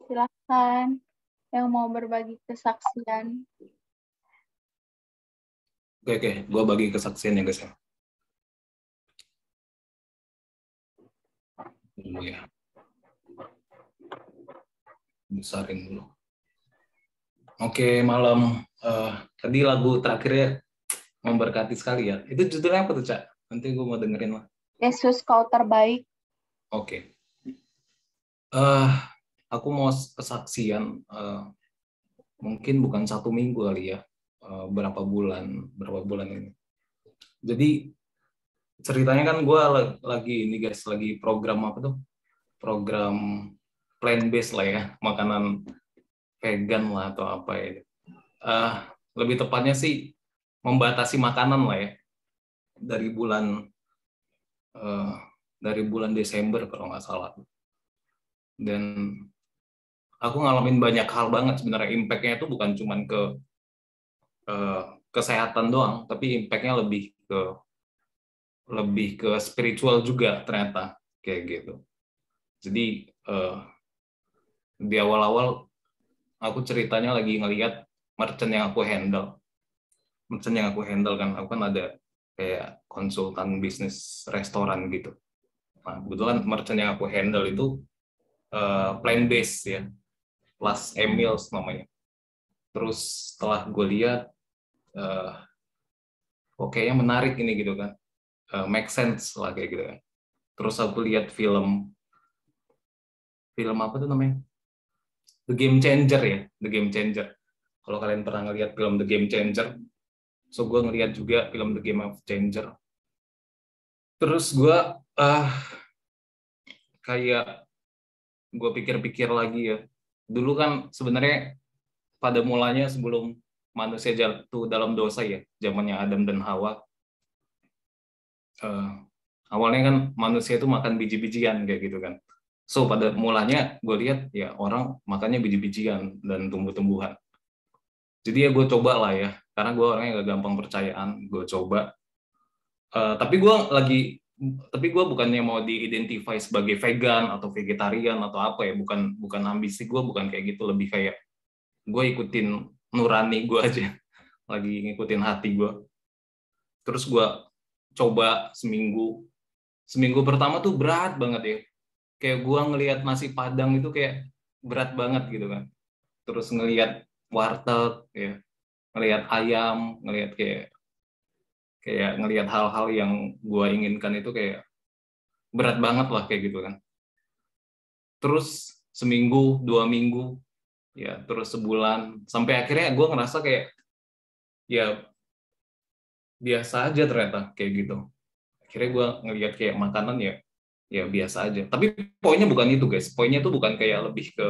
silahkan yang mau berbagi kesaksian. Oke, gue bagi kesaksian ya guys. Dulu ya. Besarin dulu. Oke, malam. Tadi lagu terakhirnya memberkati sekali ya. Itu judulnya apa tuh, Cak? Nanti gue mau dengerin lah. Yesus kau terbaik. Oke. Aku mau kesaksian. Mungkin bukan 1 minggu kali ya. Berapa bulan ini. Jadi ceritanya kan gue lagi ini guys, lagi program apa tuh? Program plant based lah ya, makanan vegan lah atau apa ya. Lebih tepatnya sih membatasi makanan lah ya dari bulan Desember kalau nggak salah. Dan aku ngalamin banyak hal banget sebenarnya. Impact-nya itu bukan cuman ke kesehatan doang, tapi impact-nya lebih ke spiritual juga ternyata kayak gitu. Jadi di awal-awal aku ceritanya lagi ngelihat merchant yang aku handle kan, aku kan ada kayak konsultan bisnis restoran gitu. Nah, kebetulan merchant yang aku handle itu plant based ya, plus meals namanya. Terus setelah gue lihat, kayaknya menarik ini gitu kan, make sense lah kayak gitu kan. Terus aku lihat film apa tuh namanya, The Game Changer ya, The Game Changer. Kalau kalian pernah ngelihat film The Game Changer, so gue ngelihat juga film The Game of Changer. Terus gue kayak gue pikir-pikir lagi ya. Dulu kan sebenarnya pada mulanya sebelum manusia jatuh dalam dosa ya, zamannya Adam dan Hawa. Awalnya kan manusia itu makan biji-bijian kayak gitu kan. So pada mulanya gue lihat ya orang makannya biji-bijian dan tumbuh-tumbuhan. Jadi ya gue coba lah ya, karena gue orangnya gak gampang percayaan, gue coba. Tapi gue bukannya mau diidentify sebagai vegan atau vegetarian atau apa ya, bukan ambisi gue, bukan kayak gitu, lebih kayak gue ikutin nurani gue aja, lagi ngikutin hati gue. Terus gue coba seminggu pertama tuh berat banget ya, kayak gue ngelihat nasi Padang itu kayak berat banget gitu kan. Terus ngelihat warteg ya, ngelihat ayam, ngelihat kayak ngelihat hal-hal yang gue inginkan itu kayak berat banget lah kayak gitu kan. Terus seminggu, 2 minggu, ya terus sebulan, sampai akhirnya gue ngerasa kayak ya biasa aja ternyata kayak gitu. Akhirnya gue ngelihat kayak makanan ya biasa aja. Tapi poinnya bukan itu guys, poinnya tuh bukan kayak lebih ke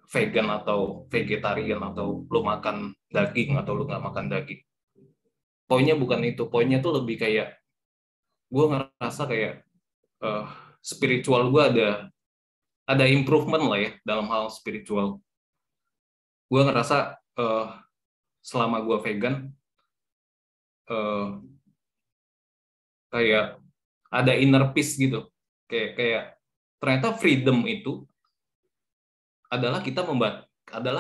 vegan atau vegetarian atau lu makan daging atau lu nggak makan daging. Poinnya bukan itu, poinnya tuh lebih kayak gue ngerasa kayak spiritual gue ada improvement lah ya dalam hal spiritual. Gue ngerasa selama gue vegan kayak ada inner peace gitu, kayak ternyata freedom itu adalah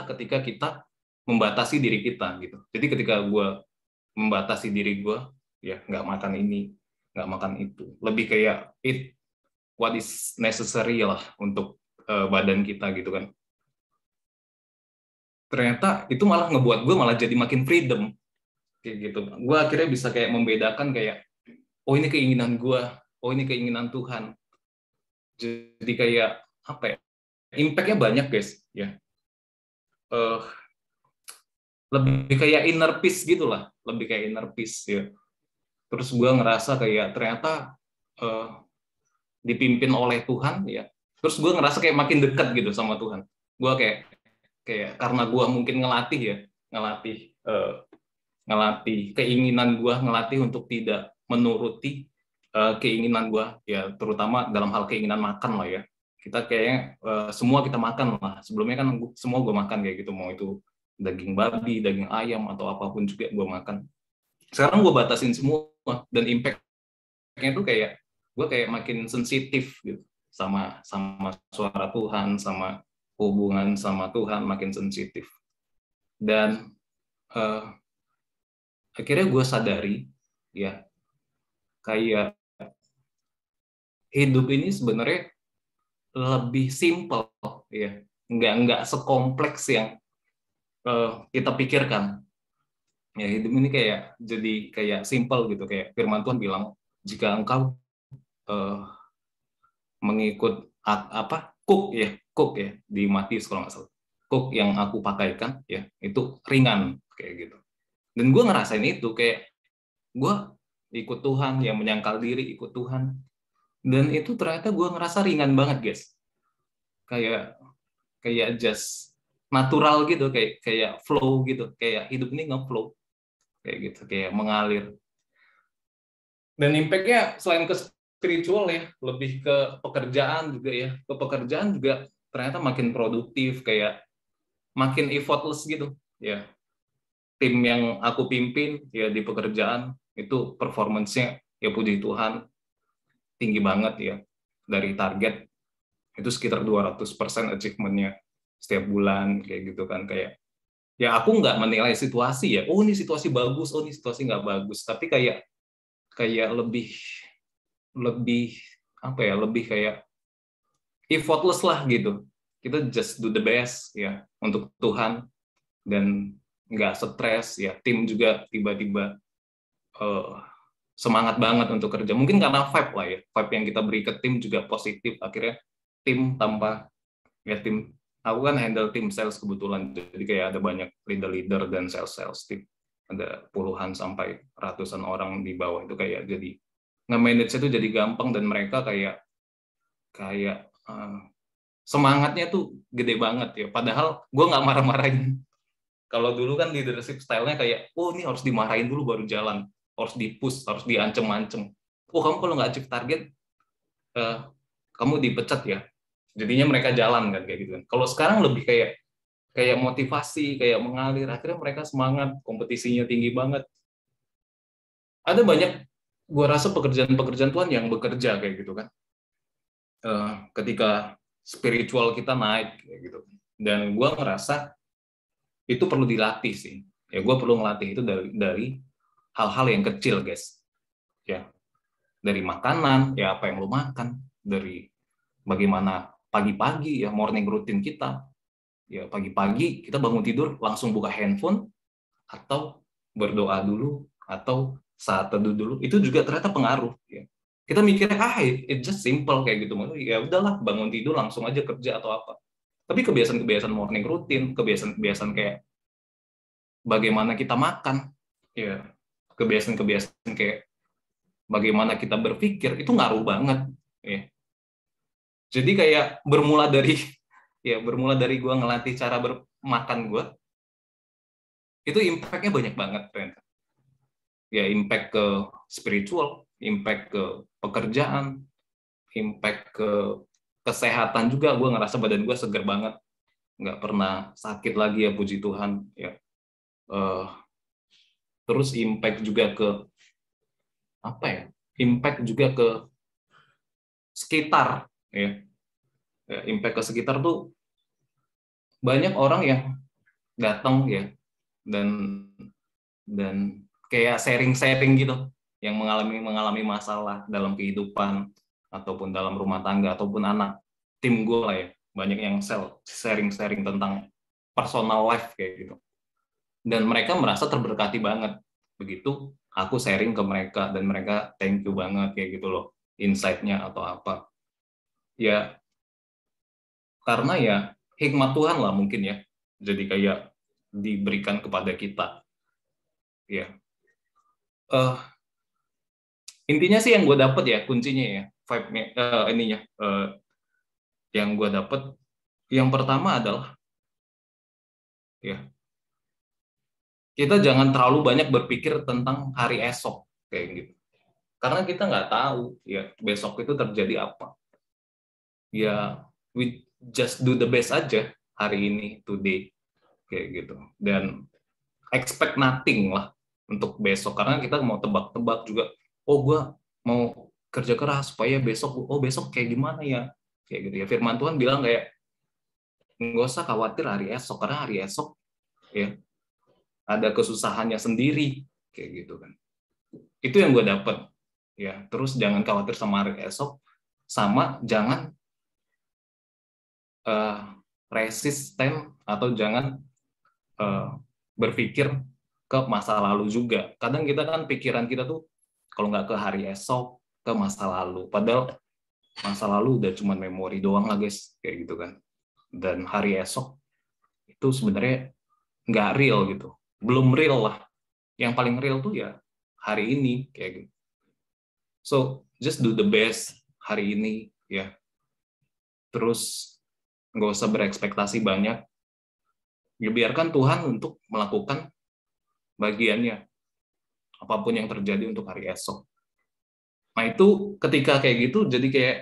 ketika kita membatasi diri kita gitu. Jadi ketika gue membatasi diri gue, ya nggak makan ini, nggak makan itu, lebih kayak what is necessary lah untuk badan kita gitu kan. Ternyata itu malah ngebuat gue malah jadi makin freedom kayak gitu. Gue akhirnya bisa kayak membedakan kayak, oh ini keinginan gue, oh ini keinginan Tuhan. Jadi kayak apa ya, impact-nya banyak guys ya. Lebih kayak inner peace gitulah, lebih kayak inner peace ya. Terus gue ngerasa kayak ternyata dipimpin oleh Tuhan ya. Terus gue ngerasa kayak makin dekat gitu sama Tuhan. Gue kayak karena gue mungkin ngelatih keinginan gue, ngelatih untuk tidak menuruti keinginan gue ya, terutama dalam hal keinginan makan lah ya. Kita kayaknya semua kita makan lah. Sebelumnya kan semua gue makan kayak gitu, mau itu daging babi, daging ayam atau apapun juga gue makan. Sekarang gue batasin semua dan impact-nya tuh gue kayak makin sensitif gitu sama suara Tuhan, sama hubungan sama Tuhan makin sensitif. Dan akhirnya gue sadari ya, kayak hidup ini sebenarnya lebih simpel ya, nggak sekompleks yang kita pikirkan. Ya, hidup ini kayak jadi kayak simpel gitu, kayak firman Tuhan bilang, jika engkau mengikut kuk ya di Matius kalau nggak salah, kuk yang aku pakaikan ya itu ringan kayak gitu. Dan gue ngerasain itu, kayak gue ikut Tuhan, yang menyangkal diri ikut Tuhan, dan itu ternyata gue ngerasa ringan banget guys, kayak just natural gitu, kayak flow gitu, kayak hidup ini nge-flow kayak gitu, kayak mengalir. Dan impact-nya selain ke spiritual ya, lebih ke pekerjaan juga ya. Ke pekerjaan juga ternyata makin produktif, kayak makin effortless gitu ya. Tim yang aku pimpin ya di pekerjaan itu performance-nya ya puji Tuhan tinggi banget ya. Dari target itu sekitar 200% achievement-nya setiap bulan kayak gitu kan. Kayak ya aku nggak menilai situasi ya, oh ini situasi bagus, oh ini situasi nggak bagus, tapi kayak lebih apa ya, lebih kayak effortless lah gitu. Kita just do the best ya untuk Tuhan, dan nggak stres ya. Tim juga tiba-tiba semangat banget untuk kerja. Mungkin karena vibe lah ya, vibe yang kita beri ke tim juga positif. Akhirnya tim tanpa ya, tim aku kan handle tim sales kebetulan, jadi kayak ada banyak leader-leader dan sales tim, ada puluhan sampai ratusan orang di bawah. Itu kayak jadi nge-manage itu jadi gampang, dan mereka kayak semangatnya tuh gede banget ya. Padahal gue nggak marah-marahin. Kalau dulu kan leadership style-nya kayak, oh ini harus dimarahin dulu baru jalan, harus di-push, harus diancem-ancem. Oh kamu kalau nggak achieve target, kamu dipecat ya. Jadinya mereka jalan kan kayak gitu kan. Kalau sekarang lebih kayak motivasi, kayak mengalir. Akhirnya mereka semangat, kompetisinya tinggi banget. Ada banyak, gue rasa pekerjaan-pekerjaan Tuhan yang bekerja kayak gitu kan. Ketika spiritual kita naik kayak gitu. Dan gue ngerasa itu perlu dilatih sih. Ya gue perlu ngelatih itu dari hal-hal yang kecil guys. Ya, dari makanan, ya apa yang lo makan, dari bagaimana pagi-pagi ya morning routine kita. Ya pagi-pagi kita bangun tidur langsung buka handphone atau berdoa dulu atau saat teduh dulu, itu juga ternyata pengaruh ya. Kita mikirnya it just simple kayak gitu, ya udahlah bangun tidur langsung aja kerja atau apa. Tapi kebiasaan-kebiasaan morning routine, kebiasaan-kebiasaan kayak bagaimana kita makan, ya kebiasaan-kebiasaan kayak bagaimana kita berpikir itu ngaruh banget ya. Jadi kayak bermula dari gue ngelatih cara bermakan gue, itu impact-nya banyak banget ternyata. Ya impact ke spiritual, impact ke pekerjaan, impact ke kesehatan juga. Gue ngerasa badan gue seger banget, nggak pernah sakit lagi ya puji Tuhan ya. Terus impact juga ke apa ya, impact juga ke sekitar ya. Impact ke sekitar tuh banyak orang yang datang ya, dan kayak sharing gitu, yang mengalami masalah dalam kehidupan ataupun dalam rumah tangga ataupun anak tim gue lah ya. Banyak yang sharing tentang personal life kayak gitu, dan mereka merasa terberkati banget begitu aku sharing ke mereka, dan mereka thank you banget kayak gitu loh, insight-nya atau apa ya, karena ya hikmat Tuhan lah mungkin ya, jadi kayak diberikan kepada kita ya. Intinya sih yang gue dapet ya, kuncinya ya, vibe-nya, yang gue dapet yang pertama adalah ya, kita jangan terlalu banyak berpikir tentang hari esok kayak gitu, karena kita nggak tahu ya besok itu terjadi apa. Ya we just do the best aja hari ini, today kayak gitu, dan expect nothing lah untuk besok, karena kita mau tebak-tebak juga. Oh gue mau kerja keras supaya besok, oh besok kayak gimana ya kayak gitu ya. Firman Tuhan bilang kayak nggak usah khawatir hari esok, karena hari esok ya ada kesusahannya sendiri kayak gitu kan. Itu yang gue dapet ya. Terus jangan khawatir sama hari esok, sama jangan resisten atau jangan berpikir ke masa lalu juga. Kadang kita kan pikiran kita tuh kalau nggak ke hari esok, ke masa lalu. Padahal masa lalu udah cuma memori doang lah guys, kayak gitu kan. Dan hari esok itu sebenarnya nggak real gitu. Belum real lah. Yang paling real tuh ya hari ini kayak gitu. So just do the best hari ini ya. Terus nggak usah berekspektasi banyak. Ya biarkan Tuhan untuk melakukan bagiannya. Apapun yang terjadi untuk hari esok. Nah itu ketika kayak gitu jadi kayak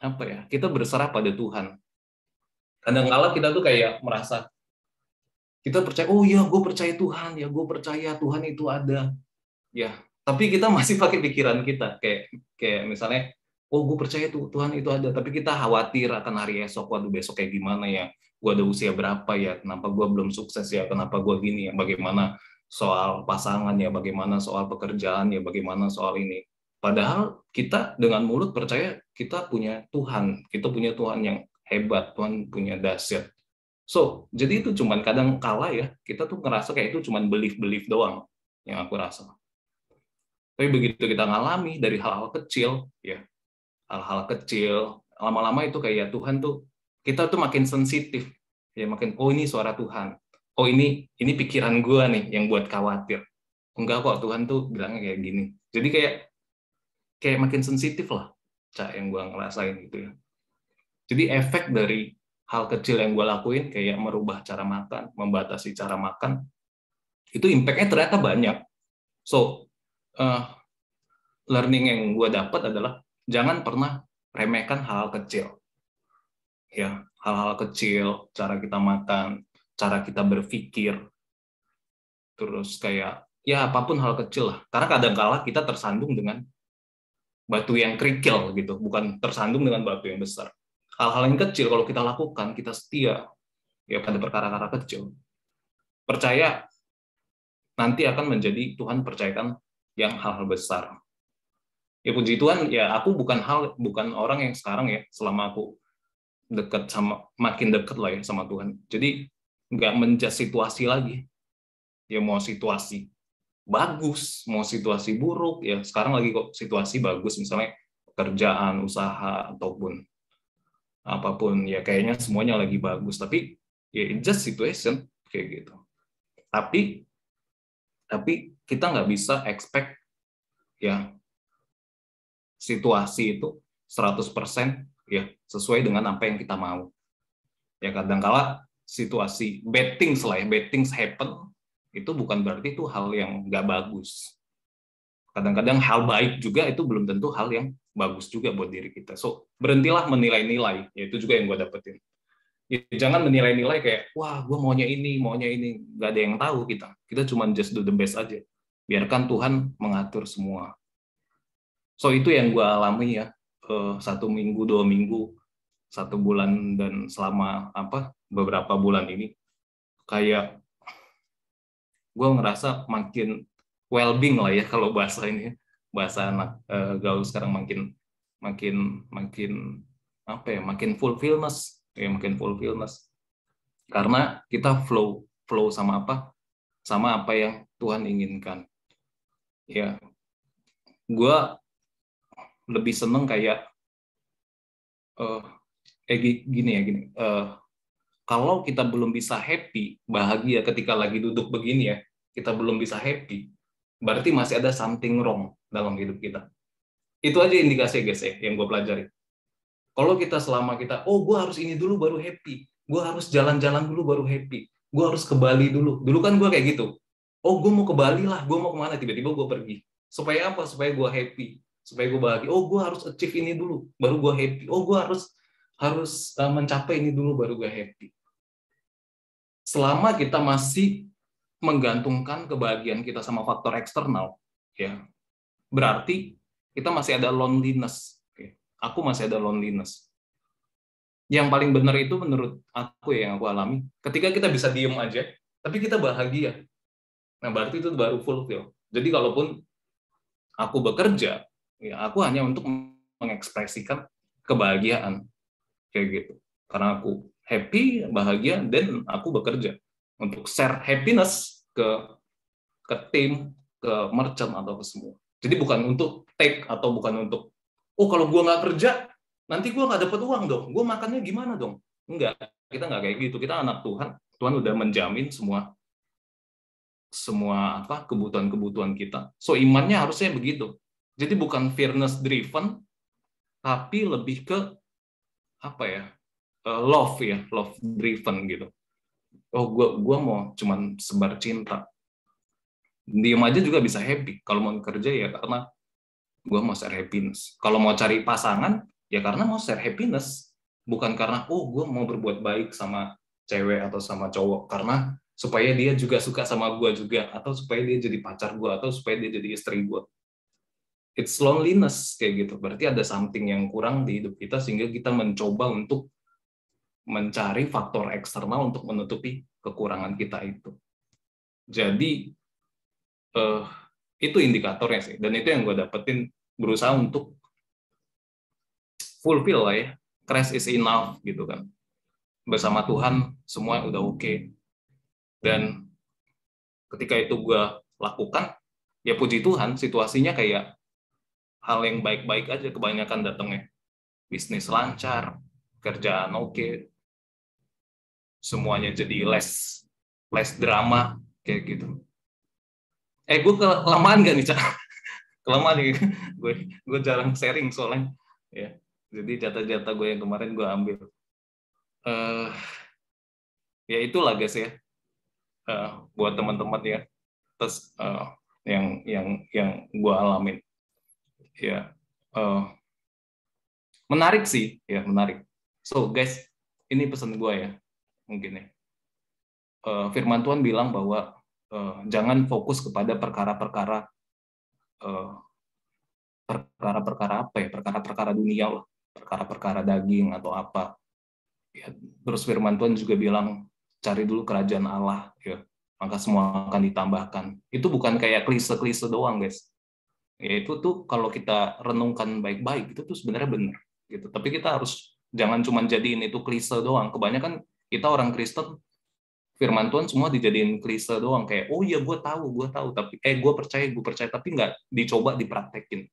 apa ya? Kita berserah pada Tuhan. Kadang-kala kita tuh kayak merasa kita percaya, oh ya gue percaya Tuhan, ya gue percaya Tuhan itu ada. Ya, tapi kita masih pakai pikiran kita kayak misalnya, oh gue percaya tuh Tuhan itu ada, tapi kita khawatir akan hari esok, waduh besok kayak gimana ya, gue ada usia berapa ya, kenapa gue belum sukses ya, kenapa gue gini ya, bagaimana soal pasangan ya, bagaimana soal pekerjaan ya, bagaimana soal ini. Padahal kita dengan mulut percaya kita punya Tuhan yang hebat, Tuhan punya dahsyat. So, jadi itu cuman kadang kala ya, kita tuh ngerasa kayak itu cuman belief doang yang aku rasa. Tapi begitu kita ngalami dari hal-hal kecil, ya hal-hal kecil, lama-lama itu kayak Tuhan tuh, kita tuh makin sensitif, ya makin, oh ini suara Tuhan, oh ini pikiran gue nih yang buat khawatir. Enggak kok, Tuhan tuh bilangnya kayak gini. Jadi kayak makin sensitif lah, Cak, yang gue ngerasain gitu ya. Jadi efek dari hal kecil yang gue lakuin, kayak merubah cara makan, membatasi cara makan, itu impact-nya ternyata banyak. So, learning yang gue dapat adalah jangan pernah remehkan hal-hal kecil. Ya, hal-hal kecil, cara kita makan, cara kita berpikir, terus kayak ya apapun hal kecil lah. Karena kadang-kala kita tersandung dengan batu yang kerikil gitu, bukan tersandung dengan batu yang besar. Hal-hal yang kecil kalau kita lakukan, kita setia ya pada perkara-perkara kecil. Percaya nanti akan menjadi Tuhan percayakan yang hal-hal besar. Ya puji Tuhan, ya aku bukan orang yang sekarang ya, selama aku makin dekat lah ya sama Tuhan. Jadi nggak menjudge situasi lagi. Ya mau situasi bagus, mau situasi buruk, ya sekarang lagi kok situasi bagus, misalnya pekerjaan, usaha, ataupun apapun, ya kayaknya semuanya lagi bagus. Tapi ya it's just situation, kayak gitu. Tapi kita nggak bisa expect ya situasi itu 100% ya sesuai dengan apa yang kita mau. Ya kadang-kala situasi bad things lah ya, bad things happen, itu bukan berarti itu hal yang nggak bagus. Kadang-kadang hal baik juga itu belum tentu hal yang bagus juga buat diri kita. So, berhentilah menilai-nilai, ya itu juga yang gue dapetin. Ya, jangan menilai-nilai kayak, wah gue maunya ini, nggak ada yang tahu kita. Kita cuma just do the best aja. Biarkan Tuhan mengatur semua. So itu yang gue alami ya, 1 minggu, 2 minggu, 1 bulan, dan selama beberapa bulan ini, kayak gue ngerasa makin well-being lah ya kalau bahasa ini, bahasa anak gaul sekarang, makin makin fulfillness ya, makin fulfillness karena kita flow sama apa yang Tuhan inginkan. Ya, gue lebih seneng kayak gini, kalau kita belum bisa happy, bahagia ketika lagi duduk begini ya, kita belum bisa happy, berarti masih ada something wrong dalam hidup kita. Itu aja indikasi guys ya, yang gue pelajari. Kalau kita selama kita, oh gue harus ini dulu baru happy, gue harus jalan-jalan dulu baru happy, gue harus ke Bali dulu. Dulu kan gue kayak gitu. Oh gue mau ke Bali lah, gue mau kemana, tiba-tiba gue pergi. Supaya apa? Supaya gue happy, supaya gue bahagia. Oh gue harus achieve ini dulu, baru gue happy. Oh gue harus mencapai ini dulu, baru gue happy. Selama kita masih menggantungkan kebahagiaan kita sama faktor eksternal, ya berarti kita masih ada loneliness. Aku masih ada loneliness. yang paling benar itu menurut aku ya, yang aku alami, ketika kita bisa diem aja, tapi kita bahagia. Nah, berarti itu baru fulfill. Jadi kalaupun aku bekerja, ya aku hanya untuk mengekspresikan kebahagiaan kayak gitu. Karena aku happy, bahagia, dan aku bekerja untuk share happiness ke tim, ke merchant atau ke semua. Jadi bukan untuk take atau bukan untuk kalau gue nggak kerja nanti gue nggak dapat uang dong, gue makannya gimana dong? Enggak, kita nggak kayak gitu. Kita anak Tuhan, Tuhan udah menjamin semua kebutuhan-kebutuhan kita. So imannya harusnya begitu. Jadi bukan fairness driven, tapi lebih ke love ya, love driven gitu. Gue mau cuman sebar cinta. Diem aja juga bisa happy. Kalau mau kerja ya karena gue mau share happiness. Kalau mau cari pasangan ya karena mau share happiness, bukan karena gue mau berbuat baik sama cewek atau sama cowok karena supaya dia juga suka sama gue juga, atau supaya dia jadi pacar gue, atau supaya dia jadi istri gue. It's loneliness kayak gitu. Berarti ada something yang kurang di hidup kita sehingga kita mencoba untuk mencari faktor eksternal untuk menutupi kekurangan kita itu. Jadi itu indikatornya sih, dan itu yang gue dapetin, berusaha untuk fulfill lah ya, Christ is enough gitu kan, bersama Tuhan semua udah oke. Dan ketika itu gue lakukan, ya puji Tuhan situasinya kayak hal yang baik-baik aja kebanyakan datangnya, bisnis lancar, kerjaan oke, semuanya jadi less drama kayak gitu. Gue kelamaan gak nih, Cak? Kelamaan nih, gue jarang sharing soalnya ya. Jadi jatah-jatah gue yang kemarin gue ambil. Ya itulah guys ya, buat teman-teman ya, terus yang gue alamin ya, menarik sih ya, menarik. So guys, ini pesan gue ya mungkin ya. Firman Tuhan bilang bahwa jangan fokus kepada perkara-perkara perkara-perkara dunia lah, perkara-perkara daging atau apa. Ya, terus firman Tuhan juga bilang cari dulu kerajaan Allah ya, maka semua akan ditambahkan. Itu bukan kayak klise-klise doang guys. Ya itu tuh kalau kita renungkan baik-baik itu tuh sebenarnya benar gitu. Tapi kita harus jangan cuma jadiin itu klise doang. Kebanyakan kita orang Kristen, firman Tuhan semua dijadiin klise doang, kayak iya gue tahu tapi gue percaya tapi nggak dicoba dipraktekin.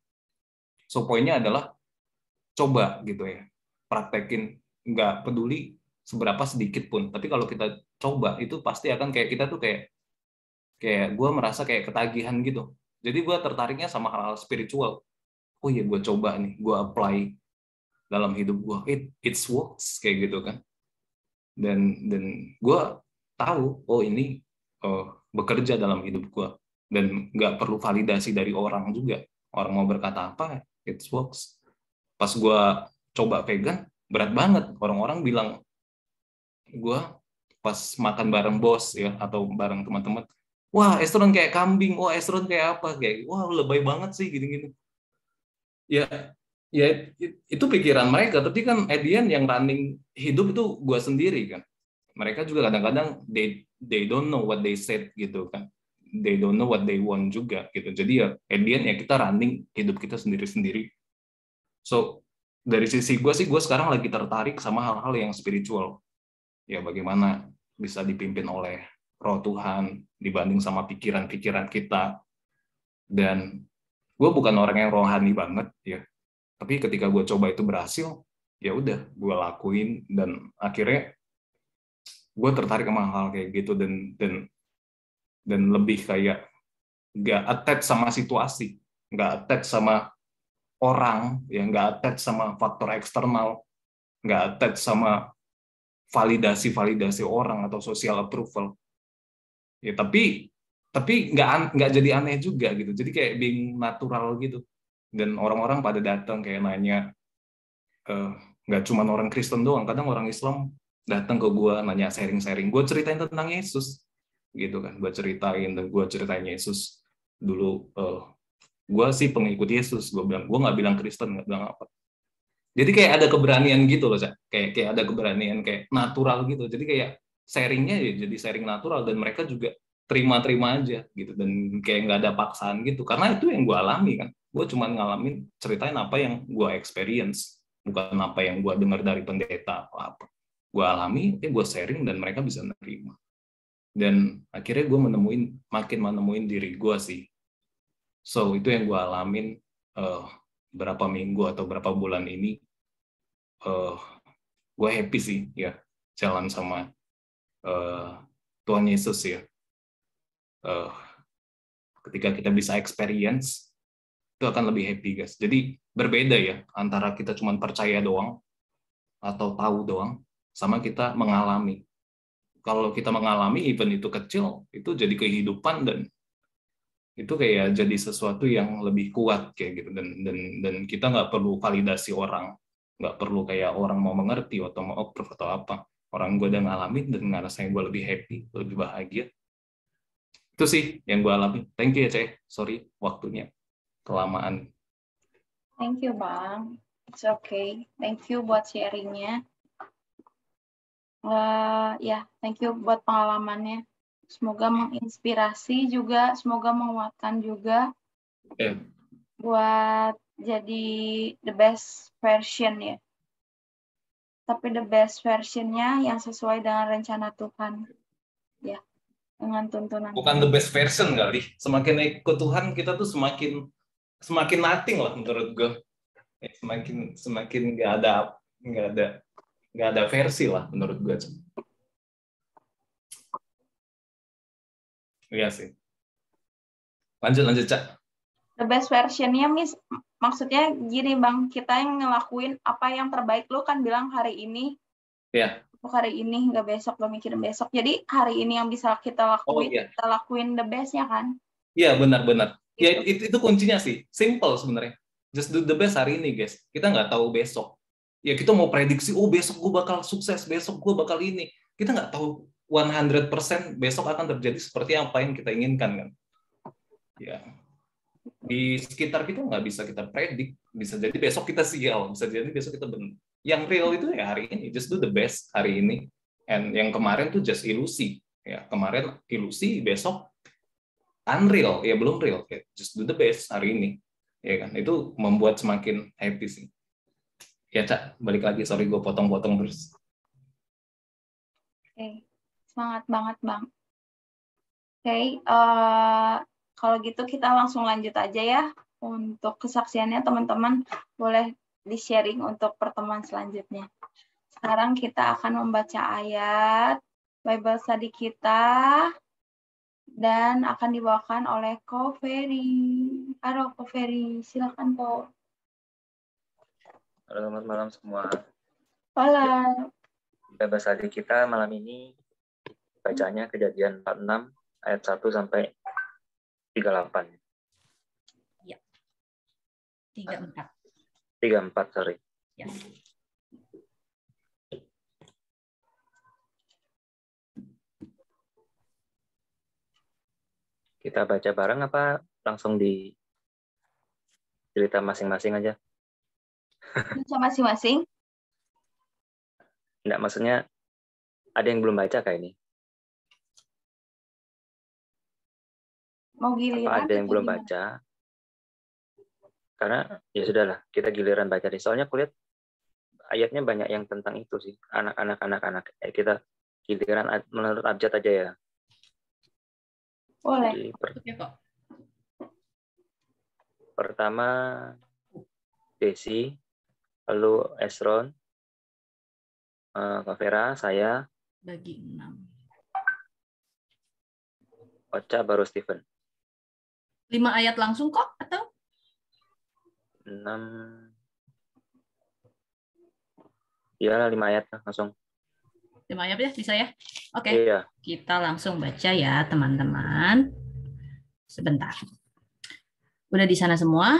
So poinnya adalah coba gitu ya, praktekin, nggak peduli seberapa sedikit pun, tapi kalau kita coba itu pasti akan kayak kita tuh kayak gue merasa kayak ketagihan gitu. Jadi gue tertariknya sama hal-hal spiritual. Oh iya, gue coba nih, gue apply dalam hidup gue, it's works kayak gitu kan. Dan gue tahu ini bekerja dalam hidup gue, dan nggak perlu validasi dari orang juga. Orang mau berkata apa, it works. Pas gue coba vegan, berat banget. Orang-orang bilang, gue pas makan bareng bos ya atau bareng teman-teman, wah Estron kayak kambing, wah Estron kayak apa, kayak wah lebay banget sih gini-gini. Ya itu pikiran mereka, tapi kan at the end yang running hidup itu gue sendiri kan. Mereka juga kadang-kadang they don't know what they said gitu kan, they don't know what they want juga gitu. Jadi ya at the end ya kita running hidup kita sendiri-sendiri. So dari sisi gue sih, gue sekarang lagi tertarik sama hal-hal yang spiritual ya, bagaimana bisa dipimpin oleh Roh Tuhan dibanding sama pikiran-pikiran kita. Dan gue bukan orang yang rohani banget ya, tapi ketika gue coba itu berhasil, ya udah gue lakuin, dan akhirnya gue tertarik sama hal kayak gitu, dan lebih kayak nggak attach sama situasi, nggak attach sama orang, ya nggak attach sama faktor eksternal, nggak attach sama validasi orang atau social approval. Ya tapi nggak jadi aneh juga gitu. Jadi kayak being natural gitu. Dan orang-orang pada datang kayak nanya, nggak cuma orang Kristen doang, kadang orang Islam datang ke gue nanya, sharing-sharing. Gue ceritain tentang Yesus gitu kan. Gue ceritain Yesus dulu. Gue sih pengikut Yesus. Gue nggak bilang Kristen, nggak bilang apa. Jadi kayak ada keberanian gitu loh, Cak. Kayak ada keberanian kayak natural gitu. Jadi kayak sharingnya ya jadi sharing natural dan mereka juga terima-terima aja gitu dan kayak nggak ada paksaan gitu. Karena itu yang gue alami kan. Gue cuma ngalamin ceritain apa yang gue experience, bukan apa yang gue dengar dari pendeta atau apa. Gue alami, gue sharing dan mereka bisa nerima. Dan akhirnya gue makin menemuin diri gue sih. So itu yang gue alamin berapa minggu atau berapa bulan ini. Gue happy sih ya jalan sama Tuhan Yesus ya. Ketika kita bisa experience itu akan lebih happy guys. Jadi berbeda ya antara kita cuma percaya doang atau tahu doang sama kita mengalami. Kalau kita mengalami even itu kecil itu jadi kehidupan dan itu kayak jadi sesuatu yang lebih kuat kayak gitu dan kita nggak perlu validasi orang, nggak perlu kayak orang mau mengerti atau mau approve atau apa. Orang gue udah ngalamin dan ngerasain gue lebih happy, lebih bahagia. Itu sih yang gue alami. Thank you ya Ceh, sorry waktunya kelamaan. Thank you, Bang. It's okay. Thank you buat sharingnya. Ya, thank you buat pengalamannya. Semoga menginspirasi juga, semoga menguatkan juga buat jadi the best version ya. Tapi the best versionnya yang sesuai dengan rencana Tuhan. Ya, dengan tuntunan. Bukan the best version kali. Semakin naik ke Tuhan kita tuh semakin nothing lah menurut gue. Semakin nggak ada versi lah menurut gue. Iya sih. Lanjut Cak. The best versionnya, Miss, maksudnya gini Bang, kita yang ngelakuin apa yang terbaik. Lu kan bilang hari ini, ya. Hari ini, nggak besok, nggak mikirin besok. Jadi hari ini yang bisa kita lakuin, kita lakuin the best-nya kan? Iya benar-benar. Ya itu kuncinya sih, simple sebenarnya. Just do the best hari ini guys. Kita nggak tahu besok. Ya kita mau prediksi, oh besok gue bakal sukses, besok gue bakal ini. Kita nggak tahu 100% besok akan terjadi seperti apa yang kita inginkan kan. Ya. Di sekitar kita nggak bisa kita predik. Bisa jadi besok kita sial, bisa jadi besok kita benar. Yang real itu ya hari ini, just do the best hari ini. And yang kemarin tuh just ilusi. Ya, kemarin ilusi, besok unreal, ya belum real. Ya, just do the best hari ini. Ya kan, itu membuat semakin happy sih. Ya Cak, balik lagi, sorry gue potong-potong terus. Oke, semangat banget Bang. Oke, kalau gitu kita langsung lanjut aja ya. Untuk kesaksiannya teman-teman boleh di-sharing untuk pertemuan selanjutnya. Sekarang kita akan membaca ayat Bible study kita dan akan dibawakan oleh Ko Ferry. Halo Ko Ferry, silakan Ko. Halo, selamat malam semua. Halo. Bible study kita malam ini bacanya Kejadian 46 ayat 1 sampai 38. Ya. 34. 34, sorry. Ya. Kita baca bareng apa langsung di cerita masing-masing aja? Baca masing-masing? Enggak, maksudnya ada yang belum baca kayak ini. Mau giliran? Apa ada yang belum baca? Karena ya sudahlah, kita giliran baca deh. Soalnya kulihat ayatnya banyak yang tentang itu sih. Anak-anak. Kita giliran menurut abjad aja ya. Boleh. Jadi, pertama Desi, lalu Esron, Kak Vera, saya. Bagi 6. Ocha baru Steven. 5 ayat langsung kok atau? 6. Ya, 5 ayat langsung. 5 ayat ya, bisa ya? Oke. Iya. Kita langsung baca ya, teman-teman. Sebentar. Udah di sana semua?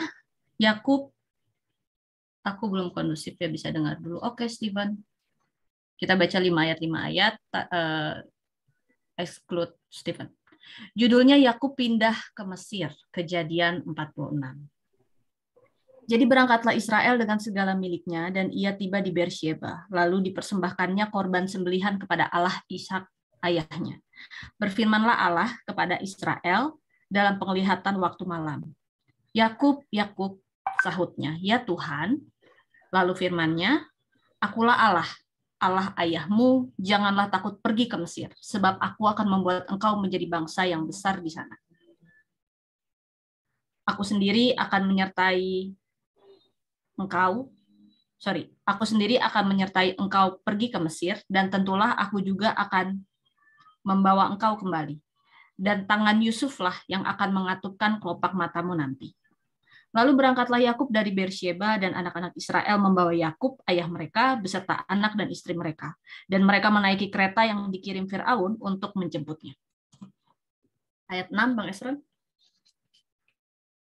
Yakub, aku belum kondusif ya, bisa dengar dulu. Oke, Steven. Kita baca 5 ayat, exclude Steven. Judulnya Yakub pindah ke Mesir, Kejadian 46. Jadi berangkatlah Israel dengan segala miliknya, dan ia tiba di Beersheba. Lalu dipersembahkannya korban sembelihan kepada Allah Ishak ayahnya. Berfirmanlah Allah kepada Israel dalam penglihatan waktu malam. Yakub, Yakub, sahutnya, ya Tuhan. Lalu firman-Nya, akulah Allah, Allah ayahmu, janganlah takut pergi ke Mesir, sebab aku akan membuat engkau menjadi bangsa yang besar di sana. Aku sendiri akan menyertai engkau pergi ke Mesir, dan tentulah aku juga akan membawa engkau kembali. Dan tangan Yusuflah yang akan mengatupkan kelopak matamu nanti. Lalu berangkatlah Yakub dari Beersheba, dan anak-anak Israel membawa Yakub, ayah mereka, beserta anak dan istri mereka. Dan mereka menaiki kereta yang dikirim Firaun untuk menjemputnya. Ayat 6, Bang Esron.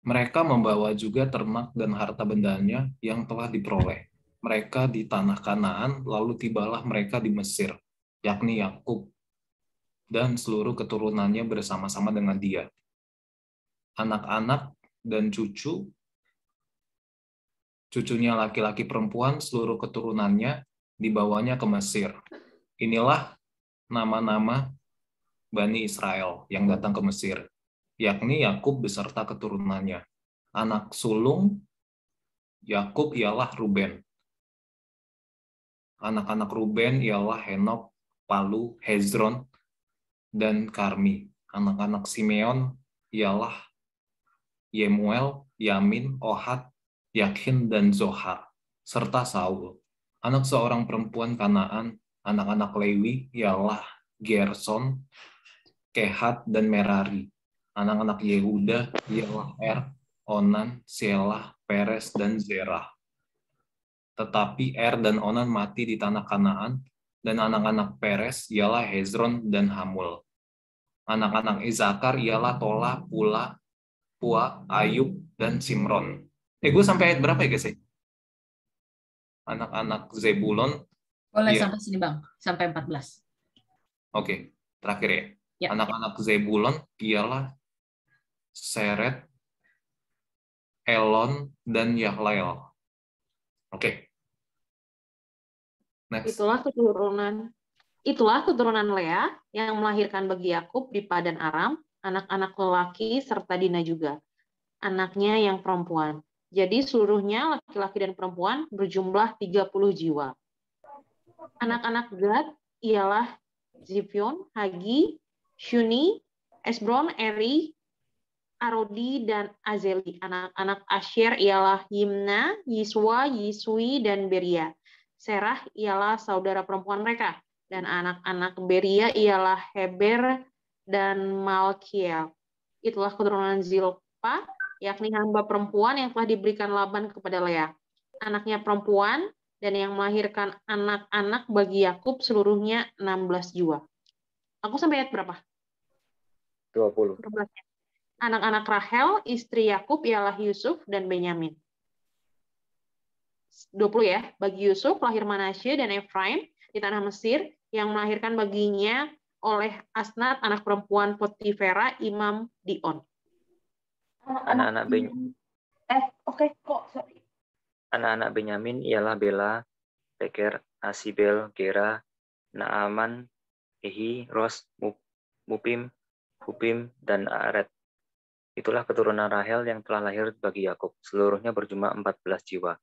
Mereka membawa juga ternak dan harta bendanya yang telah diperoleh. Mereka di tanah Kanaan, lalu tibalah mereka di Mesir, yakni Yakub dan seluruh keturunannya bersama-sama dengan dia. Anak-anak dan cucunya laki-laki perempuan, seluruh keturunannya dibawanya ke Mesir. Inilah nama-nama Bani Israel yang datang ke Mesir, yakni Yakub beserta keturunannya. Anak sulung Yakub ialah Ruben. Anak-anak Ruben ialah Henok, Palu, Hezron, dan Karmi. Anak-anak Simeon ialah Yemuel, Yamin, Ohad, Yakin, dan Zohar, serta Saul. Anak seorang perempuan Kanaan, anak-anak Lewi ialah Gerson, Kehat, dan Merari. Anak-anak Yehuda ialah Onan, Selah, Peres, dan Zerah. Tetapi dan Onan mati di tanah Kanaan, dan anak-anak Peres ialah Hezron dan Hamul. Anak-anak Isakar ialah Tola, Pua, Ayub, dan Simron. Gue sampai ayat berapa ya guys? Anak-anak Zebulon. Boleh sampai sini Bang, sampai 14. Oke, terakhir ya. Ya. Anak-anak Zebulon ialah Seret, Elon, dan Yahlael. Oke. Next. Itulah keturunan Lea yang melahirkan bagi Yakub di Padan Aram, anak-anak lelaki serta Dina juga, anaknya yang perempuan. Jadi seluruhnya laki-laki dan perempuan berjumlah 30 jiwa. Anak-anak Gad ialah Zifion, Hagi, Shuni, Esbron, Eri, Arodi, dan Azeli. Anak-anak Asher ialah Yimna, Yiswa, Yiswi, dan Beria. Serah ialah saudara perempuan mereka. Dan anak-anak Beria ialah Heber dan Malkiel. Itulah keturunan Zilpa, yakni hamba perempuan yang telah diberikan Laban kepada Lea. Anaknya perempuan dan yang melahirkan anak-anak bagi Yakub seluruhnya 16 jiwa. Aku sampai ayat berapa? 20. Anak-anak Rahel, istri Yakub ialah Yusuf dan Benyamin. 20 ya. Bagi Yusuf lahir Manasye dan Efraim di tanah Mesir, yang melahirkan baginya oleh Asnat, anak perempuan Potifera, imam Dion. Anak-anak Anak-anak Benyamin ialah Bela, Beker, Asibel, Gera, Naaman, Ehi, Ros, Mupim, Hupim, dan Aret. Itulah keturunan Rahel yang telah lahir bagi Yakub. Seluruhnya berjumlah 14 jiwa.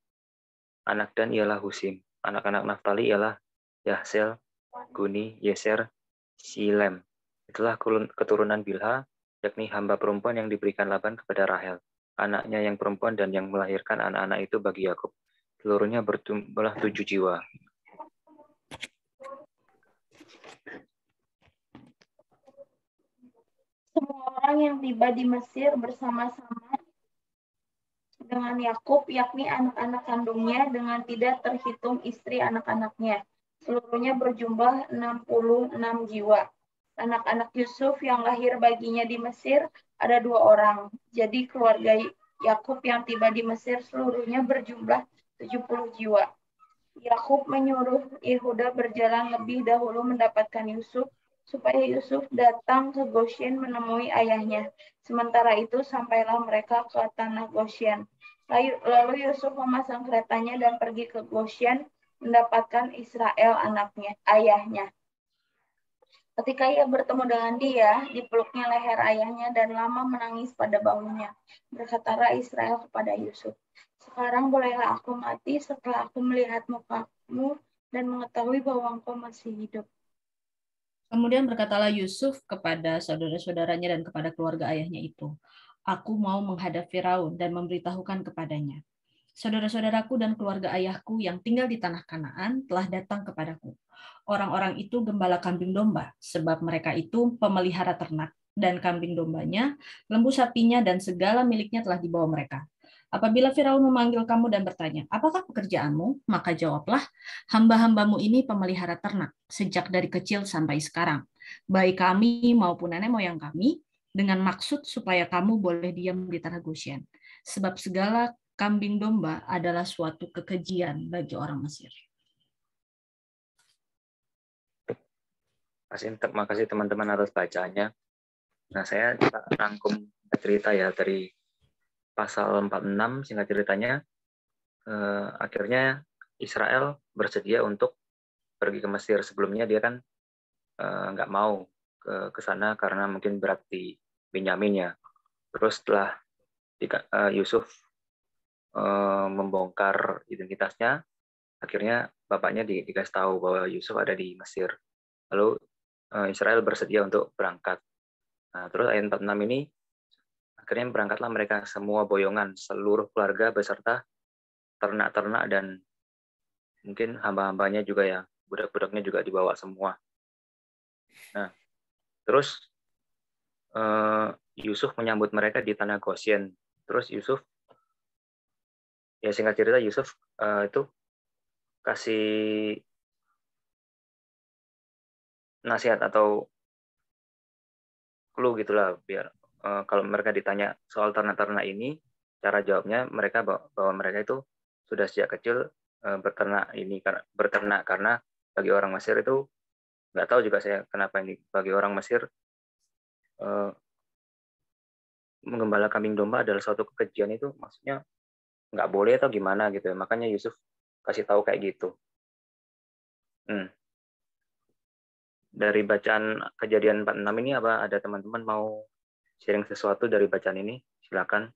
Anak Dan ialah Husim. Anak-anak Naftali ialah Yahsel, Guni, Yeser, Silem. Itulah keturunan Bilha, yakni hamba perempuan yang diberikan Laban kepada Rahel, anaknya yang perempuan dan yang melahirkan anak-anak itu bagi Yakub. Seluruhnya berjumlah 7 jiwa. Semua orang yang tiba di Mesir bersama-sama dengan Yakub, yakni anak-anak kandungnya, dengan tidak terhitung istri anak-anaknya. Seluruhnya berjumlah 66 jiwa. Anak-anak Yusuf yang lahir baginya di Mesir ada 2 orang. Jadi keluarga Yakub yang tiba di Mesir seluruhnya berjumlah 70 jiwa. Yakub menyuruh Yehuda berjalan lebih dahulu mendapatkan Yusuf, supaya Yusuf datang ke Goshen menemui ayahnya. Sementara itu sampailah mereka ke tanah Goshen. Lalu Yusuf memasang keretanya dan pergi ke Goshen mendapatkan Israel ayahnya. Ketika ia bertemu dengan dia, dipeluknya leher ayahnya dan lama menangis pada bahunya. Berkatalah Israel kepada Yusuf, "Sekarang bolehlah aku mati setelah aku melihat mukamu dan mengetahui bahwa engkau masih hidup." Kemudian berkatalah Yusuf kepada saudara-saudaranya dan kepada keluarga ayahnya itu, "Aku mau menghadap Firaun dan memberitahukan kepadanya, saudara-saudaraku dan keluarga ayahku yang tinggal di tanah Kanaan telah datang kepadaku. Orang-orang itu gembala kambing domba, sebab mereka itu pemelihara ternak, dan kambing dombanya, lembu sapinya, dan segala miliknya telah dibawa mereka. Apabila Firaun memanggil kamu dan bertanya, apakah pekerjaanmu? Maka jawablah, hamba-hambamu ini pemelihara ternak, sejak dari kecil sampai sekarang. Baik kami maupun nenek moyang kami, dengan maksud supaya kamu boleh diam di tanah Goshen. Sebab segala kambing domba adalah suatu kekejian bagi orang Mesir. Terima kasih teman-teman atas bacaannya. Nah, saya rangkum cerita ya dari pasal 46, singkat ceritanya, akhirnya Israel bersedia untuk pergi ke Mesir. Sebelumnya dia kan nggak mau ke sana karena mungkin berat di Benyamin ya. Terus setelah Yusuf membongkar identitasnya, akhirnya bapaknya dikasih tahu bahwa Yusuf ada di Mesir. Lalu Israel bersedia untuk berangkat. Nah, terus ayat 46 ini, akhirnya berangkatlah mereka semua boyongan, seluruh keluarga beserta ternak-ternak dan mungkin hamba-hambanya juga ya, budak-budaknya juga dibawa semua. Nah, terus Yusuf menyambut mereka di tanah Goshen. Terus Yusuf, ya singkat cerita Yusuf itu kasih nasihat atau clue gitulah, biar kalau mereka ditanya soal ternak-ternak ini, cara jawabnya mereka bahwa mereka itu sudah sejak kecil berternak karena bagi orang Mesir itu, nggak tahu juga saya kenapa ini, bagi orang Mesir menggembala kambing domba adalah suatu kekejian, itu maksudnya nggak boleh atau gimana gitu ya, makanya Yusuf kasih tahu kayak gitu. Dari bacaan Kejadian 46 ini, apa ada teman-teman mau sharing sesuatu dari bacaan ini? Silakan.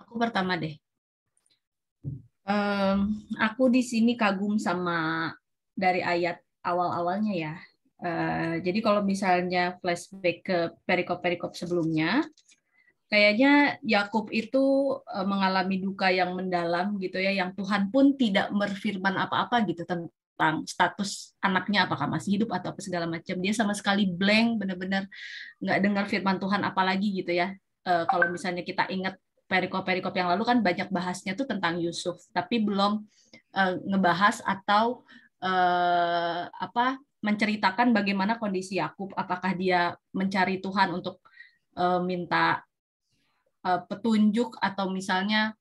Aku pertama deh. Aku di sini kagum sama dari ayat awal-awalnya ya. Jadi kalau misalnya flashback ke perikop-perikop sebelumnya, kayaknya Yakub itu mengalami duka yang mendalam gitu ya, yang Tuhan pun tidak berfirman apa-apa gitu tentang status anaknya, apakah masih hidup atau apa segala macam. Dia sama sekali blank, benar-benar nggak dengar firman Tuhan apalagi gitu ya. Kalau misalnya kita ingat perikop-perikop yang lalu kan banyak bahasnya tuh tentang Yusuf, tapi belum ngebahas atau menceritakan bagaimana kondisi Yakub, apakah dia mencari Tuhan untuk minta petunjuk atau misalnya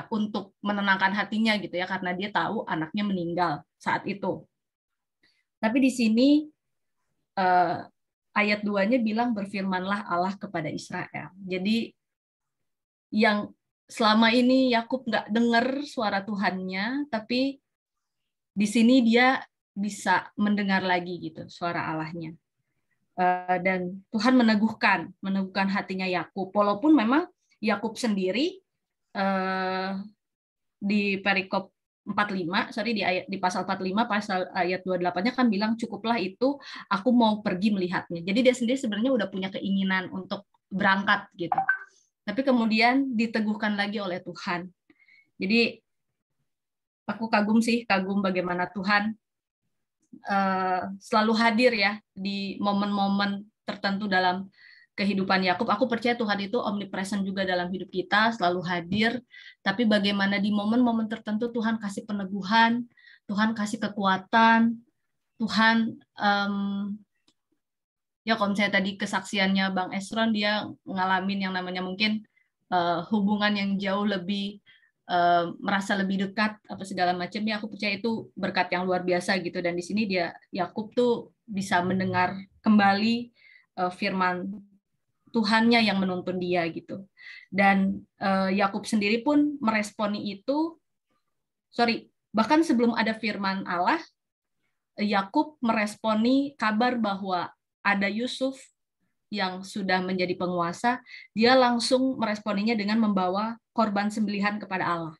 untuk menenangkan hatinya gitu ya, karena dia tahu anaknya meninggal saat itu. Tapi di sini ayat 2-nya bilang berfirmanlah Allah kepada Israel. Jadi yang selama ini Yakub nggak dengar suara Tuhannya, tapi di sini dia bisa mendengar lagi gitu suara Allahnya. Dan Tuhan meneguhkan hatinya Yakub, walaupun memang Yakub sendiri di perikop 45, di pasal 45, pasal ayat 28-nya kan bilang cukuplah itu, aku mau pergi melihatnya. Jadi dia sendiri sebenarnya udah punya keinginan untuk berangkat gitu. Tapi kemudian diteguhkan lagi oleh Tuhan. Jadi aku kagum bagaimana Tuhan selalu hadir ya di momen-momen tertentu dalam kehidupan Yakub. Aku percaya Tuhan itu omnipresent juga dalam hidup kita, selalu hadir. Tapi bagaimana di momen-momen tertentu Tuhan kasih peneguhan, Tuhan kasih kekuatan, Tuhan ya kalau misalnya tadi kesaksiannya Bang Esron, dia ngalamin yang namanya mungkin hubungan yang jauh lebih merasa lebih dekat apa segala macam, ya aku percaya itu berkat yang luar biasa gitu. Dan di sini dia Yakub tuh bisa mendengar kembali firman Tuhannya yang menuntun dia gitu. Dan Yakub sendiri pun meresponi itu, bahkan sebelum ada firman Allah, Yakub meresponi kabar bahwa ada Yusuf yang sudah menjadi penguasa, dia langsung meresponinya dengan membawa korban sembelihan kepada Allah.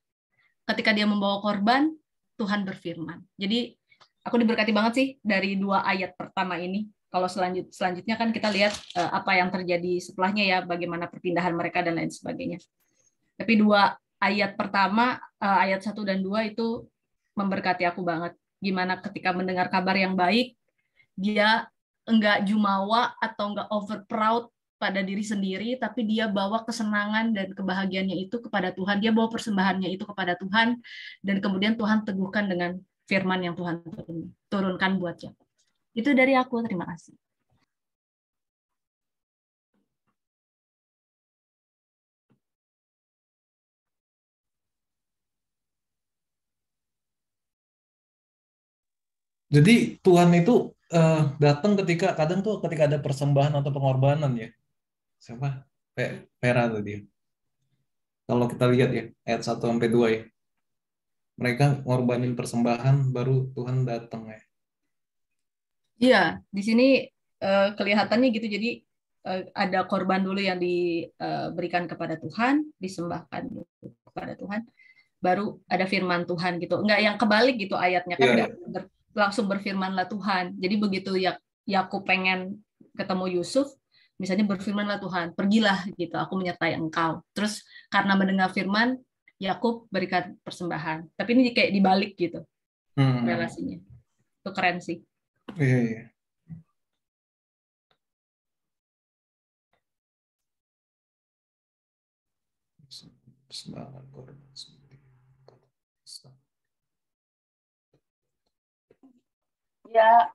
Ketika dia membawa korban, Tuhan berfirman. Jadi aku diberkati banget sih dari 2 ayat pertama ini. Kalau selanjutnya kan kita lihat apa yang terjadi setelahnya ya, bagaimana perpindahan mereka dan lain sebagainya. Tapi 2 ayat pertama, ayat 1 dan 2 itu memberkati aku banget. Gimana ketika mendengar kabar yang baik, dia enggak jumawa atau enggak over proud pada diri sendiri, tapi dia bawa kesenangan dan kebahagiaannya itu kepada Tuhan. Dia bawa persembahannya itu kepada Tuhan, dan kemudian Tuhan teguhkan dengan firman yang Tuhan turunkan buat Yakub. Itu dari aku, terima kasih. Jadi Tuhan itu datang kadang tuh ketika ada persembahan atau pengorbanan ya. Siapa? Vera tadi. Kalau kita lihat ya, ayat 1-2 ya. Mereka ngorbanin persembahan, baru Tuhan datang ya. Iya, di sini kelihatannya gitu. Jadi ada korban dulu yang diberikan kepada Tuhan, disembahkan kepada Tuhan, baru ada firman Tuhan gitu. Enggak yang kebalik gitu ayatnya kan, enggak langsung berfirmanlah Tuhan. Jadi begitu Yakub pengen ketemu Yusuf, misalnya berfirmanlah Tuhan, pergilah gitu, aku menyertai engkau. Terus karena mendengar firman, Yakub berikan persembahan. Tapi ini kayak dibalik gitu relasinya. Itu keren sih. Iya. Persembahan korban. Ya,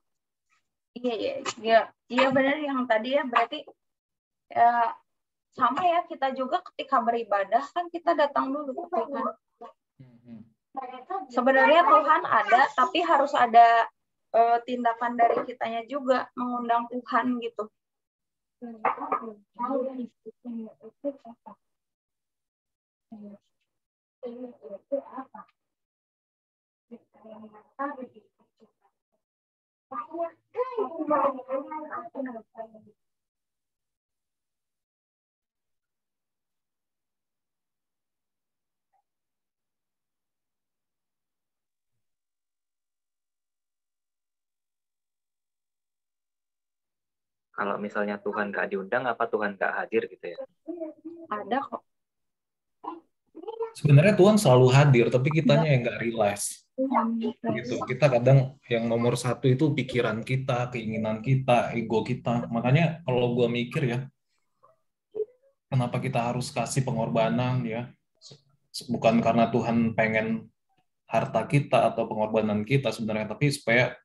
iya benar yang tadi ya, berarti ya, sama ya, kita juga ketika beribadah kan kita datang dulu ke Tuhan. Sebenarnya Tuhan ada, tapi harus ada tindakan dari kitanya juga mengundang Tuhan gitu. Kalau misalnya Tuhan nggak diundang, apa Tuhan nggak hadir gitu ya? Ada kok. Sebenarnya Tuhan selalu hadir, tapi kitanya yang nggak realize. Gitu. Kita kadang yang nomor 1 itu pikiran kita, keinginan kita, ego kita. Makanya kalau gue mikir ya, kenapa kita harus kasih pengorbanan ya? Bukan karena Tuhan pengen harta kita atau pengorbanan kita sebenarnya, tapi supaya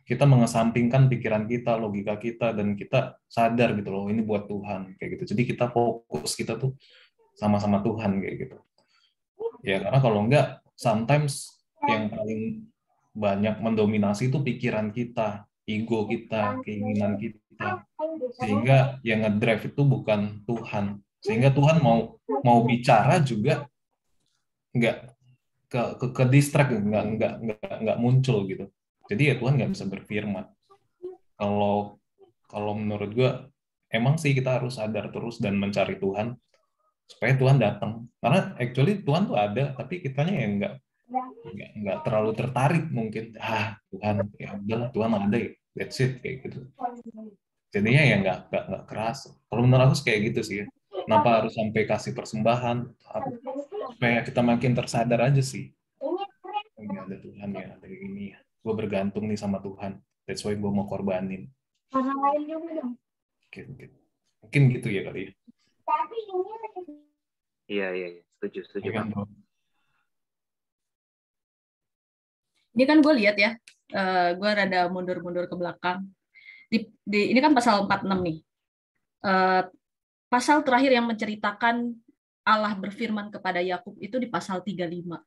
kita mengesampingkan pikiran kita, logika kita, dan kita sadar gitu loh, ini buat Tuhan kayak gitu. Jadi kita fokus kita tuh sama-sama Tuhan kayak gitu. Ya karena kalau enggak, sometimes yang paling banyak mendominasi itu pikiran kita, ego kita, keinginan kita. Sehingga yang ngedrive itu bukan Tuhan. Sehingga Tuhan mau bicara juga nggak ke distract, nggak muncul gitu. Jadi ya Tuhan nggak bisa berfirman. Kalau menurut gue, emang sih kita harus sadar terus dan mencari Tuhan supaya Tuhan datang. Karena actually Tuhan tuh ada, tapi kitanya yang nggak terlalu tertarik mungkin. Tuhan ya udahlah, Tuhan ada ya, that's it kayak gitu. Jadinya ya nggak keras. Kalau menurut aku kayak gitu sih. Kenapa harus sampai kasih persembahan? Supaya kita makin tersadar aja sih. Ini ada Tuhan ya, ada ini ya. Gue bergantung nih sama Tuhan. That's why gue mau korbanin. Orang lain juga dong. Mungkin gitu ya kali ya. Iya, setuju Ya kan, Pak. Ini kan gue lihat ya, gue rada mundur-mundur ke belakang. Ini kan pasal 46 nih. Pasal terakhir yang menceritakan Allah berfirman kepada Yakub itu di pasal 35.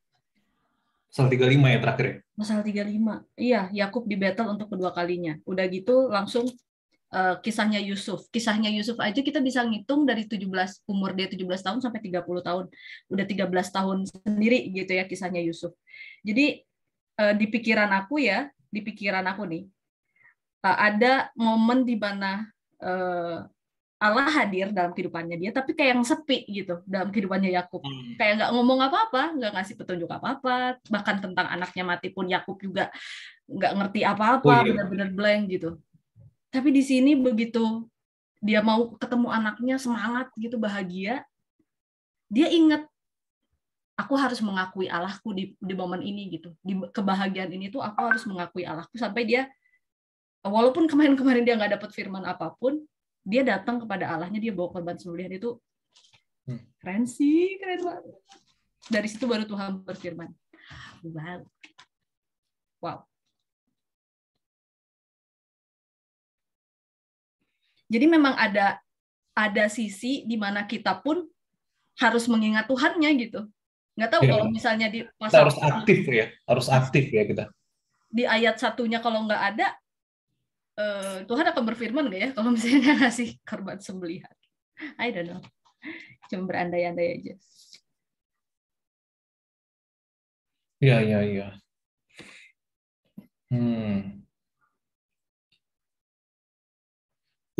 Pasal 35 ya terakhir ya? Pasal 35. Iya, Yakub di battle untuk kedua kalinya. Udah gitu langsung kisahnya Yusuf. Kisahnya Yusuf aja kita bisa ngitung dari umur dia 17 tahun sampai 30 tahun. Udah 13 tahun sendiri gitu ya kisahnya Yusuf. Jadi di pikiran aku nih, ada momen di mana Allah hadir dalam kehidupannya dia, tapi kayak yang sepi gitu dalam kehidupannya Yakub. Kayak nggak ngomong apa-apa, nggak ngasih petunjuk apa-apa, bahkan tentang anaknya mati pun Yakub juga nggak ngerti apa-apa, benar-benar blank gitu. Tapi di sini begitu dia mau ketemu anaknya, semangat gitu, bahagia, dia ingat, aku harus mengakui Allahku di momen ini gitu. Di kebahagiaan ini tuh aku harus mengakui Allahku, sampai dia, walaupun kemarin-kemarin dia nggak dapat firman apapun, dia datang kepada Allahnya, dia bawa korban sembelihan. Itu keren sih, keren banget. Dari situ baru Tuhan berfirman. Wow. Jadi memang ada sisi di mana kita pun harus mengingat Tuhannya gitu. Nggak tahu kalau misalnya di pasal harus aktif ya kita. Di ayat 1-nya kalau nggak ada, Tuhan akan berfirman nggak ya kalau misalnya ngasih korban sembelihan? I don't know. Cuma berandai-andai aja. Iya.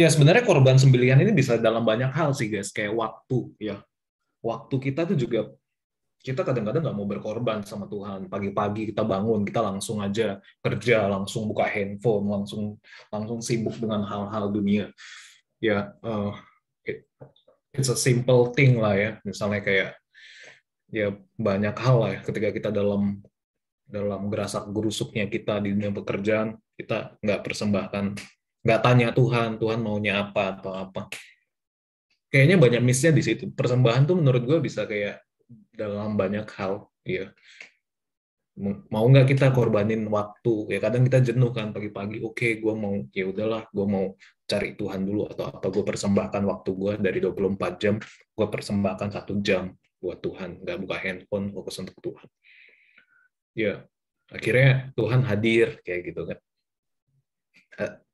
Ya sebenarnya korban sembelihan ini bisa dalam banyak hal sih guys, kayak waktu ya. Waktu kita tuh juga, kita kadang-kadang nggak mau berkorban sama Tuhan. Pagi-pagi kita bangun, kita langsung aja kerja, langsung buka handphone, langsung sibuk dengan hal-hal dunia. Ya, it's a simple thing lah ya. Misalnya kayak ya banyak hal lah ya. Ketika kita dalam gerasak gerusuknya kita di dunia pekerjaan, kita nggak persembahkan, nggak tanya Tuhan maunya apa atau apa. Kayaknya banyak miss-nya di situ. Persembahan tuh menurut gue bisa kayak dalam banyak hal, ya. Mau nggak kita korbanin waktu? Ya kadang kita jenuh kan pagi-pagi. Oke, gue mau, ya udahlah, gue mau cari Tuhan dulu atau apa. Gue persembahkan waktu gue dari 24 jam, gue persembahkan 1 jam buat Tuhan. Nggak buka handphone, fokus untuk Tuhan. Ya, akhirnya Tuhan hadir kayak gitu kan.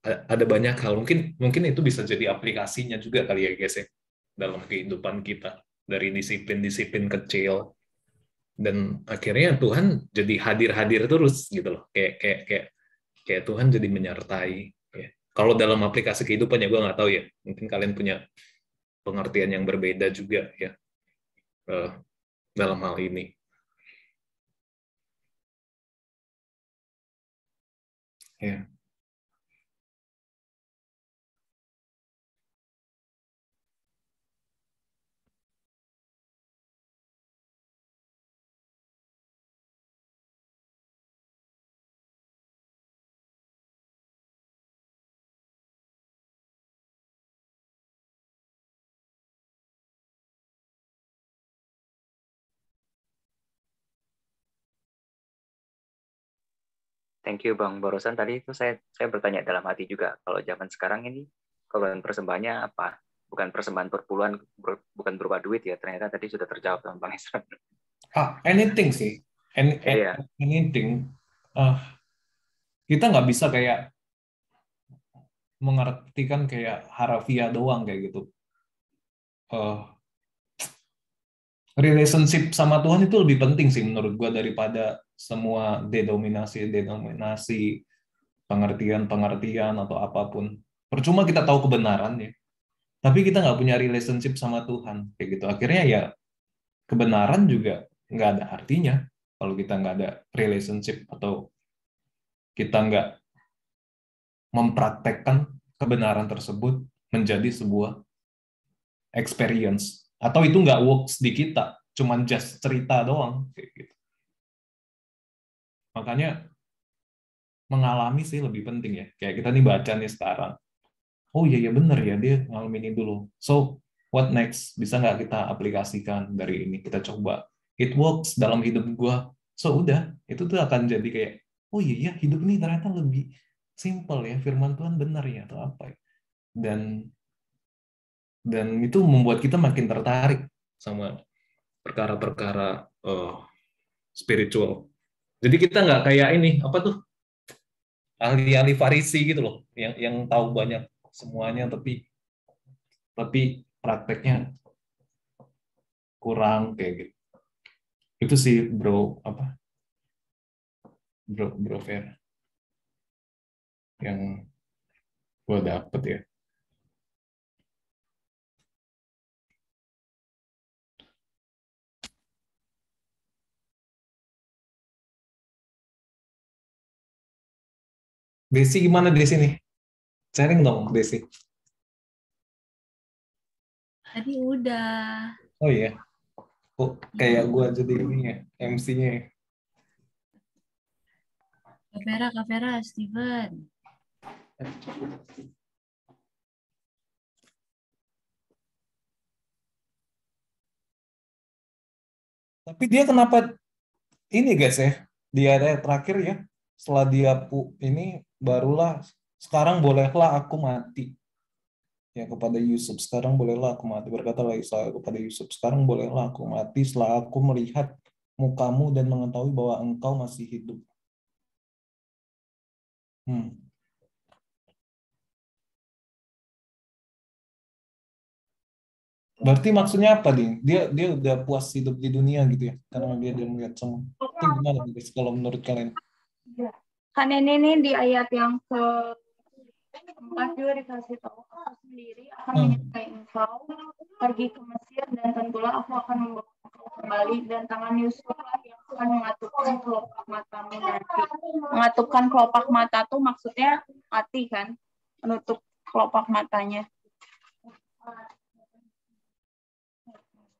Ada banyak hal. Mungkin itu bisa jadi aplikasinya juga kali ya guys ya, dalam kehidupan kita, dari disiplin-disiplin kecil, dan akhirnya Tuhan jadi hadir terus gitu loh, kayak Tuhan jadi menyertai ya. Kalau dalam aplikasi kehidupan ya gue nggak tahu ya, mungkin kalian punya pengertian yang berbeda juga ya dalam hal ini ya. Thank you Bang. Barusan tadi itu saya bertanya dalam hati juga, kalau zaman sekarang ini korban persembahannya apa? Bukan persembahan perpuluhan, bukan berupa duit ya. Ternyata tadi sudah terjawab sama Bang Isra. Anything sih. Anything. Kita nggak bisa kayak mengartikan kayak harafiah doang kayak gitu. Relationship sama Tuhan itu lebih penting sih menurut gue daripada semua denominasi, pengertian atau apapun. Percuma kita tahu kebenaran ya, tapi kita nggak punya relationship sama Tuhan kayak gitu. Akhirnya ya kebenaran juga nggak ada artinya kalau kita nggak ada relationship atau kita nggak mempraktekkan kebenaran tersebut menjadi sebuah experience, atau itu nggak works di kita, cuman just cerita doang kayak gitu. Makanya mengalami sih lebih penting ya. Kayak kita nih baca nih sekarang, oh iya bener ya dia ngalamin ini dulu. So what next? Bisa nggak kita aplikasikan dari ini? Kita coba. It works dalam hidup gue. So udah, itu tuh akan jadi kayak, oh iya hidup ini ternyata lebih simple ya, firman Tuhan benar ya atau apa ya. Dan itu membuat kita makin tertarik sama perkara-perkara spiritual. Jadi kita nggak kayak ini apa tuh, ahli-ahli Farisi gitu loh, yang tahu banyak semuanya tapi prakteknya kurang kayak gitu. Itu sih bro Fer yang gue dapet ya. Desi gimana Desi nih? Sharing dong Desi. Tadi udah. Oh iya. Kok kayak gue jadi ini ya, MC-nya ya. Kak Vera, Steven. Tapi dia kenapa ini guys ya, di area terakhir ya, setelah dia ini barulah sekarang bolehlah aku mati. Ya kepada Yusuf, sekarang bolehlah aku mati. Berkatalah Isa kepada Yusuf, sekarang bolehlah aku mati setelah aku melihat mukamu dan mengetahui bahwa engkau masih hidup. Berarti maksudnya apa, Ding? Dia udah puas hidup di dunia gitu ya? Karena dia melihat semua. Itu gimana guys kalau menurut kalian? Kan ini di ayat yang ke-4 juga dikasih tahu, aku sendiri akan menyertai engkau pergi ke Mesir dan tentulah aku akan membawa engkau kembali dan tangan Yusuf yang akan mengatupkan kelopak matamu nanti. Mengatupkan kelopak mata tuh maksudnya mati kan? Menutup kelopak matanya.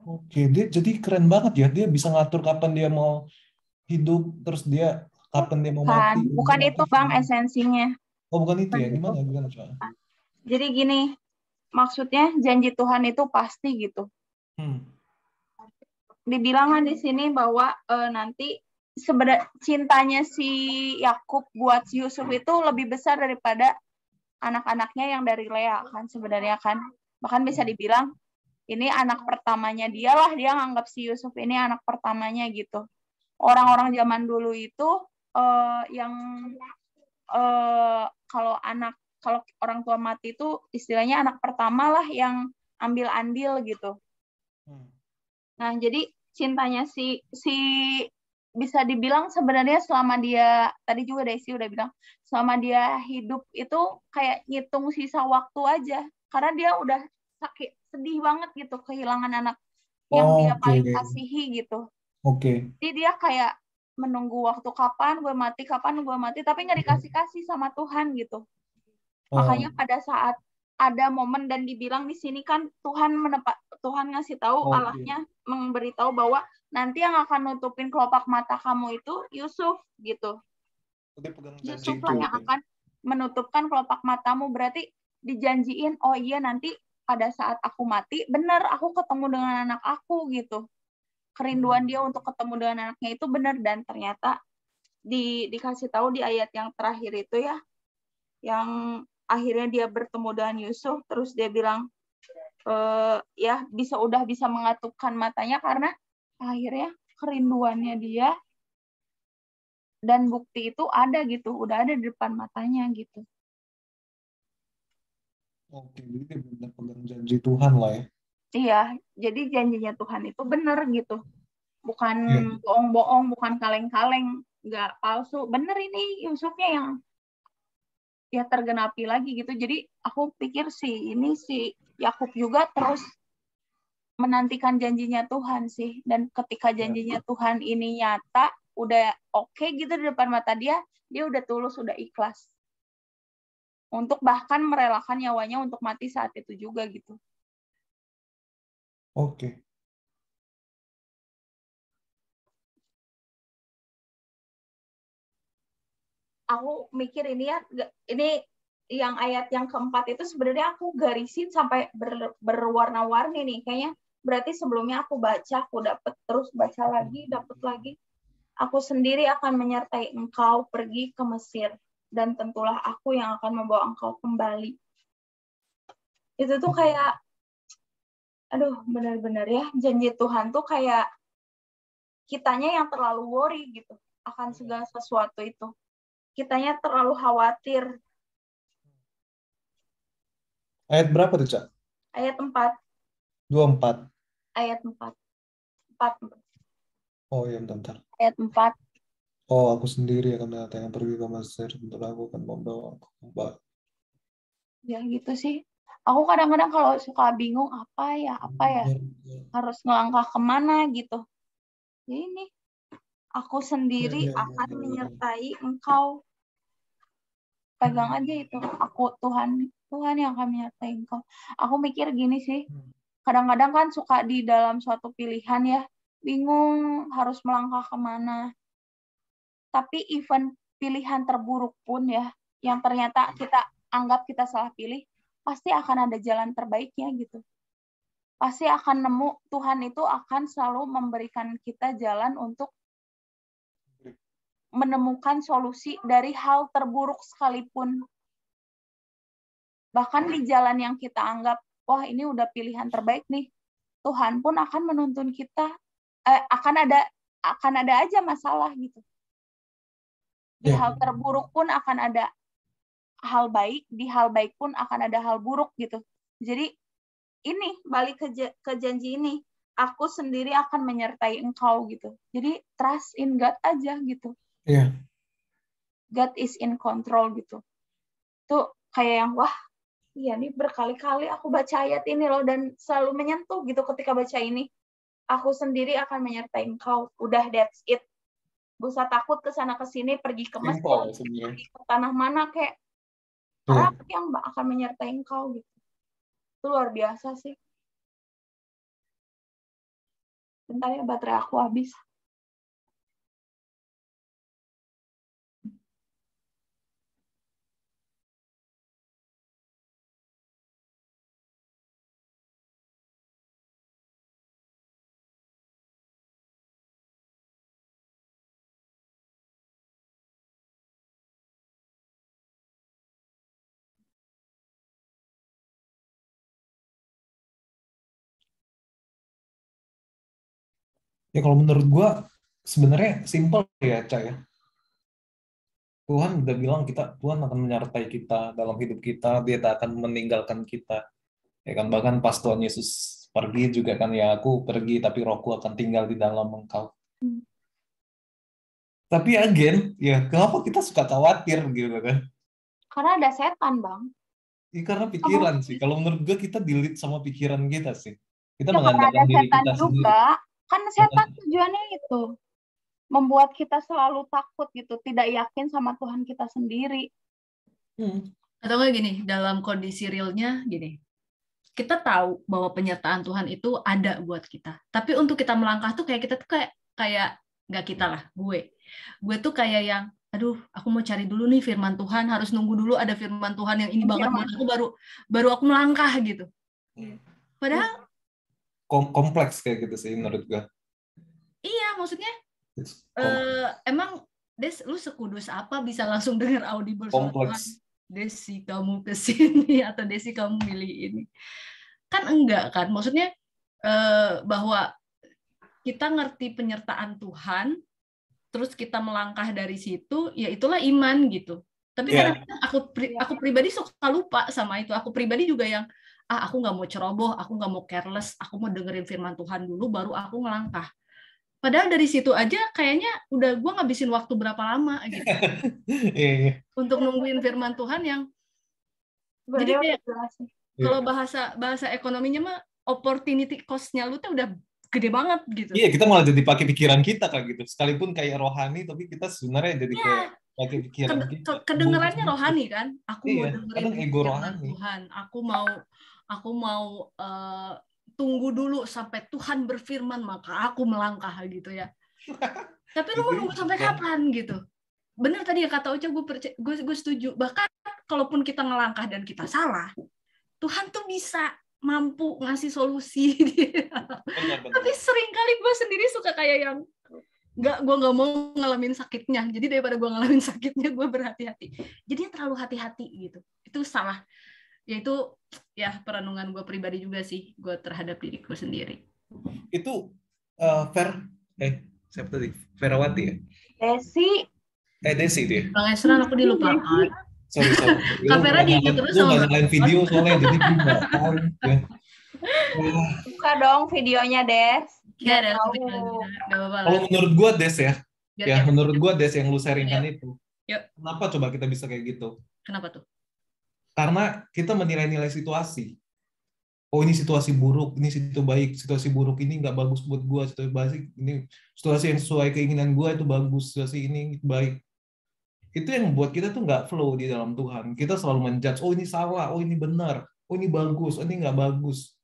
Oke, dia jadi keren banget ya. Dia bisa ngatur kapan dia mau hidup, terus dia kapan dia mau mati. Bukan itu Bang esensinya. Oh bukan itu ya? Gimana coba? Jadi gini, maksudnya janji Tuhan itu pasti gitu. Dibilang kan di sini bahwa nanti sebenarnya cintanya si Yakub buat si Yusuf itu lebih besar daripada anak-anaknya yang dari Lea kan sebenarnya kan. Bahkan bisa dibilang ini anak pertamanya dia lah, dia nganggap si Yusuf ini anak pertamanya gitu. Orang-orang zaman dulu itu yang kalau orang tua mati itu istilahnya anak pertama lah yang ambil andil gitu. Nah, jadi cintanya si bisa dibilang sebenarnya selama dia, tadi juga Desi udah bilang, selama dia hidup itu kayak ngitung sisa waktu aja. Karena dia udah sedih banget gitu kehilangan anak yang dia paling kasihi gitu. Jadi dia kayak menunggu waktu kapan gue mati, tapi nggak dikasih sama Tuhan gitu. Makanya pada saat ada momen dan dibilang di sini kan Tuhan ngasih tahu, Allahnya memberitahu bahwa nanti yang akan nutupin kelopak mata kamu itu Yusuf gitu. Yusuf lah yang akan menutupkan kelopak matamu, berarti dijanjiin, oh iya nanti pada saat aku mati, benar aku ketemu dengan anak aku gitu. Kerinduan dia untuk ketemu dengan anaknya itu benar, dan ternyata dikasih tahu di ayat yang terakhir itu ya, yang akhirnya dia bertemu dengan Yusuf, terus dia bilang ya udah bisa mengatupkan matanya karena akhirnya kerinduannya dia dan bukti itu ada gitu, udah ada di depan matanya gitu. Oke, jadi dia benar pegang janji Tuhan lah ya. Iya, jadi janjinya Tuhan itu benar gitu. Bukan bohong-bohong, bukan kaleng-kaleng, nggak palsu. Bener ini Yusufnya yang ya tergenapi lagi gitu. Jadi aku pikir si Yakub juga terus menantikan janjinya Tuhan sih. Dan ketika janjinya Tuhan ini nyata, udah oke gitu di depan mata dia udah tulus, udah ikhlas. Untuk bahkan merelakan nyawanya untuk mati saat itu juga gitu. Oke. Aku mikir ini yang ayat yang keempat itu sebenarnya aku garisin sampai berwarna-warni nih kayaknya. Berarti sebelumnya aku baca, aku dapat terus baca lagi, dapat lagi. Aku sendiri akan menyertai engkau pergi ke Mesir dan tentulah aku yang akan membawa engkau kembali. Itu tuh kayak, aduh benar-benar ya, janji Tuhan tuh kayak kitanya yang terlalu worry gitu akan segala sesuatu itu. Kitanya terlalu khawatir. Ayat berapa tuh, Cak? Ayat 4. 24. Ayat 4. 4. Oh iya, bentar. Ayat 4. Oh, aku sendiri akan datang yang pergi ke Mesir, tentu aku akan membawa aku kembali. Ya gitu sih. Aku kadang-kadang kalau suka bingung apa ya, harus ngelangkah kemana gitu. Ya ini, aku sendiri akan menyertai engkau. Pegang aja itu. Aku Tuhan yang akan menyertai engkau. Aku mikir gini sih. Kadang-kadang kan suka di dalam suatu pilihan ya, bingung harus melangkah kemana. Tapi even pilihan terburuk pun ya, yang ternyata kita anggap kita salah pilih, pasti akan ada jalan terbaiknya gitu. Pasti akan nemu, Tuhan itu akan selalu memberikan kita jalan untuk menemukan solusi dari hal terburuk sekalipun. Bahkan di jalan yang kita anggap, wah ini udah pilihan terbaik nih, Tuhan pun akan menuntun kita, akan ada aja masalah gitu. Di hal terburuk pun akan ada hal baik, di hal baik pun akan ada hal buruk gitu. Jadi ini balik ke janji ini, aku sendiri akan menyertai engkau gitu. Jadi trust in God aja gitu. Iya. God is in control gitu. Tuh kayak yang wah, iya nih berkali-kali aku baca ayat ini loh dan selalu menyentuh gitu ketika baca ini. Aku sendiri akan menyertai engkau. Udah, that's it. Gak usah takut ke sana ke sini, pergi ke Mesir, pergi ke tanah mana kayak. Karena aku yang akan menyertai engkau gitu. Itu luar biasa sih. Bentar ya, baterai aku habis. Ya kalau menurut gue sebenarnya simpel ya, Cak ya. Tuhan udah bilang Tuhan akan menyertai kita dalam hidup kita, Dia tak akan meninggalkan kita. Ya kan, bahkan pas Tuhan Yesus pergi juga kan, ya aku pergi tapi Rohku akan tinggal di dalam engkau. Tapi again, ya kenapa kita suka khawatir gitu kan? Karena ada setan, Bang. Ya, karena pikiran sih. Kalau menurut gue kita di-lead sama pikiran kita sih. Kita Ya, mengandalkan diri kita juga. sendiri. Kan setan tujuannya itu. Membuat kita selalu takut gitu. Tidak yakin sama Tuhan kita sendiri. Atau nggak gini, dalam kondisi realnya gini. Kita tahu bahwa penyertaan Tuhan itu ada buat kita. Tapi untuk kita melangkah tuh kayak kita tuh kayak nggak kita lah, gue tuh kayak yang aduh aku mau cari dulu nih firman Tuhan, harus nunggu dulu ada firman Tuhan yang ini banget buat aku baru aku melangkah gitu. Padahal kompleks kayak gitu sih menurut gue. Iya, maksudnya emang Des, lu sekudus apa bisa langsung dengar audible suara Tuhan? Desi kamu kesini atau Desi kamu milih ini, kan enggak kan? Maksudnya bahwa kita ngerti penyertaan Tuhan, terus kita melangkah dari situ, ya itulah iman gitu. Tapi kadang-kadang aku pribadi suka lupa sama itu. Aku pribadi juga yang aku nggak mau ceroboh, aku nggak mau careless, aku mau dengerin firman Tuhan dulu, baru aku ngelangkah. Padahal dari situ aja kayaknya udah gue ngabisin waktu berapa lama gitu untuk nungguin firman Tuhan yang jadi kayak kalau bahasa ekonominya mah opportunity cost-nya lu tuh udah gede banget gitu. Iya, kita malah jadi pakai pikiran kita kayak gitu. Sekalipun kayak rohani, tapi kita sebenarnya jadi kayak pakai pikiran kita. Kedengerannya rohani kan? Aku mau dengerin firman Tuhan. Aku mau tunggu dulu sampai Tuhan berfirman maka aku melangkah gitu ya. Tapi lu mau nunggu sampai kapan gitu? Bener tadi ya kata Ocha, gue setuju. Bahkan kalaupun kita ngelangkah dan kita salah, Tuhan tuh bisa mampu ngasih solusi. Benar. Tapi seringkali gue sendiri suka kayak yang gue nggak mau ngalamin sakitnya. Jadi daripada gue ngalamin sakitnya, gue berhati-hati. Jadi terlalu hati-hati gitu. Itu salah. Yaitu ya perenungan gue pribadi juga sih, gue terhadap diri gue sendiri. Itu siapa tadi? Ferawati ya? Desi. Desi itu ya? Bang Esran aku dilupakan. Sorry. Kak Vera diingat terus Gue sama nggak Bang nyalain video soalnya, jadi gue nggak tahu. Ya. Buka dong videonya, Des. Ya, Biar tahu. Gak apa-apa lah. Kalau menurut gue Des ya, Biar menurut gue Des yang lu sharingkan Yuk. itu. Yuk. Kenapa coba kita bisa kayak gitu? Kenapa tuh? Karena kita menilai-nilai situasi. Oh ini situasi buruk, ini situasi buruk ini nggak bagus buat gue, situasi yang sesuai keinginan gue itu bagus, situasi ini baik. Itu yang membuat kita tuh nggak flow di dalam Tuhan. Kita selalu menjudge, oh ini salah, oh ini benar, oh ini bagus, oh ini nggak bagus.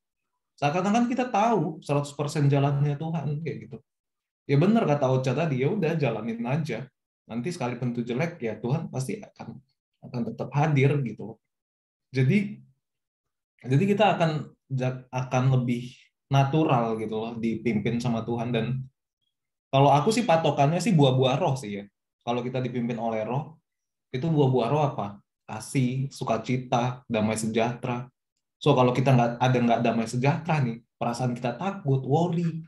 Seakan-akan kita tahu 100% jalannya Tuhan kayak gitu. Ya benar kata Ocha tadi, ya udah jalanin aja. Nanti sekalipun itu jelek ya Tuhan pasti akan tetap hadir gitu. Jadi kita akan lebih natural gitu loh dipimpin sama Tuhan. Dan kalau aku sih patokannya sih buah-buah roh sih ya. Kalau kita dipimpin oleh roh, itu buah-buah roh apa? Kasih, sukacita, damai sejahtera. So kalau kita nggak damai sejahtera nih, perasaan kita takut, worry,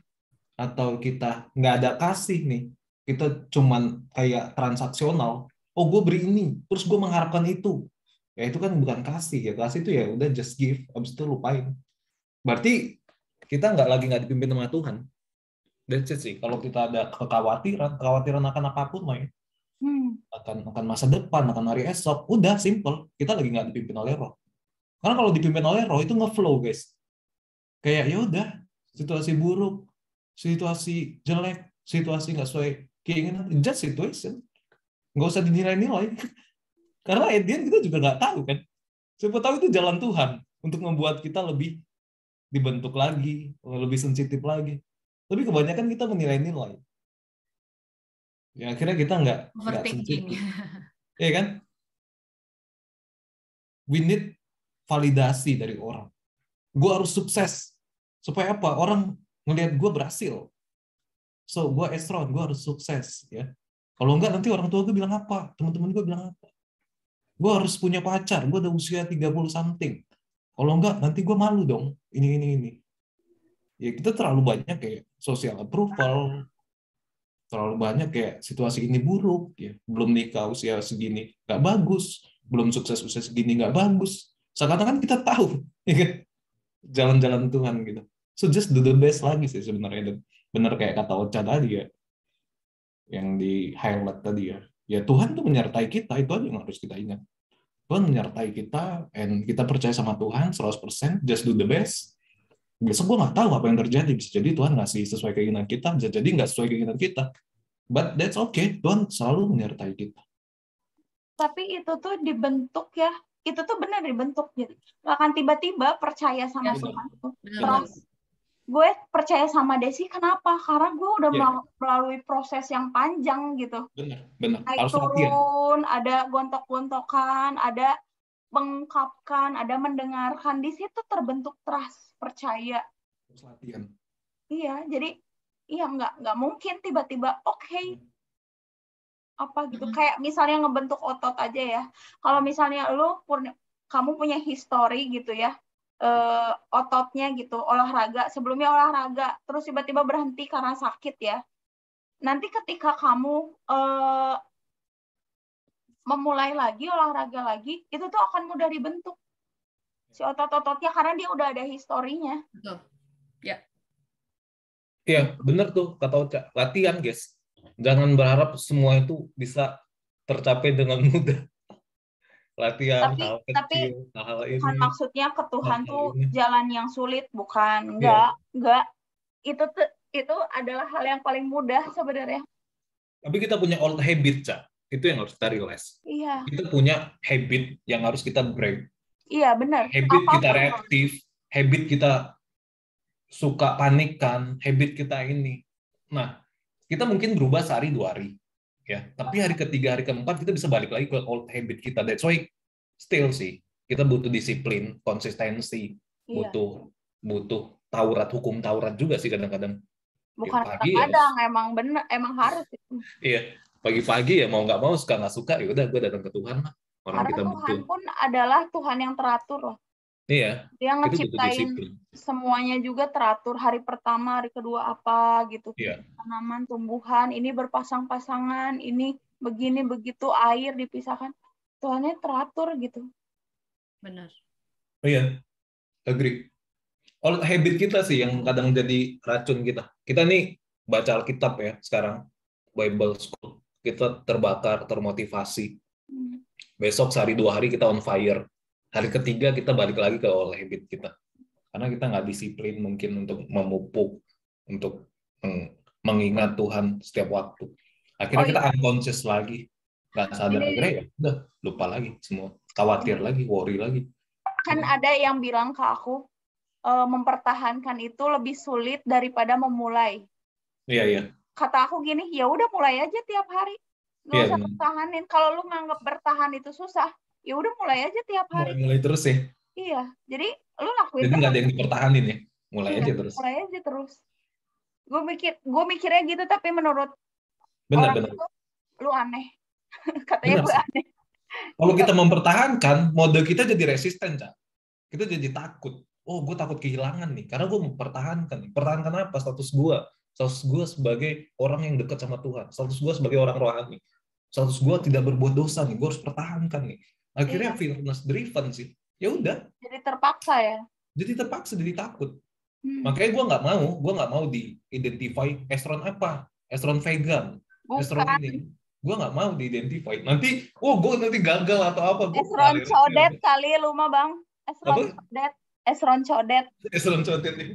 atau kita nggak ada kasih nih, kita cuman kayak transaksional. Oh gue beri ini, terus gue mengharapkan itu. Ya itu kan bukan kasih ya. Kasih itu ya udah just give, habis itu lupain. Berarti kita nggak dipimpin sama Tuhan. That's it sih. Kalau kita ada kekhawatiran akan apapun lah ya. Akan masa depan, akan hari esok, udah simple. Kita lagi nggak dipimpin oleh roh. Karena kalau dipimpin oleh roh itu ngeflow guys. Kayak ya udah, situasi buruk, situasi jelek, situasi nggak sesuai keinginan, just situation. Nggak usah dinilai-nilai. Karena at the end kita juga nggak tahu kan. Siapa tahu itu jalan Tuhan untuk membuat kita lebih dibentuk lagi, lebih sensitif lagi. Tapi kebanyakan kita menilai-nilai. Ya akhirnya kita nggak sensitif. Iya kan? We need validasi dari orang. Gue harus sukses. Supaya apa? Orang ngelihat gue berhasil. So, gue Esron, gue harus sukses. Ya. Kalau enggak, nanti orang tua gue bilang apa? Teman-teman gue bilang apa? Gue harus punya pacar. Gue udah usia 30 something. Kalau enggak, nanti gue malu dong. Ini. Ya kita terlalu banyak kayak social approval. Terlalu banyak kayak situasi ini buruk. Ya. Belum nikah usia segini. Nggak bagus. Belum sukses usia segini. Nggak bagus. Seakan-akan kita tahu. Jalan-jalan Tuhan gitu. So just do the best lagi sih sebenarnya. Benar kayak kata Ocha tadi ya. Yang di highlight tadi ya. Ya Tuhan tuh menyertai kita, itu aja yang harus kita ingat. Tuhan menyertai kita, and kita percaya sama Tuhan 100%, just do the best. Besok gue nggak tahu apa yang terjadi, bisa jadi Tuhan ngasih sesuai keinginan kita, bisa jadi nggak sesuai keinginan kita. But that's okay, Tuhan selalu menyertai kita. Tapi itu tuh dibentuk ya, itu tuh benar dibentuk. Jadi akan tiba-tiba percaya sama Tuhan. Terus gue percaya sama Desi, kenapa? Karena gue udah melalui proses yang panjang gitu. Benar. Naik turun, ada gontok-gontokan, ada mengungkapkan, ada mendengarkan. Di situ terbentuk trust, percaya. Latihan. Iya, jadi nggak mungkin tiba-tiba oke. Apa gitu. Kayak misalnya ngebentuk otot aja ya. Kalau misalnya kamu punya histori gitu ya. Ototnya gitu, sebelumnya olahraga, terus tiba-tiba berhenti karena sakit ya. Nanti ketika kamu memulai lagi olahraga lagi, itu tuh akan mudah dibentuk si otot-ototnya karena dia udah ada historinya. Betul. Ya. Iya, bener tuh kata Ocha. Latihan, guys. Jangan berharap semua itu bisa tercapai dengan mudah. Latihan hal kecil, hal ini. Bukan maksudnya ke Tuhan tuh jalan yang sulit, bukan. Enggak. Itu adalah hal yang paling mudah sebenarnya. Tapi kita punya old habit, Ca. Itu yang harus kita realize. Iya. Kita punya habit yang harus kita break. Iya, benar. Habit kita reaktif, habit kita suka panikan, habit kita ini. Nah, kita mungkin berubah sehari 2 hari. Ya, tapi hari ketiga, hari keempat kita bisa balik lagi ke old habit kita. That's why still sih kita butuh disiplin, konsistensi, butuh Taurat, hukum Taurat juga sih kadang-kadang. Bukan pagi kadang-kadang, emang bener, emang harus itu. Iya, pagi-pagi ya mau nggak mau, suka nggak suka, ya udah gue datang ke Tuhan lah. Orang Karena kita Tuhan butuh. pun adalah Tuhan yang teratur loh. Iya, Dia itu butuh ngeciptain disiplin. semuanya juga teratur. Hari pertama, hari kedua apa gitu. Iya, Tanaman, tumbuhan, ini berpasang-pasangan, ini begini, begitu, air dipisahkan. Tuhannya teratur gitu. Benar. Iya, agree. Habit kita sih yang kadang jadi racun kita. Kita nih baca Alkitab ya sekarang, Bible School. Kita terbakar, termotivasi. Besok sehari 2 hari kita on fire. Hari ketiga kita balik lagi ke old habit kita. Karena kita nggak disiplin mungkin untuk memupuk, untuk mengingat Tuhan setiap waktu. Akhirnya kita unconscious lagi. Nggak sadar, akhirnya ya udah lupa lagi semua. Khawatir lagi, worry lagi. Kan ada yang bilang ke aku, mempertahankan itu lebih sulit daripada memulai. Iya, iya. Kata aku gini, ya udah mulai aja tiap hari. Nggak usah pertahanin. Kalau lu nganggap bertahan itu susah, ya udah mulai aja tiap hari. Mulai terus ya. Iya, jadi lu lakuin. Jadi nggak ada yang dipertahanin ya. Mulai aja terus. Mulai aja terus. Gue mikirnya gitu, tapi menurut benar. itu, lu aneh. Katanya gue aneh. Kalau kita mempertahankan, mode kita jadi resisten, Cak. Kita jadi takut. Oh, gue takut kehilangan nih, karena gue mempertahankan. Pertahankan apa? Status gue. Status gue sebagai orang yang dekat sama Tuhan. Status gue sebagai orang rohani. Status gue tidak berbuat dosa nih. Gue harus pertahankan nih. Akhirnya fearless driven sih. Ya udah. Jadi terpaksa ya. Jadi terpaksa, jadi takut. Makanya gue nggak mau di-identify Esron apa? Esron vegan. Esron ini. Gue nggak mau di-identify. Nanti, gue nanti gagal atau apa. Esron codet kali lu mah, Bang. Esron codet. Esron codet nih.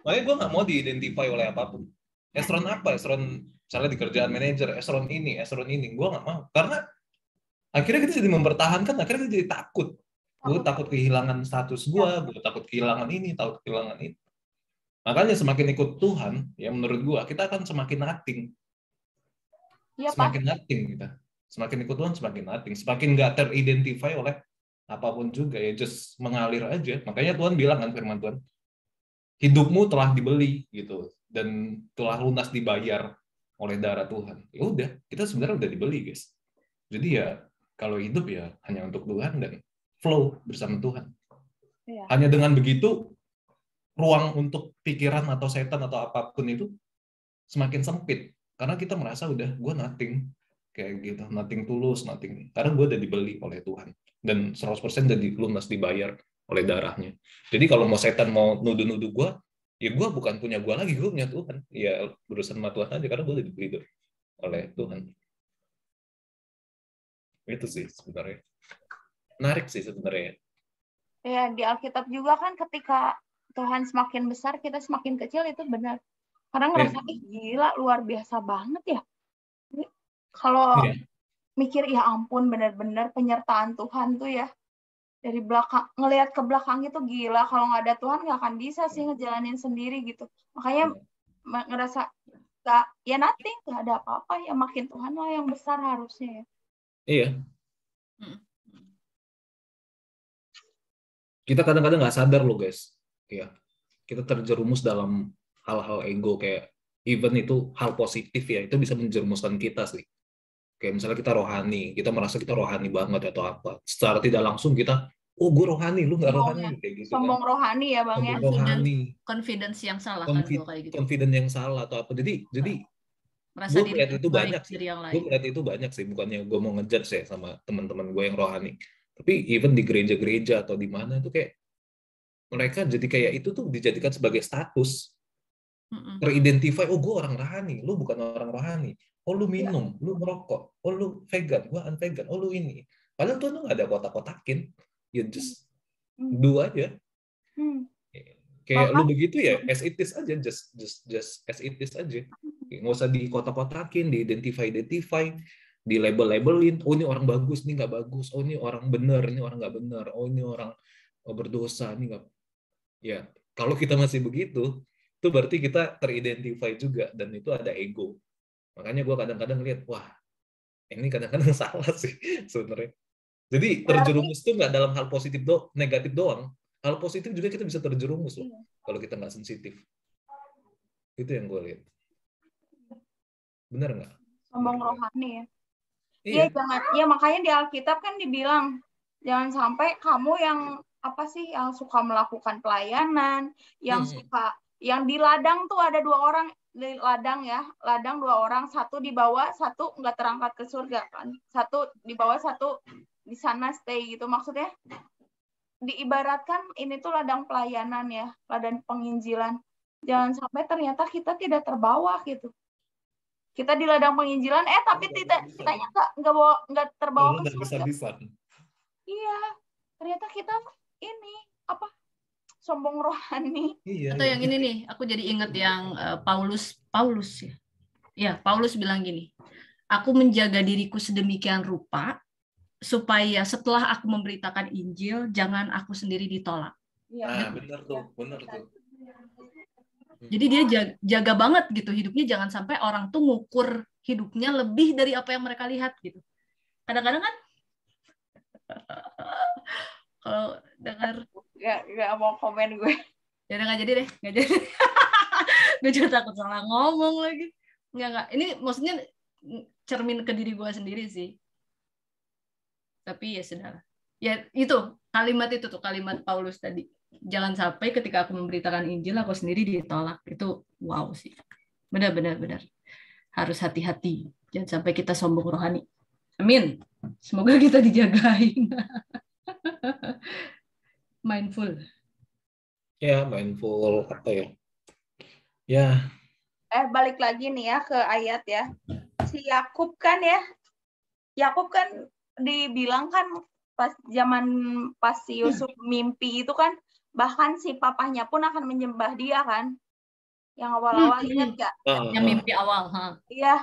Makanya gue nggak mau di-identify oleh apapun. Esron apa? Esron misalnya di kerjaan manajer, Esron ini. Gue nggak mau. Karena akhirnya kita jadi mempertahankan, akhirnya kita jadi takut. Gue takut kehilangan status gue takut kehilangan ini, takut kehilangan itu. Makanya semakin ikut Tuhan, ya menurut gue, kita akan semakin nothing. Semakin nothing kita. Semakin ikut Tuhan, semakin nothing. Semakin nggak teridentify oleh apapun juga, ya just mengalir aja. Makanya Tuhan bilang kan, firman Tuhan, hidupmu telah dibeli gitu, dan telah lunas dibayar oleh darah Tuhan. Ya udah, kita sebenarnya udah dibeli, guys. Jadi ya kalau hidup ya hanya untuk Tuhan dan flow bersama Tuhan. Hanya dengan begitu ruang untuk pikiran atau setan atau apapun itu semakin sempit, karena kita merasa udah gue nothing kayak gitu, nothing tulus, nothing, karena gue udah dibeli oleh Tuhan dan 100% jadi lunas dibayar oleh darahnya. Jadi kalau mau setan mau nuduh-nuduh gue, ya gue bukan punya gue lagi, gue punya Tuhan. Ya berurusan sama Tuhan aja, karena gue udah dibeli oleh Tuhan. Itu sih sebenarnya. Menarik sih sebenarnya. Ya, di Alkitab juga kan ketika Tuhan semakin besar, kita semakin kecil, itu benar. Karena ngerasa, gila, luar biasa banget ya. Kalau mikir, ya ampun, benar-benar penyertaan Tuhan tuh ya. Dari belakang, ngelihat ke belakang itu gila. Kalau nggak ada Tuhan, nggak akan bisa sih ngejalanin sendiri gitu. Makanya ngerasa, ya nothing, nggak ada apa-apa. Ya makin Tuhan lah yang besar harusnya ya. Iya. Kita kadang-kadang nggak sadar loh, guys. Iya. Kita terjerumus dalam hal-hal ego, kayak even itu hal positif ya, itu bisa menjerumuskan kita sih. Kayak misalnya kita rohani, kita merasa kita rohani banget atau apa. Secara tidak langsung kita, oh gue rohani, lu nggak rohani. Kayak gitu, sombong kan? Rohani ya Bang ya. Rohani. Confidence yang salah kan kayak gitu. Confidence yang salah atau apa. Jadi gue melihat itu banyak sih. Gue melihat itu banyak sih. Bukannya gue mau ngejudge ya sama teman-teman gue yang rohani. Tapi even di gereja-gereja atau di mana itu kayak mereka jadi kayak itu tuh dijadikan sebagai status. Teridentify, oh gue orang rohani, lu bukan orang rohani. Oh lu minum, lu merokok, oh lu vegan, gue unvegan, oh lu ini. Padahal tuh nggak ada kotak-kotakin, ya just do aja. Kayak lu begitu ya, as it is aja, just as it is aja. Nggak usah di kotak-kotakin, di-identify, di label-labelin. Oh ini orang bagus, ini nggak bagus. Oh ini orang benar, ini orang nggak benar. Oh ini orang berdosa, ini nggak. Ya kalau kita masih begitu, itu berarti kita teridentify juga, dan itu ada ego. Makanya gue kadang-kadang lihat, wah, ini kadang-kadang salah sih sebenarnya. Jadi terjerumus itu nggak dalam hal positif negatif doang. Hal positif juga kita bisa terjerumus loh, kalau kita nggak sensitif. Itu yang gue lihat. Bener nggak? Sombong rohani ya. Iya. Iya, jangan. Ya makanya di Alkitab kan dibilang jangan sampai kamu yang apa sih yang suka melakukan pelayanan, yang suka yang di ladang tuh ada 2 orang di ladang ya, ladang 2 orang, satu di bawah, satu nggak terangkat ke surga kan, satu di bawah, satu di sana stay gitu maksudnya. Diibaratkan ini tuh ladang pelayanan ya, ladang penginjilan. Jangan sampai ternyata kita tidak terbawa gitu. Kita di ladang penginjilan, tapi kitanya nggak terbawa ke surga. Iya, ternyata kita ini apa sombong rohani. Iya, Atau yang ini nih, aku jadi ingat yang Paulus ya. Ya, Paulus bilang gini, aku menjaga diriku sedemikian rupa supaya setelah aku memberitakan Injil, jangan aku sendiri ditolak. Iya. Benar tuh, benar tuh. Jadi dia jaga banget gitu hidupnya, jangan sampai orang tuh ngukur hidupnya lebih dari apa yang mereka lihat gitu. Kadang-kadang kan kalau dengar nggak mau komen gue. Ya udah nggak jadi deh. Gue juga takut salah ngomong lagi. Nggak. Ini maksudnya cermin ke diri gue sendiri sih. Tapi ya sudah. Ya itu kalimat Paulus tadi. Jangan sampai ketika aku memberitakan Injil aku sendiri ditolak. Itu wow sih. Benar. Harus hati-hati. Jangan sampai kita sombong rohani. Amin. Semoga kita dijagain. Mindful. Ya, mindful apa ya? Ya. Balik lagi nih ya ke ayat ya. Si Yakub kan dibilang kan pas si Yusuf mimpi itu kan bahkan si papahnya pun akan menyembah dia kan. Yang awal-awal ingat gak? Yang mimpi awal. Iya.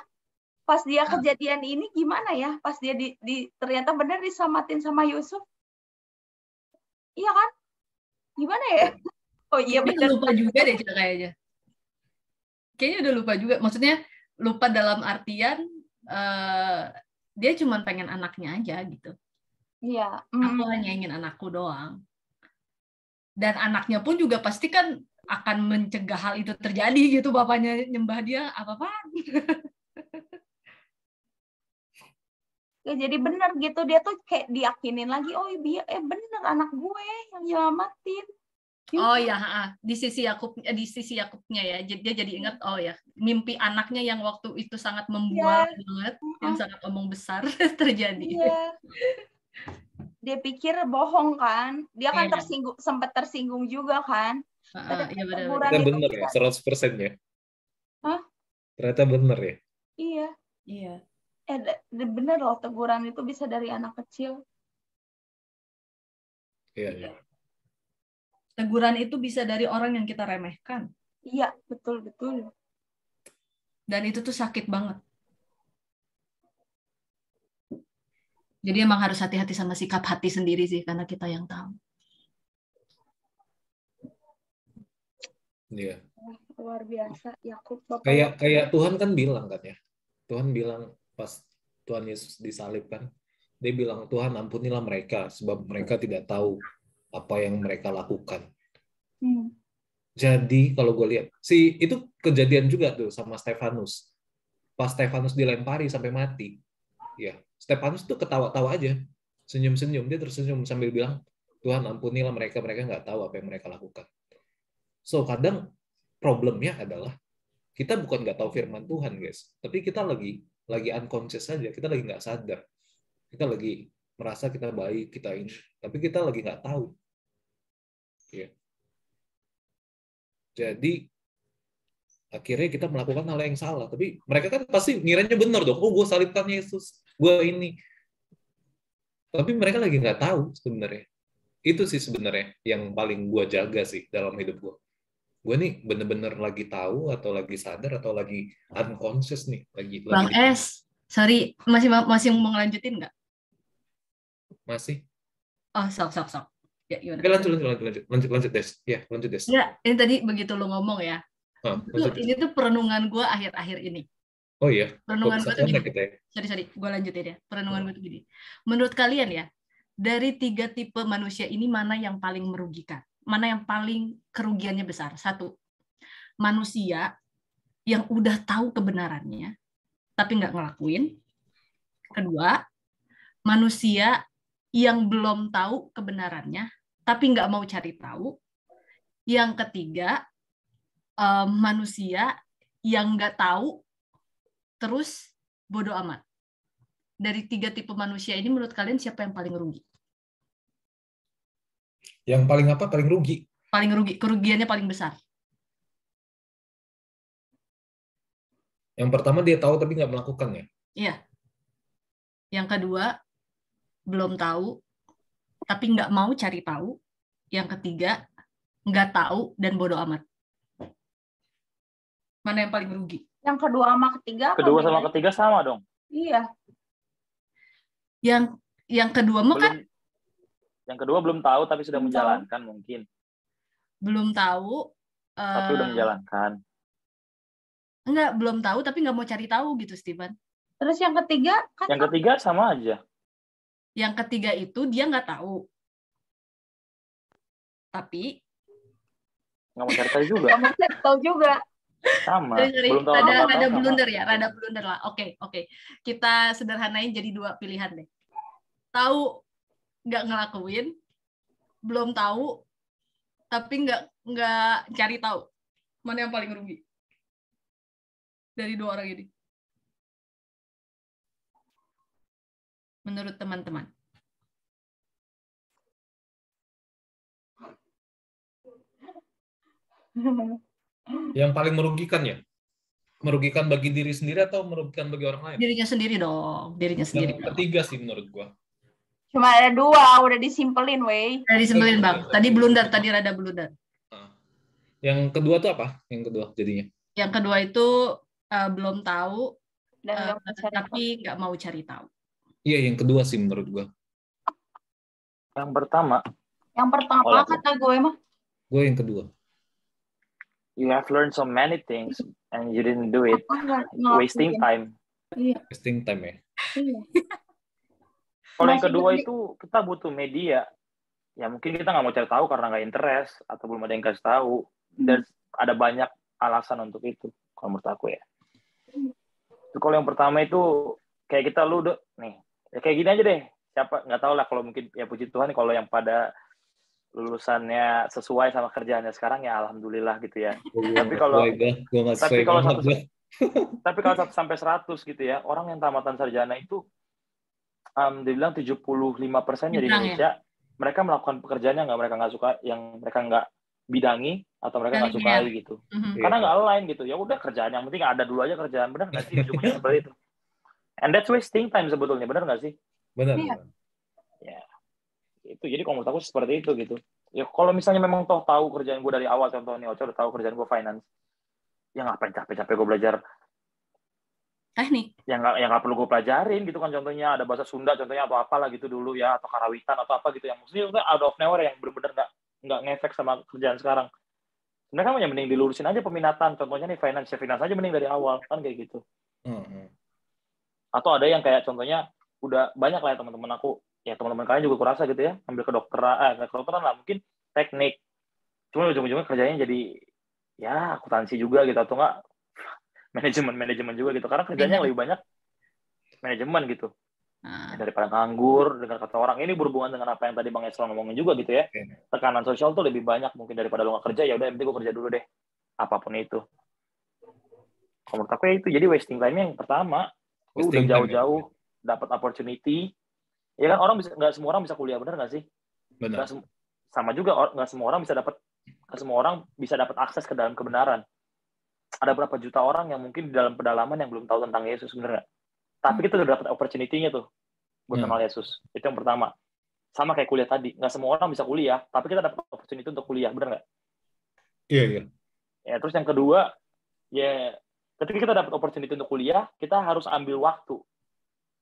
Pas dia kejadian ini gimana ya? Pas dia ternyata benar diselamatin sama Yusuf. Iya kan? Gimana ya? Oh iya benar. Lupa juga deh kayaknya. Kayaknya udah lupa juga. Maksudnya lupa dalam artian dia cuma pengen anaknya aja gitu. Iya. Aku hanya ingin anakku doang. Dan anaknya pun juga pasti kan akan mencegah hal itu terjadi gitu. Bapaknya nyembah dia apa-apaan. Ya, jadi benar gitu. Dia tuh kayak diyakinin lagi. Oh iya bener anak gue yang nyelamatin. Oh ya, di sisi Yakubnya ya. Dia jadi ingat mimpi anaknya yang waktu itu sangat membual banget, yang sangat omong besar terjadi. Iya. Dia pikir bohong kan. Dia kan sempat tersinggung juga kan. Iya benar ya, 100% ya. Hah? Ternyata benar ya. Iya. Bener loh, teguran itu bisa dari anak kecil. Iya. Teguran itu bisa dari orang yang kita remehkan. Iya, betul. Dan itu tuh sakit banget. Jadi emang harus hati-hati sama sikap hati sendiri sih, karena kita yang tahu. Iya. Luar biasa, Yakub. Kayak Tuhan kan bilang kan ya. Tuhan bilang pas Tuhan Yesus disalib kan, dia bilang, Tuhan ampunilah mereka sebab mereka tidak tahu apa yang mereka lakukan. Jadi kalau gue lihat itu kejadian juga tuh sama Stefanus. Pas Stefanus dilempari sampai mati, ya Stefanus tuh ketawa-tawa aja, senyum-senyum, dia tersenyum sambil bilang, Tuhan ampunilah mereka nggak tahu apa yang mereka lakukan. So kadang problemnya adalah kita bukan nggak tahu firman Tuhan guys, tapi kita lagi unconscious saja, kita lagi nggak sadar, kita lagi merasa kita baik, kita ini, tapi kita lagi nggak tahu. Ya. Jadi akhirnya kita melakukan hal yang salah, tapi mereka kan pasti ngiranya benar dong, gue salibkan Yesus, gue ini, tapi mereka lagi nggak tahu sebenarnya. Itu sih sebenarnya yang paling gue jaga sih dalam hidup gue. Gue nih bener-bener lagi tahu atau lagi sadar atau lagi unconscious nih, Bang S, sorry, masih mau ngelanjutin nggak? Masih. Oh, sok. Ya, gimana? Lanjut Des. Ya, lanjut Des. Ya, ini tadi begitu lo ngomong ya. Ini tuh perenungan gue akhir-akhir ini. Oh iya. Perenungan gue tuh gini. Sorry, gue lanjutin ya. Perenungan gue tuh gini. Menurut kalian ya, dari 3 tipe manusia ini mana yang paling merugikan? Mana yang paling kerugiannya besar? 1, manusia yang udah tahu kebenarannya, tapi nggak ngelakuin. Kedua, manusia yang belum tahu kebenarannya, tapi nggak mau cari tahu. Yang ketiga, manusia yang nggak tahu, terus bodoh amat. Dari 3 tipe manusia ini, menurut kalian siapa yang paling rugi? Yang paling apa? Paling rugi. Paling rugi, kerugiannya paling besar. Yang pertama dia tahu tapi nggak melakukannya. Iya. Yang kedua, belum tahu, tapi nggak mau cari tahu. Yang ketiga, nggak tahu dan bodoh amat. Mana yang paling rugi? Yang kedua sama ketiga apa? Kedua sama bedanya? ketiga sama dong. Iya. Yang kedua mah kan Yang kedua belum tahu tapi sudah Belum tahu. menjalankan mungkin. belum tahu. Tapi udah menjalankan. Enggak, belum tahu tapi nggak mau cari tahu gitu, Steven. Terus yang ketiga kan Yang ketiga sama aja. Yang ketiga itu dia nggak tahu. Tapi Nggak mau cari tahu juga. nggak mau cari tahu juga. Sama. sorry, Belum tahu rada nggak tahu sama. blunder ya, rada blunder lah. Oke. Kita sederhanain jadi 2 pilihan deh. Tahu nggak ngelakuin, belum tahu tapi nggak cari tahu. Mana yang paling rugi dari 2 orang ini? Menurut teman-teman. Yang paling merugikan ya? Merugikan bagi diri sendiri atau merugikan bagi orang lain? Dirinya sendiri dong, dirinya sendiri. Yang ketiga sih menurut gua. Cuma ada 2, udah disimpelin, wey. Dari sembelin Bang. Tadi blunder, tadi rada blunder. Yang kedua tuh apa? Yang kedua jadinya? Yang kedua itu belum tahu, Dan nggak mau cari tahu. tapi nggak mau cari tahu. Iya, yang kedua sih menurut gua. Yang pertama, Yang pertama Oh, aku. kata gue mah. Gua yang kedua. you have learned so many things and you didn't do it. Aku nggak ngelakuin. Wasting time. Iya. Wasting time ya. Iya. Kalau yang Masih kedua gede. itu kita butuh media. Ya mungkin kita nggak mau cari tahu karena nggak interest atau belum ada yang kasih tahu. Dan ada banyak alasan untuk itu. Kalau menurut aku ya. Itu kalau yang pertama itu kayak kita lu nih. Ya kayak gini aja deh. Siapa nggak tahu lah kalau mungkin ya puji Tuhan kalau yang pada lulusannya sesuai sama kerjaannya sekarang ya alhamdulillah gitu ya. Tapi kalau tapi kalau 1 sampai 100 gitu ya, orang yang tamatan sarjana itu dibilang 75% dari Indonesia mereka melakukan pekerjaan yang mereka nggak suka, yang mereka nggak bidangi atau mereka nggak sukai gitu. Karena nggak align gitu. Ya udah kerjaan yang penting ada dulu aja kerjaan, benar nggak sih? Ujungnya seperti itu. And that's wasting time sebetulnya, benar nggak sih? Benar. Iya. Ya. Itu jadi kalau menurut aku seperti itu gitu. Ya kalau misalnya memang toh tahu kerjaan gue dari awal, contohnya Ocha udah tahu kerjaan gue finance, ya ngapain capek-capek gue belajar teknik yang nggak perlu gue pelajarin gitu kan, contohnya ada bahasa Sunda contohnya atau apalah gitu dulu ya, atau karawitan atau apa gitu yang maksudnya out of nowhere yang benar-benar nggak ngefek sama kerjaan sekarang. Sebenarnya kan yang mending dilurusin aja peminatan, contohnya nih finance aja mending dari awal kan kayak gitu. Atau ada yang kayak contohnya udah banyak lah ya teman-teman aku, ya teman-teman kalian juga kurasa gitu ya, ambil kedokteran lah mungkin teknik, cuma ujung-ujungnya kerjanya jadi ya akuntansi juga gitu, atau enggak manajemen juga gitu, karena kerjanya lebih banyak manajemen gitu daripada nganggur. Dengan kata orang ini berhubungan dengan apa yang tadi Bang Esron ngomongin juga gitu ya, tekanan sosial tuh lebih banyak mungkin daripada lo nggak kerja, ya udah yang penting gue kerja dulu deh apapun itu. Kalau menurut aku ya itu, jadi wasting time yang pertama, lu udah jauh-jauh dapat opportunity, ya kan, orang bisa, nggak semua orang bisa kuliah, benar nggak sih? Benar. Sama juga nggak semua orang bisa dapat akses ke dalam kebenaran. Ada berapa juta orang yang mungkin di dalam pedalaman yang belum tahu tentang Yesus, bener nggak? Tapi kita udah dapat opportunity-nya tuh buat kenal Yesus. Itu yang pertama. Sama kayak kuliah tadi, nggak semua orang bisa kuliah, tapi kita dapat opportunity untuk kuliah, bener nggak? Iya. Ya, terus yang kedua, ya ketika kita dapat opportunity untuk kuliah, kita harus ambil waktu,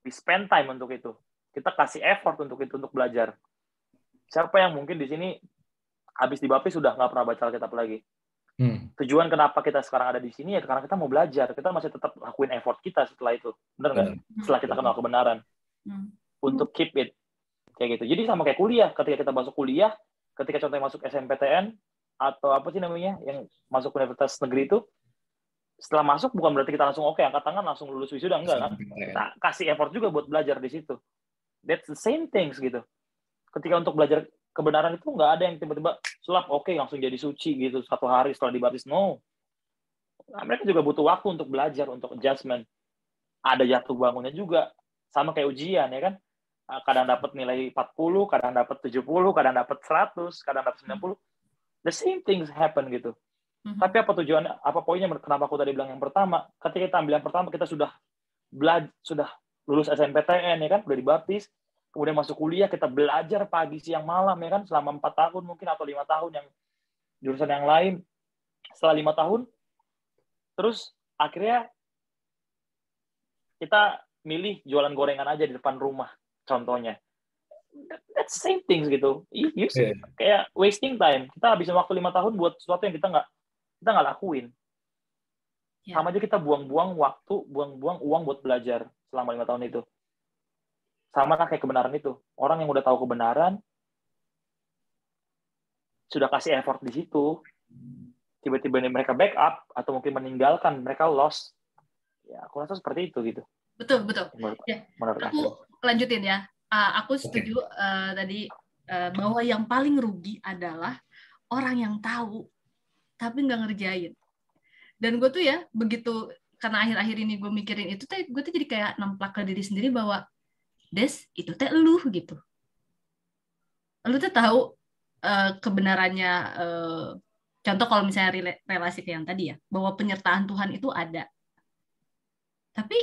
we spend time untuk itu, kita kasih effort untuk itu, untuk belajar. Siapa yang mungkin di sini habis di Baptis sudah nggak pernah baca Alkitab lagi? Tujuan kenapa kita sekarang ada di sini ya karena kita mau belajar, kita masih tetap lakuin effort kita setelah itu, benar nggak? Setelah kita kenal kebenaran, untuk keep it kayak gitu. Jadi sama kayak kuliah, ketika kita masuk kuliah, ketika contohnya masuk SNPTN atau apa sih namanya yang masuk universitas negeri itu, setelah masuk bukan berarti kita langsung oke angkat tangan langsung lulus wisuda, enggak kan? Kita kasih effort juga buat belajar di situ. That's the same things gitu. Ketika untuk belajar kebenaran itu nggak ada yang tiba-tiba sulap oke langsung jadi suci gitu 1 hari setelah dibaptis. No. Nah, mereka juga butuh waktu untuk belajar, untuk adjustment. Ada jatuh bangunnya juga. Sama kayak ujian ya kan. Kadang dapat nilai 40, kadang dapat 70, kadang dapat 100, kadang dapat 90. The same things happen gitu. Tapi apa tujuannya? Apa poinnya? Kenapa aku tadi bilang yang pertama? Ketika kita ambil yang pertama, kita sudah lulus SNPTN ya kan, udah dibaptis. Kemudian masuk kuliah, kita belajar pagi, siang, malam ya kan, selama 4 tahun mungkin atau 5 tahun yang jurusan yang lain. Setelah 5 tahun, terus akhirnya kita milih jualan gorengan aja di depan rumah, contohnya. That's same things gitu. Kayak wasting time. Kita habisin waktu 5 tahun buat sesuatu yang kita nggak lakuin. Sama aja kita buang-buang waktu, buang-buang uang buat belajar selama 5 tahun itu. Sama lah kayak kebenaran itu. Orang yang udah tahu kebenaran, sudah kasih effort di situ, tiba-tiba mereka back up, atau mungkin meninggalkan, mereka lost. Ya, aku rasa seperti itu gitu. Betul. Menurut aku lanjutin ya. Aku setuju tadi bahwa yang paling rugi adalah orang yang tahu, tapi nggak ngerjain. Dan gue tuh ya, begitu, karena akhir-akhir ini gue mikirin itu, gue tuh jadi kayak nemplak ke diri sendiri bahwa Des, itu teh lu gitu. Lu tuh tahu kebenarannya, contoh kalau misalnya relasi ke yang tadi ya, bahwa penyertaan Tuhan itu ada. Tapi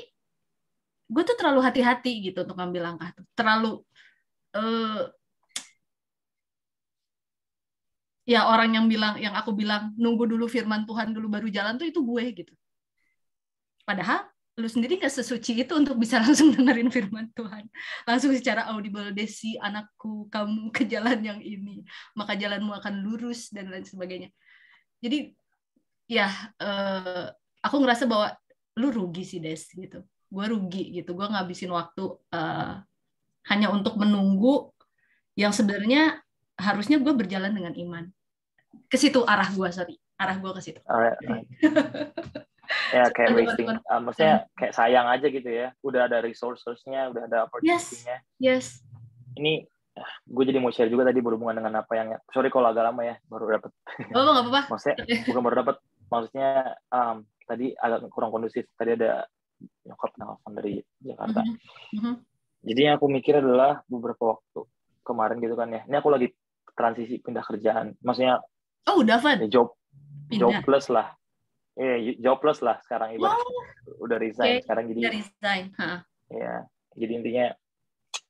gue tuh terlalu hati-hati gitu untuk ngambil langkah tuh. Terlalu ya orang yang aku bilang nunggu dulu firman Tuhan dulu baru jalan tuh itu gue gitu. Padahal lu sendiri gak sesuci itu untuk bisa langsung dengerin firman Tuhan. Langsung secara audible, Desi, anakku, kamu ke jalan yang ini. Maka jalanmu akan lurus, dan lain sebagainya. Jadi, ya, aku ngerasa bahwa lu rugi sih, Des. Gitu. Gue rugi, gitu. Gue ngabisin waktu hanya untuk menunggu yang sebenarnya harusnya gue berjalan dengan iman. Ke situ arah gue, Arah gue ke situ. Ya kayak wasting, maksudnya kayak sayang aja gitu ya. Udah ada resources-nya, udah ada opportunity-nya. Yes. Ini gue jadi mau share juga tadi berhubungan dengan apa yang, sorry kalau agak lama ya, baru dapat. Oh, nggak apa-apa. Maksudnya bukan baru dapat, maksudnya tadi agak kurang kondusif. Tadi ada nyokap nelfon dari Jakarta. Jadi yang aku mikir adalah beberapa waktu kemarin gitu kan ya. Ini aku lagi transisi pindah kerjaan. Maksudnya udah Van? Jobless lah. Jobless lah sekarang ibarat udah resign sekarang jadi. Udah resign. Ya, jadi intinya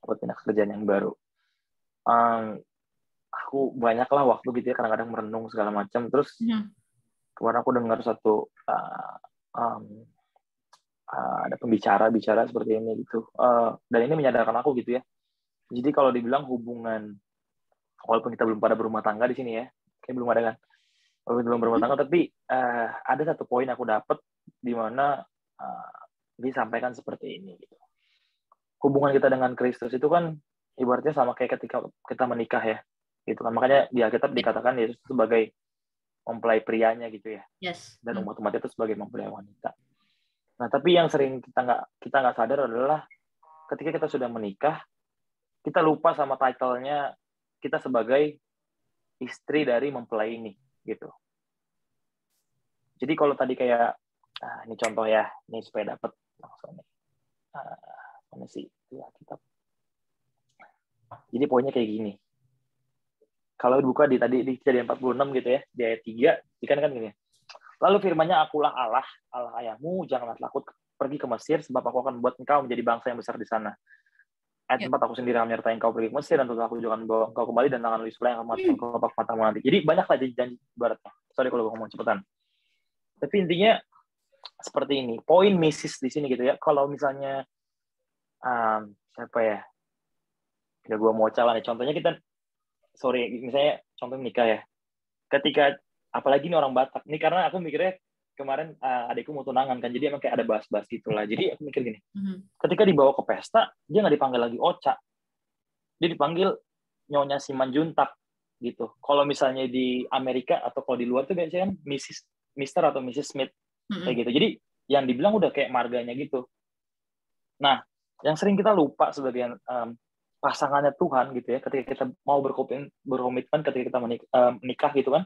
buat pindah kerjaan yang baru. Aku banyak lah waktu gitu ya, kadang-kadang merenung segala macam. Terus kemarin aku dengar satu ada pembicara bicara seperti ini gitu. Dan ini menyadarkan aku gitu ya. Jadi kalau dibilang hubungan, walaupun kita belum pada berumah tangga di sini ya, kayak belum ada kan. Belum berumah tangga, tapi ada satu poin aku dapat di mana disampaikan seperti ini. Gitu. Hubungan kita dengan Kristus itu kan ibaratnya sama kayak ketika kita menikah ya, gitu kan. Makanya di Alkitab dikatakan Yesus sebagai mempelai prianya gitu ya, dan umat-umat itu sebagai mempelai wanita. Nah, tapi yang sering kita nggak sadar adalah ketika kita sudah menikah, kita lupa sama title-nya kita sebagai istri dari mempelai ini. Gitu. Jadi kalau tadi kayak ini contoh ya, ini supaya dapat langsung nih. Mana sih ya kita. Jadi poinnya kayak gini. Kalau buka di Kejadian 46 gitu ya, di ayat 3, kan gini. Lalu firman-Nya, akulah Allah ayahmu, janganlah takut pergi ke Mesir, sebab aku akan membuat engkau menjadi bangsa yang besar di sana. Ayat 4, aku sendiri akan menyertai engkau pergi ke Mesir, dan tentu aku juga akan bawa engkau kembali, dan tangan Yusuf yang akan mematikan kelopak matamu nanti. Jadi banyak lah janji baratnya. Sorry kalau gue ngomong cepetan. Tapi intinya seperti ini. Poin misis di sini gitu ya. Kalau misalnya siapa ya? Ya gue mau calon ya. Contohnya kita, misalnya contoh nikah ya. Ketika apalagi ini orang Batak. Ini karena aku mikirnya kemarin adikku mau tunangan kan, jadi emang kayak ada bahas-bahas gitulah. Jadi aku mikir gini, ketika dibawa ke pesta, dia nggak dipanggil lagi Ocha, dia dipanggil Nyonya Simanjuntak gitu. Kalau misalnya di Amerika atau kalau di luar tuh biasanya kan Mr. atau Mrs. Smith. kayak gitu. Jadi yang dibilang udah kayak marganya gitu. Nah, yang sering kita lupa sebagai pasangannya Tuhan gitu ya, ketika kita mau berkomitmen ketika kita menikah gitu kan,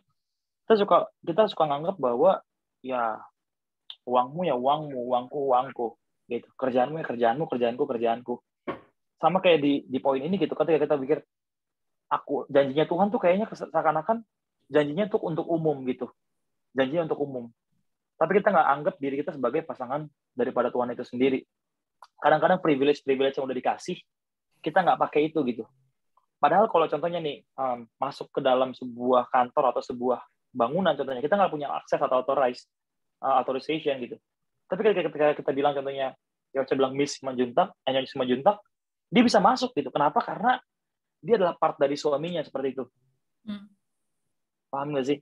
kita suka nganggap bahwa ya uangmu ya uangmu, uangku gitu. Kerjaanmu ya kerjaanmu, kerjaanku. Sama kayak di poin ini gitu, ketika kita pikir janjinya Tuhan tuh kayaknya seakan-akan janjinya untuk umum gitu. Janjinya untuk umum. Tapi kita nggak anggap diri kita sebagai pasangan daripada Tuhan itu sendiri. Kadang-kadang privilege yang udah dikasih, kita nggak pakai itu gitu. Padahal kalau contohnya nih, masuk ke dalam sebuah kantor atau sebuah bangunan contohnya, kita nggak punya akses atau authorization gitu. Tapi ketika kita bilang contohnya, ya saya bilang Miss Simanjuntak, dia bisa masuk gitu. Kenapa? Karena dia adalah part dari suaminya seperti itu. Paham nggak sih?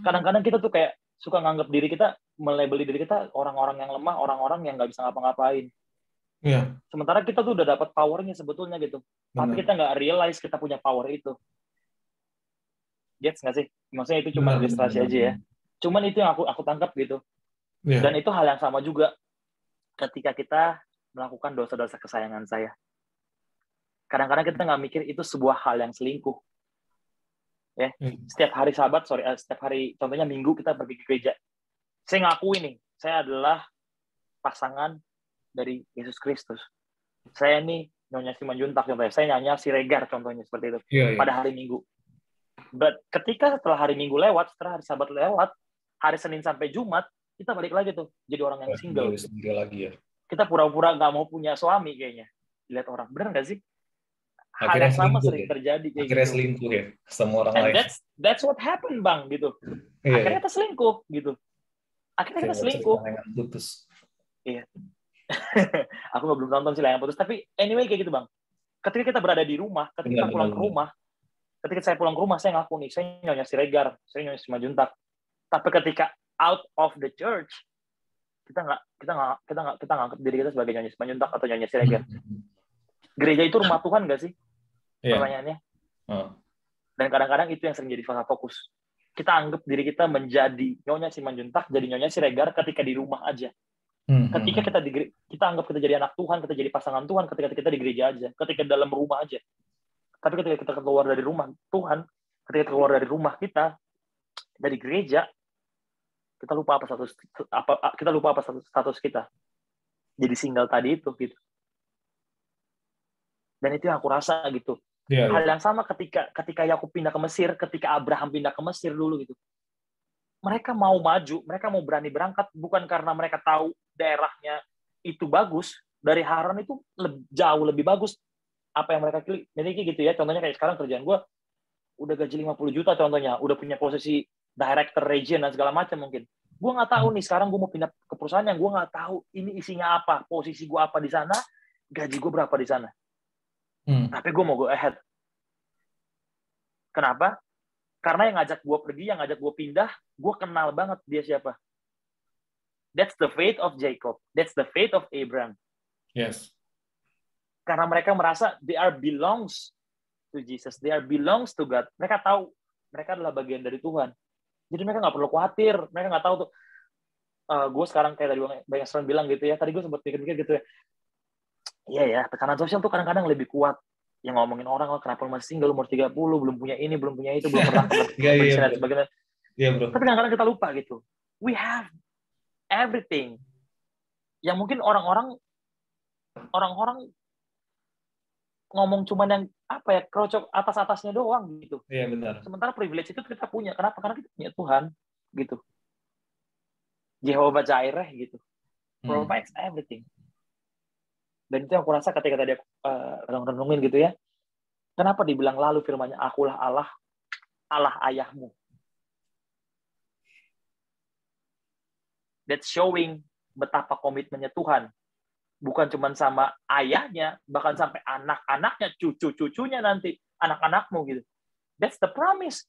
Kadang-kadang kita tuh kayak suka nganggap diri kita, melabeli diri kita orang-orang yang lemah, orang-orang yang nggak bisa ngapa-ngapain. Iya. Sementara kita tuh udah dapat powernya sebetulnya gitu. Tapi kita nggak realize kita punya power itu. Gets nggak sih? Maksudnya itu cuma ilustrasi aja ya. Cuman itu yang aku tangkap gitu. Yeah. Dan itu hal yang sama juga ketika kita melakukan dosa-dosa kesayangan saya. Kadang-kadang kita nggak mikir itu sebuah hal yang selingkuh. Ya, setiap hari Sabat, setiap hari contohnya Minggu kita pergi ke gereja. Saya ngakui nih, saya adalah pasangan dari Yesus Kristus. Saya nih Nyonya Simanjuntak contohnya, saya Nyonya Siregar contohnya seperti itu. Pada hari Minggu. But ketika setelah hari Minggu lewat, setelah hari Sabat lewat, hari Senin sampai Jumat, kita balik lagi tuh jadi orang yang single. Lagi ya. Kita pura-pura nggak mau punya suami kayaknya. Dilihat orang, bener nggak sih? Hal yang sama sering terjadi kayak akhirnya gitu. Selingkuh ya sama orang And lain. That's what happened, Bang, gitu. Akhirnya kita selingkuh gitu. Akhirnya kita selingkuh. Putus. Iya. Aku belum nonton sih Layangan Putus, tapi anyway kayak gitu, Bang. Ketika kita berada di rumah, ketika saya pulang ke rumah, saya ngaku nih, saya Nyonya Siregar, saya Nyonya Simanjuntak. Tapi ketika out of the church, kita nggak anggap diri kita sebagai Nyonya Simanjuntak atau Nyonya Siregar. Gereja itu rumah Tuhan nggak sih? Pertanyaannya. Dan kadang-kadang itu yang sering jadi fokus. Kita anggap diri kita menjadi Nyonya Simanjuntak, jadi Nyonya Siregar ketika di rumah aja. Ketika kita anggap kita jadi anak Tuhan, kita jadi pasangan Tuhan ketika kita di gereja aja, ketika dalam rumah aja. Tapi ketika kita keluar dari rumah Tuhan, ketika keluar dari rumah kita, dari gereja, kita lupa apa status kita. Jadi single tadi itu gitu. Dan itu yang aku rasa gitu. Hal yang sama ketika Yakub pindah ke Mesir, ketika Abraham pindah ke Mesir dulu gitu. Mereka mau maju, mereka mau berani berangkat bukan karena mereka tahu daerahnya itu bagus. Dari Haran itu jauh lebih bagus apa yang mereka miliki gitu ya. Contohnya kayak sekarang kerjaan gue udah gaji 50 juta contohnya, udah punya posisi director region dan segala macam mungkin. Gue nggak tahu nih sekarang gue mau pindah ke perusahaan yang gue nggak tahu ini isinya apa, posisi gue apa di sana, gaji gue berapa di sana. Tapi gue mau go ahead. Kenapa? Karena yang ngajak gue pergi, yang ngajak gue pindah, gue kenal banget dia siapa. That's the faith of Jacob. That's the faith of Abraham. Yes. Karena mereka merasa they are belongs to Jesus. They are belongs to God. Mereka tahu mereka adalah bagian dari Tuhan. Jadi mereka nggak perlu khawatir. Mereka nggak tahu tuh. Gue sekarang kayak tadi banyak orang bilang gitu ya. Tadi gue sempat pikir-pikir gitu ya. Iya ya, tekanan sosial tuh kadang-kadang lebih kuat. Yang ngomongin orang, kenapa lu masih single, umur 30, belum punya ini, belum punya itu, belum pernah dan sebagainya. Iya, bro. Tapi kadang-kadang kita lupa gitu. We have everything. Yang mungkin orang-orang ngomong cuman yang apa ya, krocok atas-atasnya doang gitu. Iya, benar. Sementara privilege itu kita punya. Kenapa? Karena kita punya Tuhan gitu. Jehovah Jireh gitu. Provides everything. Dan itu yang aku rasa ketika tadi aku renungin gitu ya. Kenapa dibilang lalu firman-Nya, akulah Allah ayahmu. That's showing betapa komitmennya Tuhan. Bukan cuma sama ayahnya, bahkan sampai anak-anaknya, cucu-cucunya nanti, anak-anakmu gitu. That's the promise.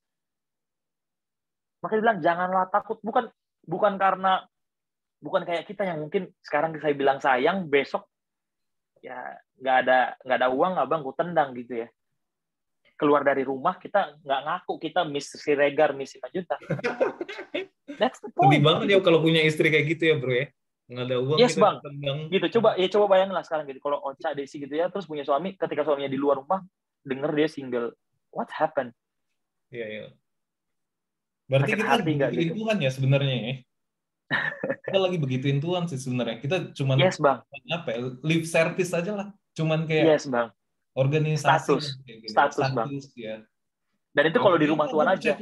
Maka dibilang janganlah takut. Bukan kayak kita yang mungkin sekarang saya bilang sayang, besok ya nggak ada uang, abang gue tendang gitu ya. keluar dari rumah kita nggak ngaku kita Miss Siregar, Miss 5 juta. That's the Sedih point. banget ya kalau punya istri kayak gitu ya bro ya. Nggak ada uang Yes kita bang, tendang. gitu. Coba bayangin lah sekarang gitu. Kalau Ocha, Desi gitu ya, terus punya suami, ketika suaminya di luar rumah, denger dia single, what happened? Iya, iya. Berarti Sakit kita hati nggak begituin gitu? Tuhan ya sebenarnya ya. Kita lagi begituin Tuhan sih sebenarnya. Kita cuman Yes bang, apa ya, lip service aja lah. Cuman kayak yes bang. organisasi kayak gitu. Status bang. Ya. Dan itu kalau di rumah Tuhan gue aja.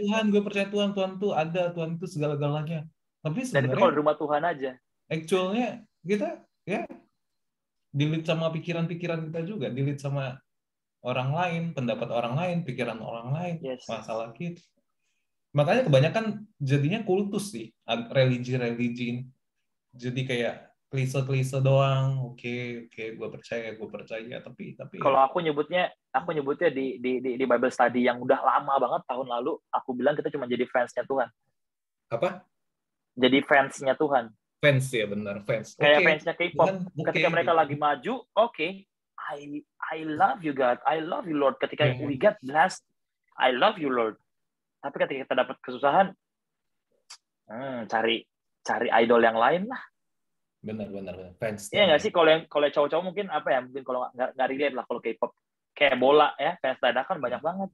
percaya Tuhan, Tuhan tuh ada, Tuhan tuh segala-galanya. Tapi Dan itu kalau sebenarnya di rumah Tuhan aja. actualnya kita ya dilit sama pikiran-pikiran kita juga, dilit sama orang lain, pendapat orang lain, pikiran orang lain, Yes. masalah kita. Makanya kebanyakan jadinya kultus sih, religi. Jadi kayak klise-klise doang. Oke, gue percaya, tapi kalau aku nyebutnya di Bible study yang udah lama banget tahun lalu, aku bilang kita cuma jadi fansnya Tuhan. Apa? Jadi fansnya Tuhan. Fans ya, benar, fans. Kayak fansnya K-pop. Ketika mereka gitu. lagi maju, I love you God, I love you Lord. Ketika we get blessed, I love you Lord. Tapi ketika kita dapat kesusahan, cari idol yang lain lah. Benar. Fans. Iya nggak sih, kalau cowok-cowok mungkin apa ya? Mungkin kalau nggak relate lah kalau K-pop. Kayak bola ya, fans dadakan banyak banget.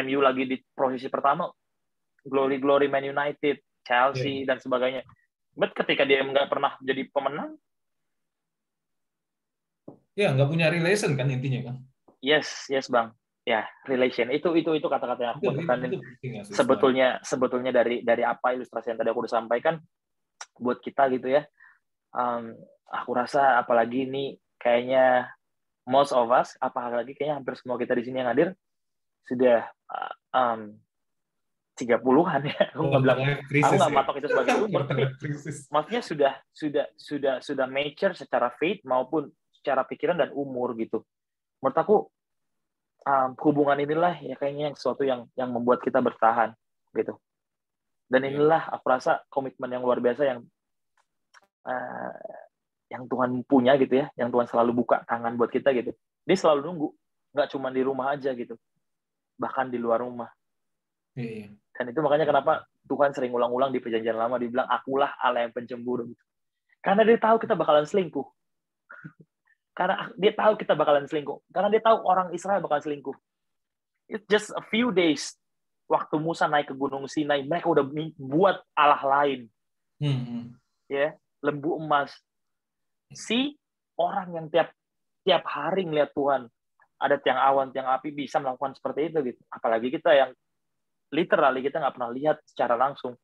MU lagi di posisi pertama, glory Man United, Chelsea dan sebagainya. But ketika dia nggak pernah jadi pemenang, ya nggak punya relation kan intinya kan? Yes bang. Ya, relation itu kata-kata yang aku tekanin. Sebetulnya dari apa ilustrasi yang tadi aku udah sampaikan buat kita gitu ya. Aku rasa apalagi ini kayaknya most of us, apalagi kayaknya hampir semua kita di sini yang hadir sudah 30-an ya. Aku nggak matok itu sebagai umur, tapi maksudnya sudah mature secara faith maupun secara pikiran dan umur gitu. Menurut aku hubungan inilah ya kayaknya sesuatu yang membuat kita bertahan gitu. Dan inilah aku rasa komitmen yang luar biasa yang Tuhan punya gitu ya, yang Tuhan selalu buka tangan buat kita gitu. Dia selalu nunggu, nggak cuma di rumah aja gitu, bahkan di luar rumah. Dan itu makanya kenapa Tuhan sering ulang-ulang di Perjanjian Lama dibilang akulah Allah yang pencemburu gitu. Karena dia tahu kita bakalan selingkuh. Karena dia tahu kita bakalan selingkuh. Karena dia tahu orang Israel bakalan selingkuh. It's just a few days. Waktu Musa naik ke Gunung Sinai, mereka udah buat Allah lain. Ya, lembu emas. Si orang yang tiap hari ngeliat Tuhan, ada tiang awan, tiang api, bisa melakukan seperti itu gitu. Apalagi kita yang literally kita nggak pernah lihat secara langsung.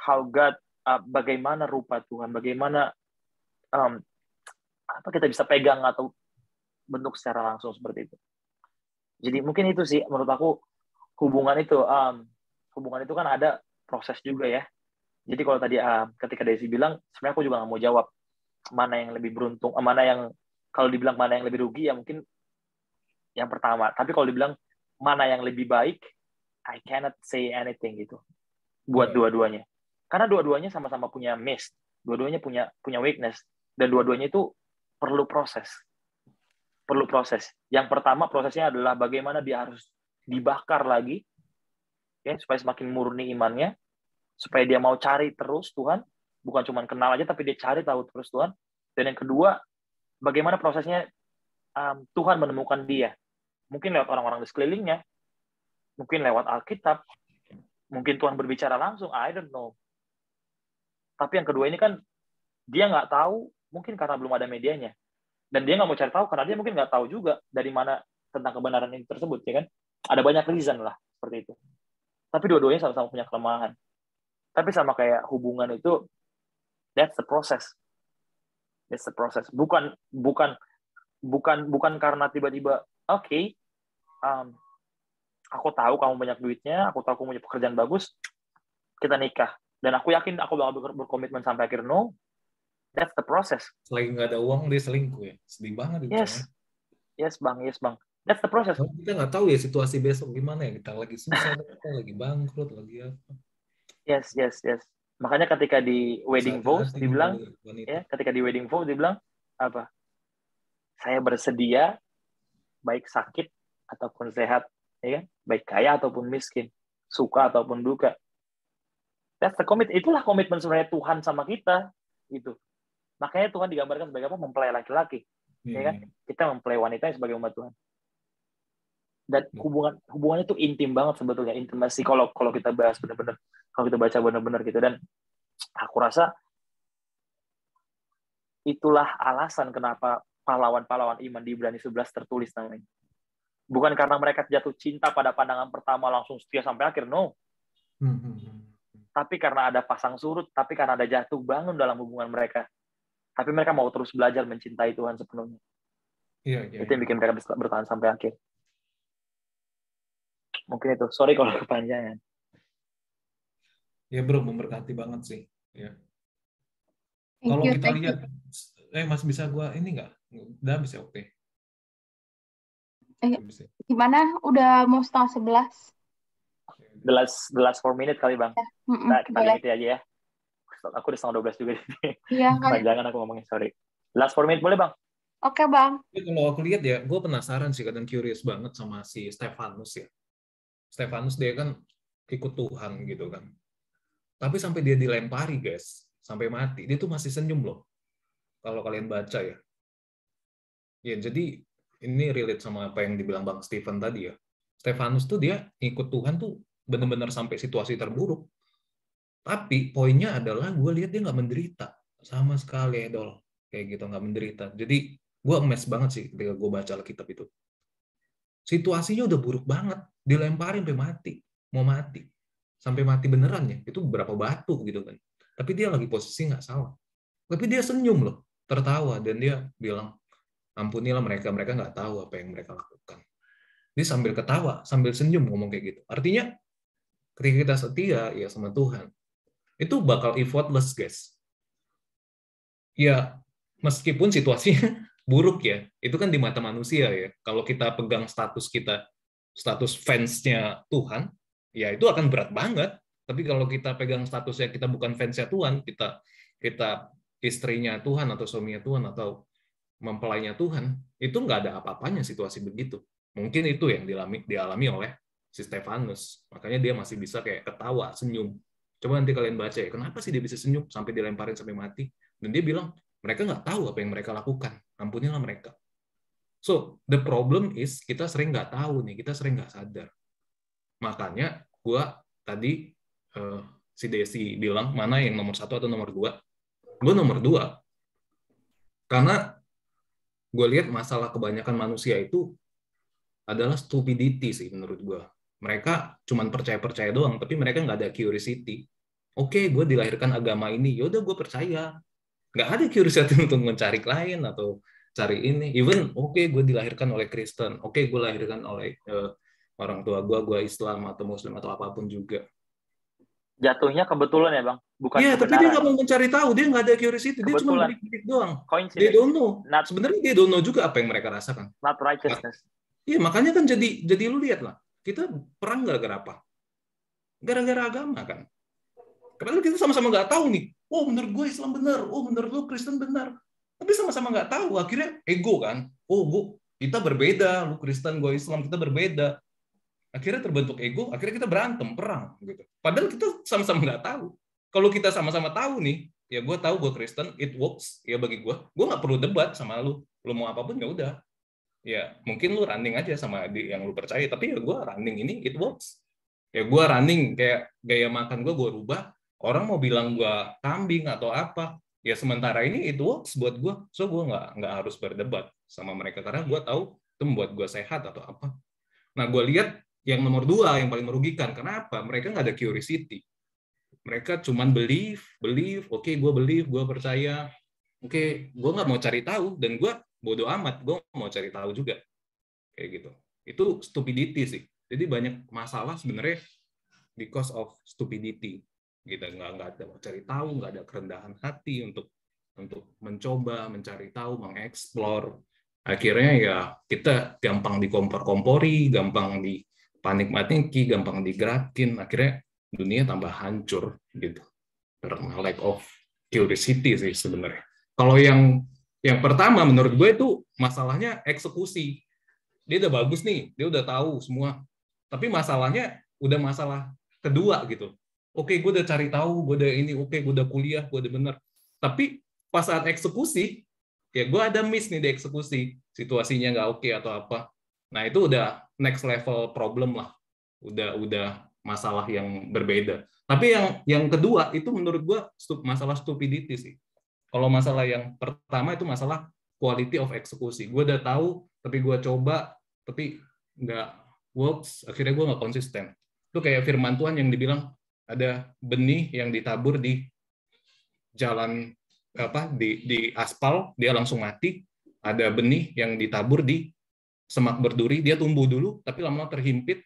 How God, bagaimana rupa Tuhan, bagaimana apa kita bisa pegang atau bentuk secara langsung seperti itu. Jadi mungkin itu sih menurut aku hubungan itu kan ada proses juga ya. Jadi kalau tadi ketika Desi bilang, sebenarnya aku juga nggak mau jawab mana yang lebih beruntung, kalau dibilang mana yang lebih rugi ya mungkin yang pertama. Tapi kalau dibilang mana yang lebih baik, I cannot say anything gitu. Buat dua-duanya. Karena dua-duanya sama-sama punya miss, dua-duanya punya weakness, dan dua-duanya itu perlu proses. Yang pertama prosesnya adalah bagaimana dia harus dibakar lagi, ya, supaya semakin murni imannya, supaya dia mau cari terus Tuhan, bukan cuma kenal aja, tapi dia cari tahu terus Tuhan. Dan yang kedua, bagaimana prosesnya Tuhan menemukan dia. Mungkin lewat orang-orang di sekelilingnya, mungkin lewat Alkitab, mungkin Tuhan berbicara langsung, I don't know. Tapi yang kedua ini kan, dia nggak tahu, mungkin karena belum ada medianya. Dan dia nggak mau cari tahu, karena dia mungkin nggak tahu juga dari mana tentang kebenaran ini tersebut, ya kan? Ada banyak reason lah, seperti itu. Tapi dua-duanya sama-sama punya kelemahan. Tapi sama kayak hubungan itu, that's the process. Bukan karena tiba-tiba, aku tahu kamu banyak duitnya, aku tahu kamu punya pekerjaan bagus, kita nikah. Dan aku yakin aku bakal berkomitmen sampai akhir. No, that's the process. Selagi nggak ada uang dia selingkuh ya, sedih banget itu. Yes bang, that's the process. Kita nggak tahu ya situasi besok gimana ya, kita lagi susah, kita lagi bangkrut, lagi apa. Yes. Makanya ketika di wedding vows dibilang, ketika di wedding vows dibilang apa? Saya bersedia, baik sakit ataupun sehat, ya kan? Baik kaya ataupun miskin, suka ataupun duka. That's the itulah komitmen sebenarnya Tuhan sama kita, gitu. Makanya Tuhan digambarkan sebagai apa? Mempelai laki-laki, ya kan? Kita mempelai wanita sebagai umat Tuhan. Dan hubungannya tuh intim banget sebetulnya, intimasi kalau kita bahas benar-benar, kalau kita baca benar-benar gitu. Dan aku rasa itulah alasan kenapa pahlawan-pahlawan iman di Ibrani 11 tertulis namanya. Bukan karena mereka jatuh cinta pada pandangan pertama langsung setia sampai akhir, no. Tapi karena ada pasang surut, tapi karena ada jatuh bangun dalam hubungan mereka. Tapi mereka mau terus belajar mencintai Tuhan sepenuhnya. Itu yang bikin mereka bertahan sampai akhir. Mungkin itu. Sorry kalau kepanjangan. Ya bro, memberkati banget sih. Ya. Kalau kita lihat, Mas bisa gua ini nggak? Udah bisa, oke. Gimana? Udah mau 10:30? The last 4 minutes kali, Bang. Kita limit aja ya. Aku udah 11:30 juga. Iya, kan. Panjangan aku ngomongin, sorry. Last 4 minutes boleh, Bang? Oke, Bang. Kalau aku lihat ya, gue penasaran sih, kadang curious banget sama si Stefanus ya. Stefanus dia kan ikut Tuhan gitu kan. Tapi sampai dia dilempari, guys, sampai mati, dia tuh masih senyum loh. Kalau kalian baca ya. Ya, jadi ini relate sama apa yang dibilang Bang Stephen tadi ya. Stefanus tuh dia ikut Tuhan tuh benar-benar sampai situasi terburuk. Tapi poinnya adalah gue lihat dia nggak menderita sama sekali, Dol. Kayak gitu, nggak menderita. Jadi gue emes banget sih ketika gue baca Alkitab itu. Situasinya udah buruk banget, dilemparin sampai mati, mau mati. Sampai mati beneran ya, itu berapa batu gitu kan. Tapi dia lagi posisi nggak salah. Tapi dia senyum loh, tertawa, dan dia bilang, ampunilah mereka nggak tahu apa yang mereka lakukan. Dia sambil ketawa, sambil senyum ngomong kayak gitu. Artinya, ketika kita setia ya sama Tuhan, itu bakal effortless, guys. Ya, meskipun situasinya buruk ya, itu kan di mata manusia ya. Kalau kita pegang status kita, status fansnya Tuhan, ya itu akan berat banget. Tapi kalau kita pegang statusnya kita bukan fansnya Tuhan, kita istrinya Tuhan atau suaminya Tuhan atau mempelainya Tuhan, itu nggak ada apa-apanya situasi begitu. Mungkin itu yang dialami oleh si Stefanus. Makanya dia masih bisa kayak ketawa, senyum. Coba nanti kalian baca ya, kenapa sih dia bisa senyum sampai dilemparin sampai mati? Dan dia bilang, mereka nggak tahu apa yang mereka lakukan. Ampunilah mereka. So, the problem is, kita sering nggak tahu nih, kita sering nggak sadar. Makanya, tadi si Desi bilang, mana yang nomor 1 atau nomor 2? Gue nomor 2. Karena gue lihat masalah kebanyakan manusia itu adalah stupidity sih menurut gue. Mereka cuma percaya-percaya doang, tapi mereka nggak ada curiosity. Oke, gue dilahirkan agama ini, yaudah gue percaya. Nggak ada curiosity untuk mencari klien atau cari ini. Even, gue dilahirkan oleh Kristen. Gue dilahirkan oleh orang tua gue Islam atau Muslim atau apapun juga. Jatuhnya kebetulan ya, Bang? Bukan iya, kebenaran. Tapi dia nggak mau mencari tahu, dia nggak ada curiosity, dia cuma balik-balik doang. Dia don't know. Sebenarnya dia don't know juga apa yang mereka rasakan. Not righteousness. Iya, makanya kan jadi lu lihat lah, kita perang gara-gara apa? Gara-gara agama kan. Padahal kita sama-sama nggak tahu nih. Oh, menurut gue Islam benar. Oh, menurut lu Kristen benar. Tapi sama-sama nggak tahu. Akhirnya ego kan. Oh, kita berbeda. Lu Kristen, gue Islam, kita berbeda. Akhirnya terbentuk ego, akhirnya kita berantem, perang gitu. Padahal kita sama-sama nggak tahu. Kalau kita sama-sama tahu nih, ya gue tahu gue Kristen, it works. Ya bagi gue nggak perlu debat sama lu. Lu mau apapun ya udah. Ya mungkin lu running aja sama yang lu percaya, tapi ya gue running ini it works. Ya gue running kayak gaya makan gue rubah. Orang mau bilang gue kambing atau apa, ya sementara ini it works buat gue. So gue nggak harus berdebat sama mereka karena gue tahu itu membuat gue sehat atau apa. Nah gue lihat yang nomor 2 yang paling merugikan. Kenapa? Mereka nggak ada curiosity. Mereka cuman believe. Oke, gue believe, gue percaya. Oke, gue nggak mau cari tahu dan gue bodoh amat. Gue mau cari tahu juga. Kayak gitu. Itu stupidity sih. Jadi banyak masalah sebenarnya because of stupidity. Gitu. Nggak ada mau cari tahu, nggak ada kerendahan hati untuk mencoba, mencari tahu, mengeksplor. Akhirnya ya kita gampang dikompor-kompori, gampang dipanik-paniki, gampang digerakin, akhirnya dunia tambah hancur gitu. Karena lack of curiosity sih sebenarnya. Kalau yang pertama menurut gue itu masalahnya eksekusi. dia udah bagus nih, dia udah tahu semua. Tapi masalahnya udah masalah kedua gitu. Oke, gue udah cari tahu, gue udah ini, oke, gue udah kuliah, gue udah bener. Tapi pas saat eksekusi, ya gue ada miss nih di eksekusi, situasinya nggak oke atau apa. Nah itu udah next level problem lah, udah masalah yang berbeda. Tapi yang kedua itu menurut gue masalah stupidity sih. Kalau masalah yang pertama itu masalah quality of eksekusi. Gue udah tahu, tapi gue coba, tapi nggak works. Akhirnya gue nggak konsisten. Itu kayak firman Tuhan yang dibilang ada benih yang ditabur di jalan di aspal, dia langsung mati. Ada benih yang ditabur di semak berduri, dia tumbuh dulu, tapi lama-lama terhimpit,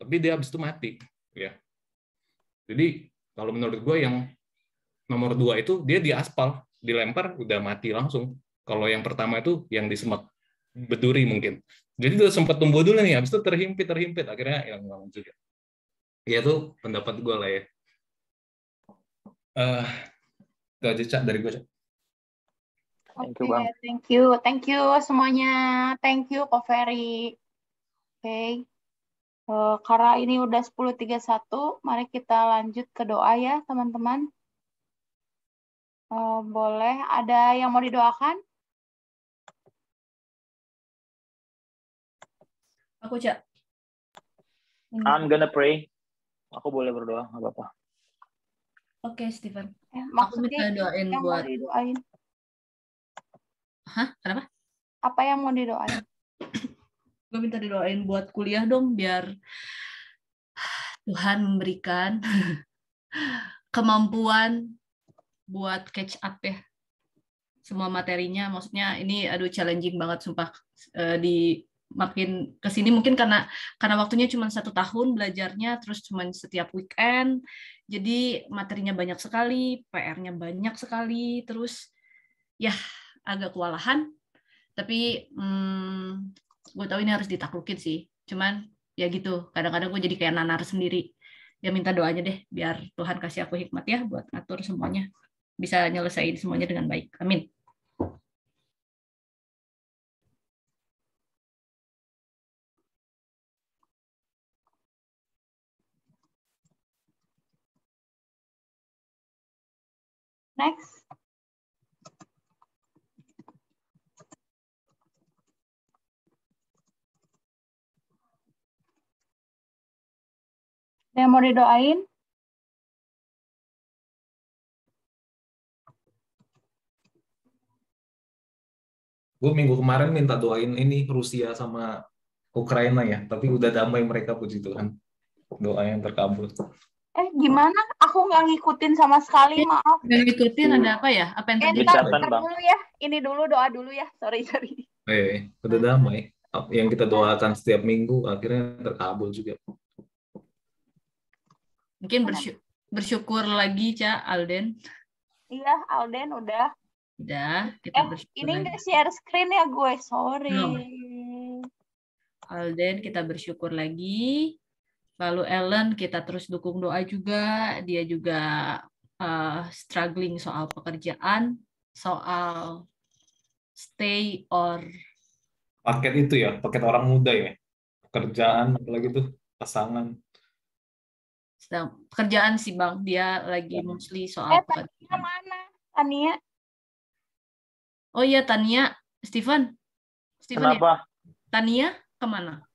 tapi dia habis itu mati. Ya. Jadi kalau menurut gue yang nomor 2 itu dia di aspal, dilempar udah mati langsung. Kalau yang pertama itu yang di semak berduri mungkin. Jadi udah sempat tumbuh dulu nih, habis itu terhimpit, akhirnya yang nggak juga. Ya itu pendapat gue lah ya. Itu aja Cak dari gue Cak. Thank you, Bang. Thank you semuanya. Thank you, Ko Ferry. Oke. Karena ini udah 10.31, mari kita lanjut ke doa ya, teman-teman. Boleh, ada yang mau didoakan? Aku, Cak. I'm gonna pray. Aku boleh berdoa, nggak apa-apa. Oke, Steven. Aku Maksudnya minta doain yang buat... mau didoain. Hah? Kenapa? Apa yang mau didoain? Gue minta didoain buat kuliah dong, biar Tuhan memberikan kemampuan buat catch up ya. Semua materinya, maksudnya ini aduh challenging banget sumpah. Di makin kesini mungkin karena waktunya cuma 1 tahun belajarnya, terus cuma setiap weekend, jadi materinya banyak sekali, PR-nya banyak sekali, terus ya agak kewalahan, tapi gue tahu ini harus ditaklukin sih, cuman ya gitu, kadang-kadang gue jadi kayak nanar sendiri. Ya minta doanya deh biar Tuhan kasih aku hikmat ya buat ngatur semuanya, bisa nyelesain semuanya dengan baik, amin. Next. Ada yang mau didoain? Gue minggu kemarin minta doain ini Rusia sama Ukraina ya, tapi udah damai mereka, puji Tuhan. Doa yang terkabul. Gimana? Aku nggak ngikutin sama sekali, maaf. Nggak ngikutin ada apa ya? Apa yang terjadi? Gencatan, Bang. Dulu ya. Ini dulu, doa dulu ya. Sorry. Udah damai. Yang kita doakan setiap minggu akhirnya terkabul juga. Mungkin bersyukur lagi, Cak, Alden. Iya, Alden udah. Udah, kita bersyukur ini lagi. nggak share screen ya gue, sorry. Alden, kita bersyukur lagi. Lalu Ellen, kita terus dukung doa juga. Dia juga struggling soal pekerjaan, soal stay or... Paket itu ya, paket orang muda ya. Pekerjaan, apalagi tuh, pasangan. Pekerjaan sih Bang, dia lagi mostly soal pekerjaan. Tania mana? Tania? Oh iya, Tania. Steven Kenapa? Ya? Tania kemana?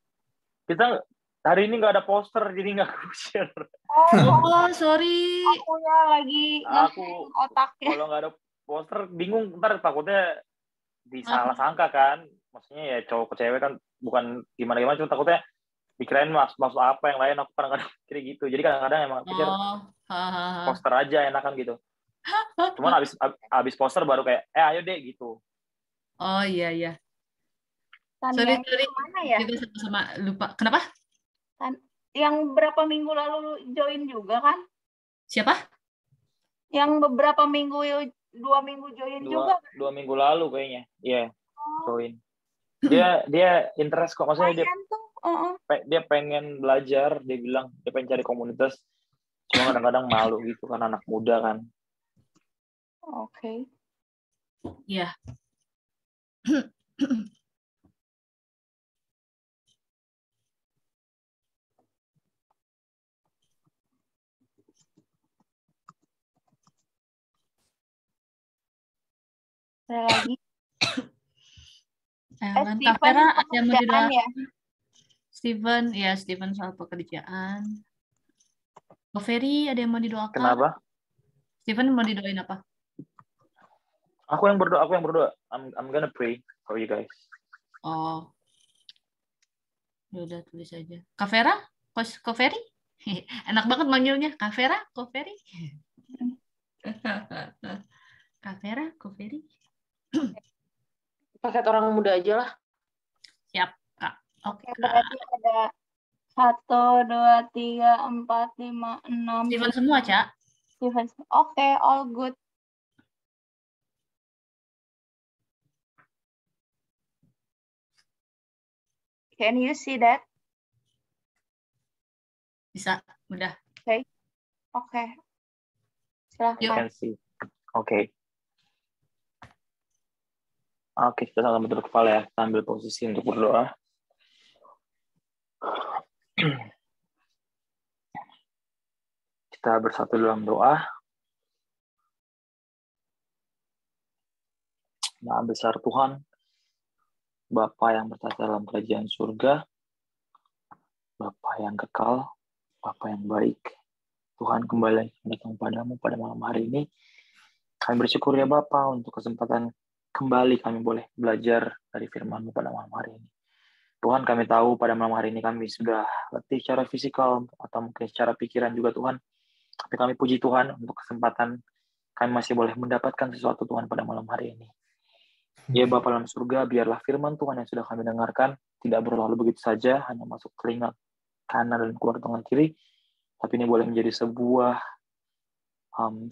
Kita hari ini nggak ada poster, jadi nggak aku share. Oh, sorry. Aku ya lagi otaknya. Kalau nggak ada poster, bingung. Ntar takutnya disalah sangka kan. Maksudnya ya cowok ke cewek kan bukan gimana-gimana, cuma takutnya dikirain maksud apa yang lain. Aku kadang-kadang kira gitu. Jadi kadang-kadang emang pikir poster aja enakan gitu. Cuman abis poster baru kayak ayo deh gitu. Oh iya. Tania sorry. Mana ya? Kita sama-sama lupa. Kenapa? Yang berapa minggu lalu join juga kan? Siapa? Yang beberapa minggu, 2 minggu join juga. 2 minggu lalu kayaknya. Iya, join. Dia interest kok, maksudnya dia pengen belajar, dia bilang dia pengen cari komunitas. Cuma kadang-kadang malu gitu kan, anak muda kan. Oke. Iya. Ada lagi? Ellen, Steven, Kak Vera, ada yang mau pekerjaan didoakan? ya? Steven soal pekerjaan. Kak Ferry, ada yang mau didoakan? Kenapa? Steven mau didoain apa? Aku yang berdoa. I'm gonna pray for you guys. Oh, ya udah tulis aja. Kak Vera, Kak Ferry? Enak banget manggilnya. Kak Vera, Kak Ferry. Kak Vera, Kak Ferry. Pakai orang muda aja lah. Siap, Kak. Oke, Kak. berarti ada 1, 2, 3, 4, 5, 6. Steven semua, Cak. Steven. Oke, all good. Can you see that? Bisa, udah. Oke. I Silahkan. can see. Oke. Oke, kita sama bentuk kepala ya. Kita ambil posisi untuk berdoa. Kita bersatu dalam doa. Maha besar Tuhan, Bapa yang bertata dalam kerajaan surga, Bapa yang kekal, Bapa yang baik. Tuhan, kembali datang padamu pada malam hari ini. Kami bersyukur ya Bapa untuk kesempatan kembali kami boleh belajar dari firman-Mu pada malam hari ini. Tuhan, kami tahu pada malam hari ini kami sudah letih secara fisikal atau mungkin secara pikiran juga Tuhan. Tapi kami puji Tuhan untuk kesempatan kami masih boleh mendapatkan sesuatu Tuhan pada malam hari ini. Ya Bapa dalam surga, biarlah firman Tuhan yang sudah kami dengarkan tidak berlalu begitu saja, hanya masuk telinga kanan dan keluar telinga kiri, tapi ini boleh menjadi sebuah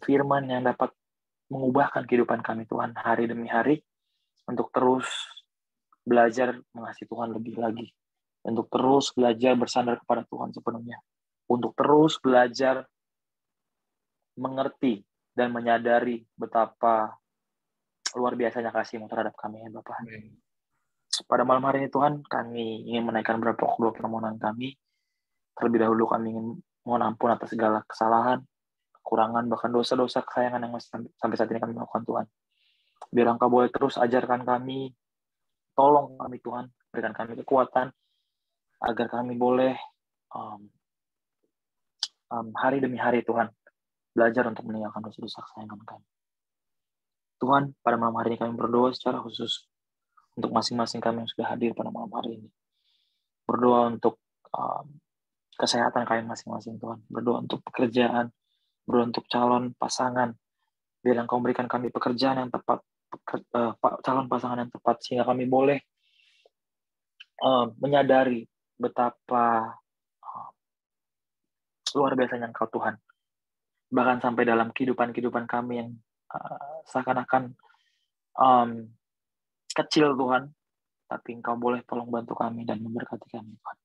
firman yang dapat mengubahkan kehidupan kami Tuhan hari demi hari, untuk terus belajar mengasihi Tuhan lebih lagi, untuk terus belajar bersandar kepada Tuhan sepenuhnya, untuk terus belajar mengerti dan menyadari betapa luar biasanya kasih-Mu terhadap kami ya Bapak. Pada malam hari ini Tuhan, kami ingin menaikkan beberapa permohonan kami. Terlebih dahulu kami ingin mohon ampun atas segala kesalahan, kekurangan, bahkan dosa-dosa kesayangan yang masih sampai saat ini kami lakukan Tuhan. Biar Engkau boleh terus ajarkan kami, tolong kami Tuhan, berikan kami kekuatan, agar kami boleh hari demi hari Tuhan, belajar untuk meninggalkan dosa-dosa kesayangan kami. Tuhan, pada malam hari ini kami berdoa secara khusus untuk masing-masing kami yang sudah hadir pada malam hari ini. Berdoa untuk kesehatan kami masing-masing Tuhan. Berdoa untuk pekerjaan, berdoa untuk calon pasangan. Biar Engkau memberikan kami pekerjaan yang tepat, calon pasangan yang tepat, sehingga kami boleh menyadari betapa luar biasanya Engkau Tuhan. Bahkan sampai dalam kehidupan kami yang seakan-akan kecil Tuhan, tapi Engkau boleh tolong bantu kami dan memberkati kami Tuhan.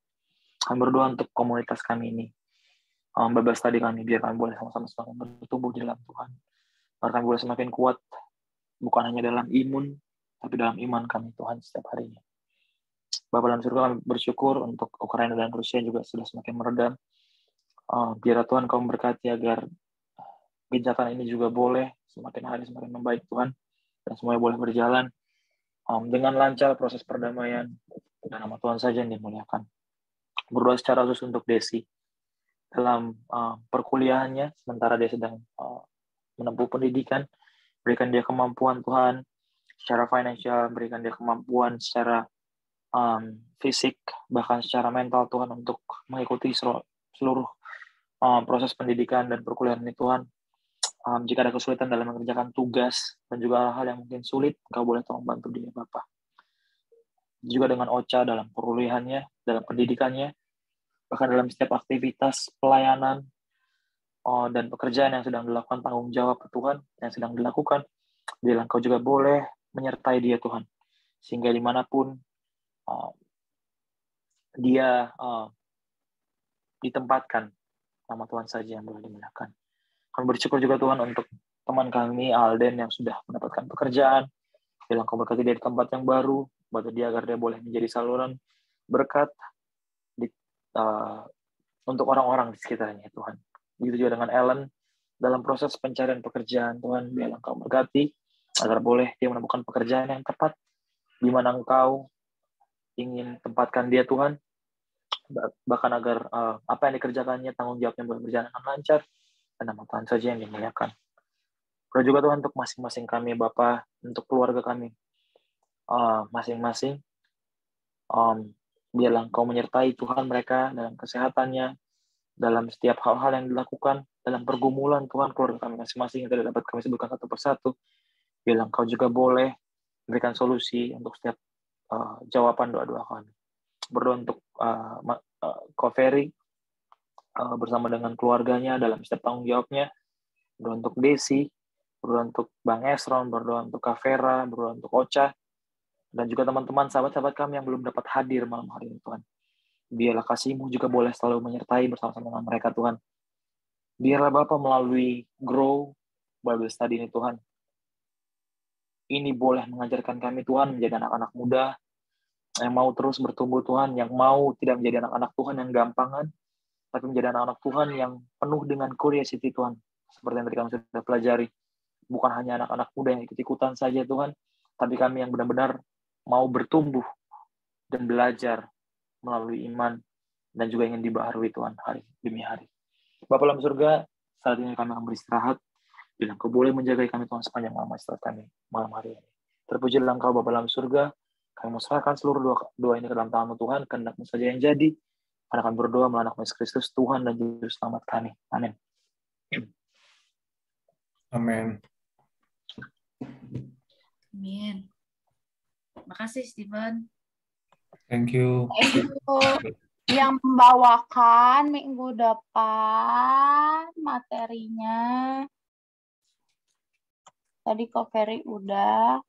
Kami berdoa untuk komunitas kami ini, Bible study kami, biar kami boleh sama-sama semakin bertumbuh di dalam Tuhan. Biar kami boleh semakin kuat, bukan hanya dalam imun, tapi dalam iman kami Tuhan setiap harinya. Bapa dalam surga, kami bersyukur untuk Ukraina dan Rusia juga sudah semakin meredam. Biar Tuhan Kau memberkati agar gencatan ini juga boleh semakin hari semakin membaik Tuhan, dan semuanya boleh berjalan dengan lancar proses perdamaian, dan nama Tuhan saja yang dimuliakan. Berdoa secara khusus untuk Desi dalam perkuliahannya, sementara dia sedang menempuh pendidikan. Berikan dia kemampuan Tuhan secara finansial, berikan dia kemampuan secara fisik, bahkan secara mental Tuhan, untuk mengikuti seluruh proses pendidikan dan perkuliahan ini Tuhan. Jika ada kesulitan dalam mengerjakan tugas dan juga hal yang mungkin sulit, Engkau boleh tolong bantu dia Bapak. Juga dengan Ocha dalam perkuliahannya, dalam pendidikannya, bahkan dalam setiap aktivitas pelayanan dan pekerjaan yang sedang dilakukan, tanggung jawab Tuhan yang sedang dilakukan, biar Engkau juga boleh menyertai dia Tuhan, sehingga dimanapun dia ditempatkan, nama Tuhan saja yang boleh dimuliakan. Kami bersyukur juga Tuhan untuk teman kami Alden yang sudah mendapatkan pekerjaan, biar Engkau berkati dia di tempat yang baru, bantu dia agar dia boleh menjadi saluran berkat untuk orang-orang di sekitarnya Tuhan. Begitu juga dengan Ellen dalam proses pencarian pekerjaan Tuhan, biar Engkau berkati agar boleh dia menemukan pekerjaan yang tepat di mana Engkau ingin tempatkan dia Tuhan, bahkan agar apa yang dikerjakannya, tanggung jawabnya boleh berjalan dengan lancar, dan nama Tuhan saja yang dimuliakan. Berdoa juga Tuhan untuk masing-masing kami Bapa, untuk keluarga kami masing-masing, biarlah Engkau menyertai Tuhan mereka dalam kesehatannya, dalam setiap hal-hal yang dilakukan, dalam pergumulan Tuhan keluarga kami masing-masing yang tidak dapat kami sebutkan satu persatu. Biarlah Engkau juga boleh memberikan solusi untuk setiap jawaban doa-doa kami. Berdoa untuk Ko Ferry bersama dengan keluarganya dalam setiap tanggung jawabnya. Berdoa untuk Desi, berdoa untuk Bang Esron, berdoa untuk Kak Vera, berdoa untuk Ocha, dan juga teman-teman sahabat-sahabat kami yang belum dapat hadir malam hari ini Tuhan. Biarlah kasih-Mu juga boleh selalu menyertai bersama-sama dengan mereka Tuhan. Biarlah Bapa melalui Grow Bible Study ini Tuhan, ini boleh mengajarkan kami Tuhan menjadi anak-anak muda yang mau terus bertumbuh Tuhan, yang mau tidak menjadi anak-anak Tuhan yang gampangan, tapi menjadi anak-anak Tuhan yang penuh dengan curiosity Tuhan. Seperti yang tadi kami sudah pelajari. Bukan hanya anak-anak muda yang ikut-ikutan saja Tuhan, tapi kami yang benar-benar mau bertumbuh dan belajar melalui iman dan juga ingin dibaharui Tuhan hari demi hari. Bapa dalam surga, saat ini kami akan beristirahat. Bila Engkau boleh menjaga kami Tuhan sepanjang malam istirahat kami malam hari ini. Terpujilah Engkau Bapa dalam surga. Kami mau serahkan seluruh doa ini ke dalam tangan-Mu Tuhan, kehendak-Mu saja yang jadi. Karena kami berdoa melalui Yesus Kristus, Tuhan dan Juru Selamat kami. Amin. Amin. Amin. Makasih Steven. Thank you. Yang membawakan minggu depan materinya tadi Ko Ferry udah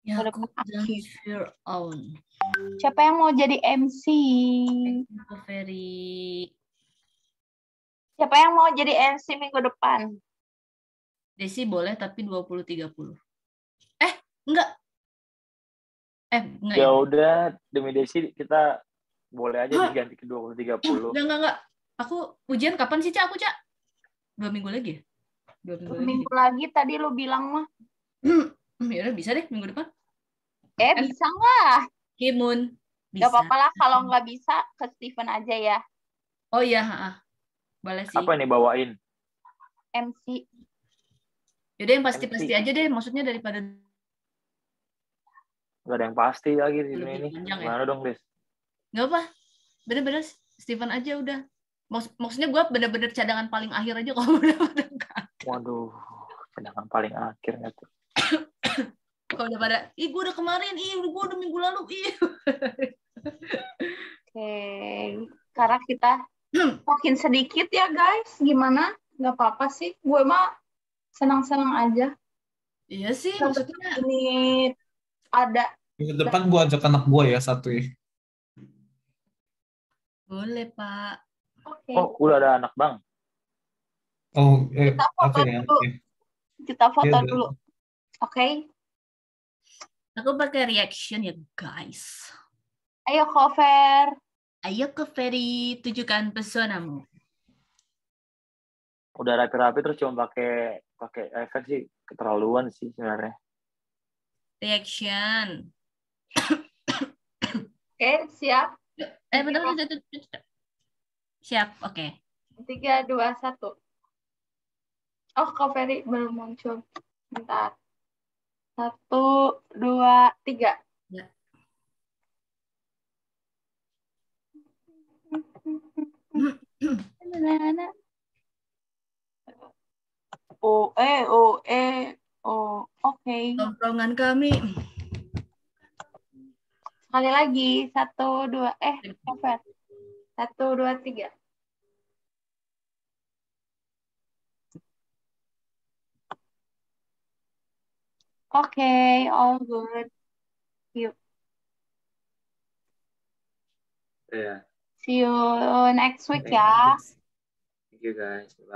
Yakub dan aktif. Fir'aun. Siapa yang mau jadi MC? Ko Ferry. Siapa yang mau jadi MC minggu depan? Desi boleh tapi 20-30. Enggak. Enggak Ya udah, demi Desi kita boleh aja diganti ke 20-30. Enggak. Aku ujian kapan sih, Cak? Aku, Cak? 2 minggu lagi ya? 2 minggu lagi. Minggu lagi tadi lu bilang mah. Ya udah bisa deh minggu depan. Bisa nggak? Kimun. Gak apa-apa lah kalau nggak bisa ke Steven aja ya. Oh iya, boleh sih. Apa nih bawain? MC. Yaudah yang pasti-pasti aja deh, maksudnya daripada Gak ada yang pasti lagi di dunia ini. Gimana dong, Des? Gak apa, bener-bener Steven aja udah. Maksudnya gue bener-bener cadangan paling akhir aja kalau udah pada. Waduh, cadangan paling akhir nggak tuh? Kalau udah pada, gue udah kemarin, gue udah minggu lalu, Oke, karena kita makin sedikit ya guys, gimana? Gak apa-apa sih, gue mah senang-senang aja. Iya sih, maksudnya ini ada. Minggu depan gue ajak anak gue ya satu ya. Boleh Pak. Oke. Oh, udah ada anak Bang. Oh, kita foto dulu. Kita foto dulu. Oke. Aku pakai reaction ya guys. Ayo cover. Ayo Ko Ferry, tunjukkan pesonamu. Udah rapi-rapi terus cuma pakai efek sih keterlaluan sih sebenarnya. Reaction. Oke, siap. Bentar. Siap, oke. 3, 2, 1. Oh, Ko Ferry belum muncul. Bentar. 1, 2, 3. Ya. Oke. Tongkrongan kami. Sekali lagi. 1, 2, cover. 1, 2, 3. Okay, all good. You. Yeah. See you next week ya. Thank you guys.